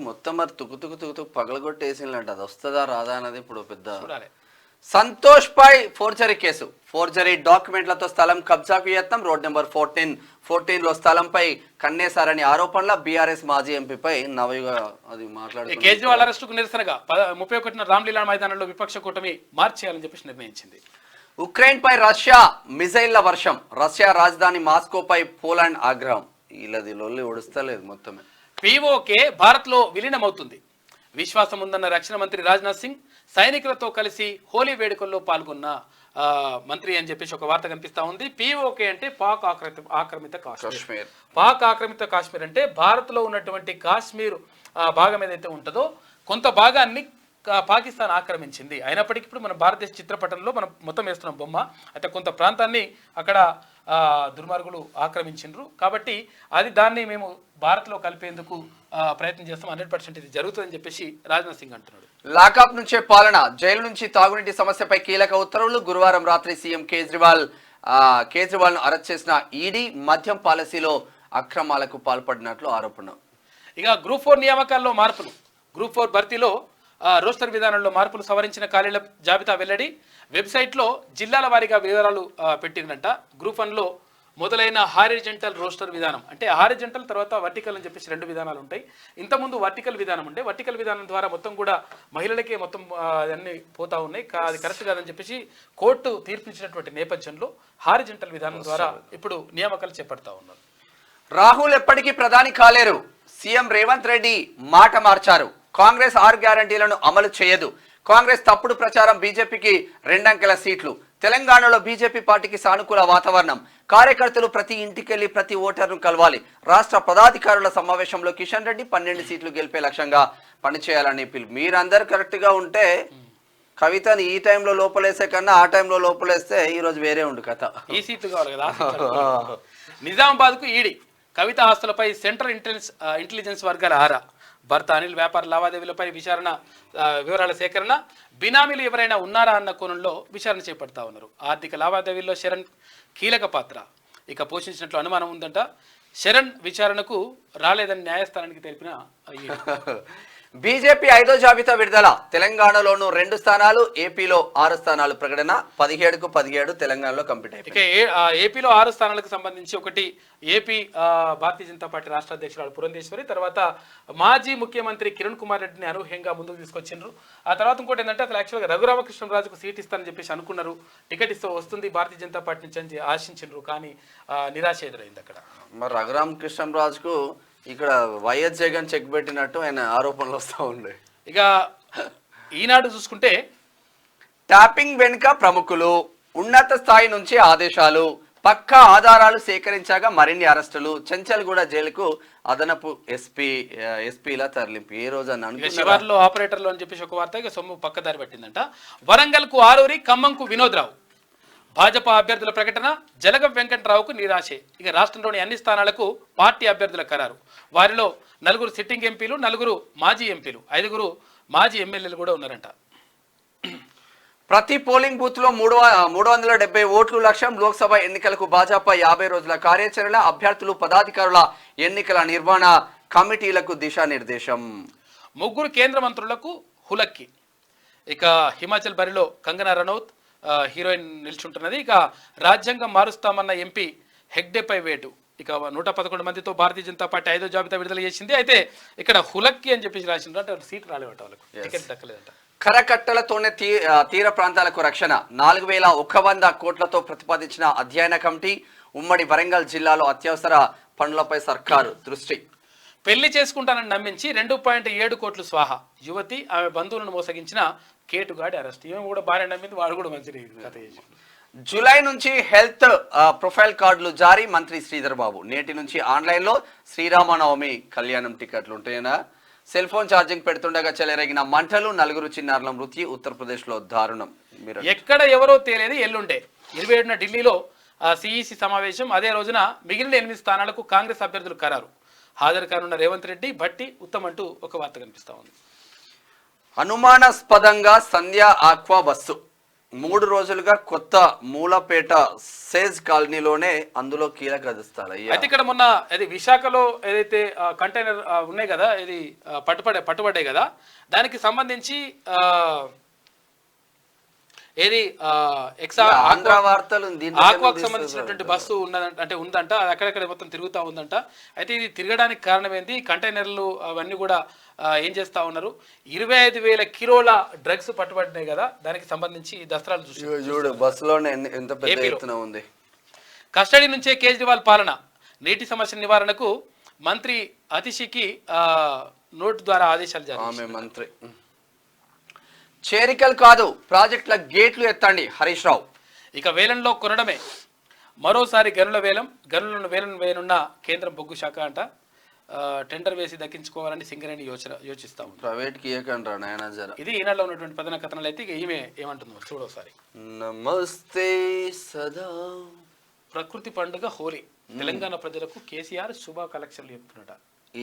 మొత్తం మరి తుక్కు పగలగొట్టేసిందంట. అది వస్తుందా రాదా అన్నది ఇప్పుడు పెద్ద చూడాలి. సంతోష్ పై ఫోర్జరీ కేసు. ఫోర్జరీ డాక్యుమెంట్లతో స్థలం కబ్జాకు యత్నం. రోడ్ నెంబర్ 14లో స్థలంపై కన్నేశారని ఆరోపణల. బీఆర్ఎస్ మాజీ ఎంపీపై నవయుగ అది మాట్లాడుతూ కేజ్రీవాల్ అరెస్టుకు నిరసనగా 31న రామ్లీలా మైదానంలో విపక్ష కూటమి మార్చ్ చేయాలని చెప్పేసి నిర్ణయించింది. ఉక్రెయిన్ పై రష్యా మిజైళ్ల వర్షం. రష్యా రాజధాని మాస్కోపై పోలాండ్ ఆగ్రహం. వీళ్ళది లొల్లి ఒడుస్తలేదు మొత్తమే. పీఓకే భారత్లో విలీనమవుతుంది. విశ్వాసం ఉందన్న రక్షణ మంత్రి రాజ్నాథ్ సింగ్ సైనికులతో కలిసి హోలీ వేడుకల్లో పాల్గొన్న మంత్రి అని చెప్పేసి ఒక వార్త కనిపిస్తా ఉంది. పీఓకే అంటే పాక్ ఆక్రమిత కాశ్మీర్. పాక్ ఆక్రమిత కాశ్మీర్ అంటే భారత్లో ఉన్నటువంటి కాశ్మీర్ భాగం ఏదైతే ఉంటుందో కొంత భాగాన్ని పాకిస్తాన్ ఆక్రమించింది. అయినప్పటికీ ఇప్పుడు మన భారతదేశ చిత్రపటంలో మనం మొత్తం వేస్తున్నాం బొమ్మ. అయితే కొంత ప్రాంతాన్ని అక్కడ దుర్మార్గులు ఆక్రమించిండ్రు. కాబట్టి దాన్ని మేము భారత్లో కలిపేందుకు ప్రయత్నం చేస్తాం. 100% ఇది జరుగుతుందని చెప్పేసి రాజ్నాథ్ సింగ్ అంటున్నాడు. లాకప్ నుంచే పాలన. జైలు నుంచి తాగునీటి సమస్యపై కీలక ఉత్తర్వులు. గురువారం రాత్రి సీఎం కేజ్రీవాల్ ను అరెస్ట్ చేసిన ఈడీ మద్యం పాలసీలో అక్రమాలకు పాల్పడినట్లు ఆరోపణ. ఇక గ్రూప్ 4 నియామకాల్లో మార్పులు. గ్రూప్ 4 భర్తీలో రోస్టర్ విధానంలో మార్పులు. సవరించిన ఖాళీల జాబితా వెల్లడి. వెబ్సైట్లో జిల్లాల వారీగా వివరాలు పెట్టిందంట. గ్రూప్ 1లో మొదలైన హారిజెంటల్ రోస్టర్ విధానం అంటే హారిజెంటల్ తర్వాత వర్టికల్ అని చెప్పేసి 2 విధానాలు ఉంటాయి. ఇంతకుముందు వర్టికల్ విధానం ఉండే. వర్టికల్ విధానం ద్వారా మొత్తం కూడా మహిళలకే మొత్తం అన్నీ పోతా ఉన్నాయి. అది కరెక్ట్ కాదని చెప్పేసి కోర్టు తీర్పిచ్చినటువంటి నేపథ్యంలో హారిజెంటల్ విధానం ద్వారా ఇప్పుడు నియామకాలు చేపడతా ఉన్నారు. రాహుల్ ఎప్పటికీ ప్రధాని కాలేరు. సీఎం రేవంత్ రెడ్డి మాట మార్చారు. కాంగ్రెస్ 6 గ్యారంటీలను అమలు చేయదు. కాంగ్రెస్ తప్పుడు ప్రచారం. బీజేపీకి 2 అంకెల సీట్లు. తెలంగాణలో బీజేపీ పార్టీకి సానుకూల వాతావరణం. కార్యకర్తలు ప్రతి ఇంటికెళ్లి ప్రతి ఓటర్ను కలవాలి. రాష్ట్ర పదాధికారుల సమావేశంలో కిషన్ రెడ్డి 12 సీట్లు గెలిపే లక్ష్యంగా పనిచేయాలని పిలుపు. మీరందరూ కరెక్ట్ గా ఉంటే కవితని ఈ టైంలో లోపలేసే కన్నా ఆ టైంలో లోపలేస్తే ఈ రోజు వేరే ఉండు కథ. ఈ సీట్లు కావాలి కదా. నిజామాబాద్కు ఈడీ. కవిత ఆస్తులపై సెంట్రల్ ఇంటెలిజెన్స్ వర్గాల ఆరా. భర్త అనిల్ వ్యాపార లావాదేవీలపై వివరాల సేకరణ, బినామీలు ఎవరైనా ఉన్నారా అన్న కోణంలో విచారణ చేపడతా ఉన్నారు. ఆర్థిక లావాదేవీల్లో శరణ్ కీలక పాత్ర ఇక పోషించినట్లు అనుమానం ఉందంట. శరణ్ విచారణకు రాలేదని న్యాయస్థానానికి తెలిపిన బీజేపీ 5వ జాబితా విడుదల. తెలంగాణలోనూ 2 స్థానాలు, ఏపీలో 6 స్థానాలు ప్రకటన. 17కు 17 తెలంగాణలో కంప్లీట్ అయింది. ఇక ఏపీలో 6 స్థానాలకు సంబంధించి ఒకటి ఏపీ భారతీయ జనతా పార్టీ రాష్ట్ర అధ్యక్షురాలు పురంధేశ్వరి, తర్వాత మాజీ ముఖ్యమంత్రి కిరణ్ కుమార్ రెడ్డిని అనూహ్యంగా ముందుకు తీసుకొచ్చిండ్రు. ఆ తర్వాత ఇంకోటి ఏంటంటే అసలు యాక్చువల్గా రఘురామకృష్ణరాజుకు సీట్ ఇస్తానని చెప్పేసి అనుకున్నారు. టికెట్ ఇస్తూ వస్తుంది భారతీయ జనతా పార్టీ నుంచి ఆశించిండ్రు, కానీ నిరాశ ఎదురైంది అక్కడ. మరి రఘురామకృష్ణరాజుకు ఇక్కడ వైఎస్ జగన్ చెక్ పెట్టినట్టు ఆయన ఆరోపణలు వస్తూ ఉండే. ఇక ఈనాడు చూసుకుంటే ట్యాపింగ్ వెనుక ప్రముఖులు, ఉన్నత స్థాయి నుంచి ఆదేశాలు, పక్కా ఆధారాలు సేకరించాక మరిన్ని అరెస్టులు, చెంచల్గూడ జైలుకు అదనపు ఎస్పీల తరలింపు. ఏ రోజు శివార్లో ఆపరేటర్లు అని చెప్పేసి ఒక వార్త ఇక సొమ్ము పక్కదారి పట్టిందంట. వరంగల్కు ఆరూరి, ఖమ్మంకు వినోద్రావు. భాజపా అభ్యర్థుల ప్రకటన, జలగం వెంకట్రావుకు నిరాశే. ఇక రాష్ట్రంలోని అన్ని స్థానాలకు పార్టీ అభ్యర్థుల ఖరారు. వారిలో 4 సిట్టింగ్ ఎంపీలు, 4 మాజీ ఎంపీలు, 5 మాజీ ఎమ్మెల్యేలు కూడా ఉన్నారంట. ప్రతి పోలింగ్ బూత్ లో 370 ఓట్లు లక్ష్యం. లోక్సభ ఎన్నికలకు భాజపా 50 రోజుల కార్యాచరణ. అభ్యర్థులు, పదాధికారుల ఎన్నికల నిర్వహణ కమిటీలకు దిశానిర్దేశం. 3 కేంద్ర మంత్రులకు హులక్కి. ఇక హిమాచల్ బరిలో కంగనా రనౌత్ హీరోయిన్ నిల్చుంటున్నది. ఇక రాజ్యాంగం మారుస్తామన్న ఎంపీ హెగ్డేపై వేటు. ఇక 111 మందితో భారతీయ జనతా పార్టీ 5వ జాబితా విడుదల చేసింది. అయితే ఇక్కడ హులక్కి అని చెప్పేసి రాసిండ్రు, అంటే సీట్ రాలేవట, వాళ్ళకు టికెట్ దక్కలేదంట. కరకట్టలతోనే తీర ప్రాంతాలకు రక్షణ. 4100 కోట్లతో ప్రతిపాదించిన అధ్యయన కమిటీ. ఉమ్మడి వరంగల్ జిల్లాలో అత్యవసర పనులపై సర్కారు దృష్టి. పెళ్లి చేసుకుంటానని నమ్మించి 2.7 కోట్లు స్వాహా. యువతి, ఆమె బంధువులను మోసగించిన కేటుగాడి అరెస్ట్. ఈమె కూడా భార్య నమ్మింది, వాడు కూడా మంచి కథ చేసి. జూలై నుంచి హెల్త్ ప్రొఫైల్ కార్డులు జారీ. మంత్రి శ్రీధర్ బాబు. నేటి నుంచి ఆన్లైన్లో శ్రీరామనవమి కళ్యాణం టికెట్లు ఉంటాయనా. సెల్ ఫోన్ ఛార్జింగ్ పెడుతుండగా చెలరేగిన మంటలు. 4 చిన్నారుల మృతి. ఉత్తరప్రదేశ్లో దారుణం. ఎక్కడ ఎవరో తేలేది ఎల్లుండే 27న ఢిల్లీలో సిఈసి సమావేశం. అదే రోజున మిగిలిన 8 స్థానాలకు కాంగ్రెస్ అభ్యర్థులు ఖరారు. హాజరు కానున్న రేవంత్ రెడ్డి, భట్టి, ఉత్తమ్ అంటూ ఒక వార్త కనిపిస్తా ఉంది. అనుమానాస్పదంగా సంధ్య ఆక్వా బస్సు 3 రోజులుగా కొత్త మూలపేట సేజ్ కాలనీలోనే, అందులో కీలక స్థలం. అయితే ఇక్కడ మొన్న అది విశాఖలో ఏదైతే కంటైనర్ ఉన్నాయి కదా, ఇది పట్టుబడ్డాయి కదా, దానికి సంబంధించి ఏది ఆక్వాకు సంబంధించినటువంటి బస్సు ఉన్నదంట, అంటే ఉందంట, అది అక్కడక్కడ మొత్తం తిరుగుతూ ఉందంట. అయితే ఇది తిరగడానికి కారణం ఏంది, కంటైనర్లు అవన్నీ కూడా ఏం చేస్తా ఉన్నారు, 25,000 కిలోల డ్రగ్స్ పట్టుబడినాయి కదా, దానికి సంబంధించి దస్త్రాలు చూడు బస్సులోనే ఎంత పెద్ద ఎత్తున ఉంది. కస్టడీ నుంచే కేజ్రీవాల్ పాలన. నీటి సమస్య నివారణకు మంత్రి అతిషికి నోటు ద్వారా ఆదేశాలు జారీ. మంత్రి చేరికలు కాదు, ప్రాజెక్టుల గేట్లు ఎత్తండి హరీష్ రావు. ఇక వేలంలో కొనడమే. మరోసారి గనులను వేలం వేయనున్న కేంద్రం బొగ్గు శాఖ అంట. టెండర్ వేసి దక్కించుకోవాలని సింగరేణి యోచిస్తా ఉంది. ప్రైవేట్కి ఇది ఈనాడులో ఉన్నటువంటి ప్రధాన కథనాలు. అయితే ఇక ఏమంటుందో చూడోసారి. నమస్తే సదా. ప్రకృతి పండుగ హోలీ. తెలంగాణ ప్రజలకు కేసీఆర్ శుభ కలెక్షన్లు చెప్తున్నాడ.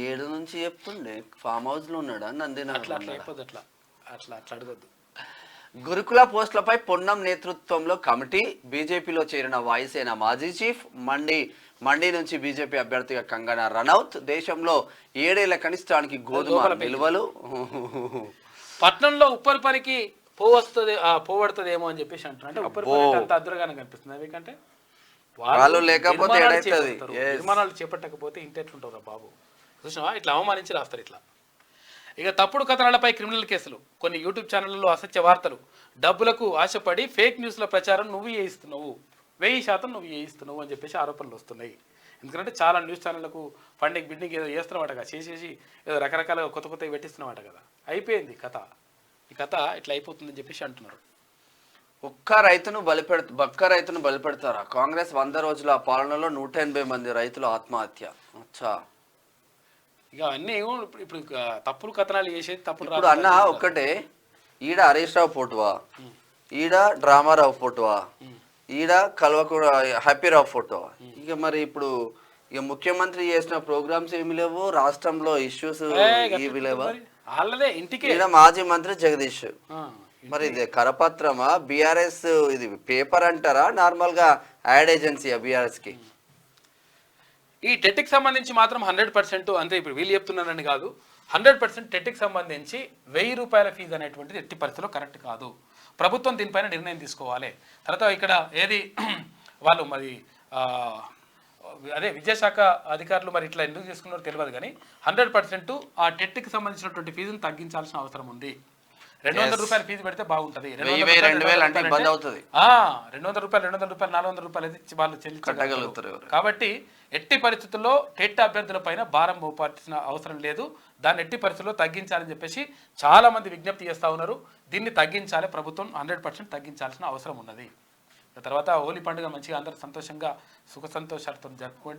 7 నుంచి చెప్తుండే ఫామ్ హౌస్ లో ఉన్నాడా నందిన. అట్లా అయిపోద్దు, అట్లా అడగద్దు. గురుకుల పోస్టులపై పొన్నం నేతృత్వంలో కమిటీ. బీజేపీలో చేరిన వాయుసేన మాజీ చీఫ్. మండి నుంచి బీజేపీ అభ్యర్థిగా కంగనా రనౌత్. దేశంలో 7 ఏళ్ల కనిష్టానికి గోధుమ నిల్వలు. పట్నంలో ఉప్పరి పనికి పోవడుతుందేమో అని చెప్పేసి అంటున్నారు. అంటే ఉప్పరి పని అంత అద్భుతంగా కనిపిస్తుంది. ఎందుకంటే వాళ్ళు లేకపోతే నిర్మాణాలు చేపట్టకపోతే ఇంటి ఎట్లుంటారా బాబు. చూసినావా, ఇట్లా అవమానించి రాస్తారు ఇట్లా. ఇక తప్పుడు కథనాలపై క్రిమినల్ కేసులు. కొన్ని యూట్యూబ్ ఛానళ్లలో అసత్య వార్తలు. డబ్బులకు ఆశపడి ఫేక్ న్యూస్ల ప్రచారం నువ్వు చేయిస్తున్నావు, 1000% నువ్వు చేయిస్తున్నావు అని చెప్పేసి ఆరోపణలు వస్తున్నాయి. ఎందుకంటే చాలా న్యూస్ ఛానళ్లకు బిడ్డింగ్ ఏదో చేస్తున్నవాటగా, చేసేసి ఏదో రకరకాలుగా కొత్త పెట్టిస్తున్నవాట కదా. అయిపోయింది కథ. ఈ కథ ఇట్లా అయిపోతుందని చెప్పేసి అంటున్నారు. బక్క రైతును బలిపెడతారా? కాంగ్రెస్ 100 రోజుల పాలనలో 180 మంది రైతులు ఆత్మహత్య. అచ్చా, ఇక అన్నీ ఇప్పుడు తప్పుడు కథనాలు చేసేది తప్పుడు. ఇప్పుడు అన్న ఒక్కటే, ఈడ హరీష్ రావు ఫోటోవా, ఈడ డ్రామారావు ఫోటోవా, ఈడ కల్వకూడ హ్యాపీరావు ఫోటోవా. ఇక మరి ఇప్పుడు ఇక ముఖ్యమంత్రి చేసిన ప్రోగ్రామ్స్ ఏమి లేవు, రాష్ట్రంలో ఇష్యూస్ ఇవి లేవా? వాళ్ళదే ఇంటికి ఈయన మాజీ మంత్రి జగదీష్. ఆ, మరి ఇది కరపత్రమా, బీఆర్ఎస్ ఇది పేపర్ అంటారా, నార్మల్ గా యాడ్ ఏజెన్సీయా బీఆర్ఎస్ కి? ఈ టెట్కి సంబంధించి మాత్రం 100% అంటే ఇప్పుడు వీళ్ళు చెప్తున్నారని కాదు, 100% టెట్కి సంబంధించి 1000 రూపాయల ఫీజు అనేటువంటిది ఎట్టి పరిస్థితిలో కరెక్ట్ కాదు. ప్రభుత్వం దీనిపైన నిర్ణయం తీసుకోవాలి. తర్వాత ఇక్కడ ఏది వాళ్ళు మరి అదే విద్యాశాఖ అధికారులు మరి ఇట్లా ఎందుకు చేసుకున్నారో తెలియదు, కానీ 100% ఆ టెట్కి సంబంధించినటువంటి ఫీజును తగ్గించాల్సిన అవసరం ఉంది. 200 రూపాయల ఫీజు పెడితే బాగుంటుంది. 2000 అంటే ఇబ్బంది అవుతుంది. 200 రూపాయలు 400 రూపాయలు అయితే వాళ్ళు చెల్లించగలుగుతారు. కాబట్టి ఎట్టి పరిస్థితుల్లో టెట్ అభ్యర్థుల పైన భారం మోపాల్సిన అవసరం లేదు. దాన్ని ఎట్టి పరిస్థితుల్లో తగ్గించాలని చెప్పేసి చాలా మంది విజ్ఞప్తి చేస్తూ ఉన్నారు. దీన్ని తగ్గించాలి, ప్రభుత్వం 100% తగ్గించాల్సిన అవసరం ఉన్నది. తర్వాత హోలీ పండుగ మంచిగా అందరూ సంతోషంగా సుఖ సంతోషాలతో జరుపుకోండి.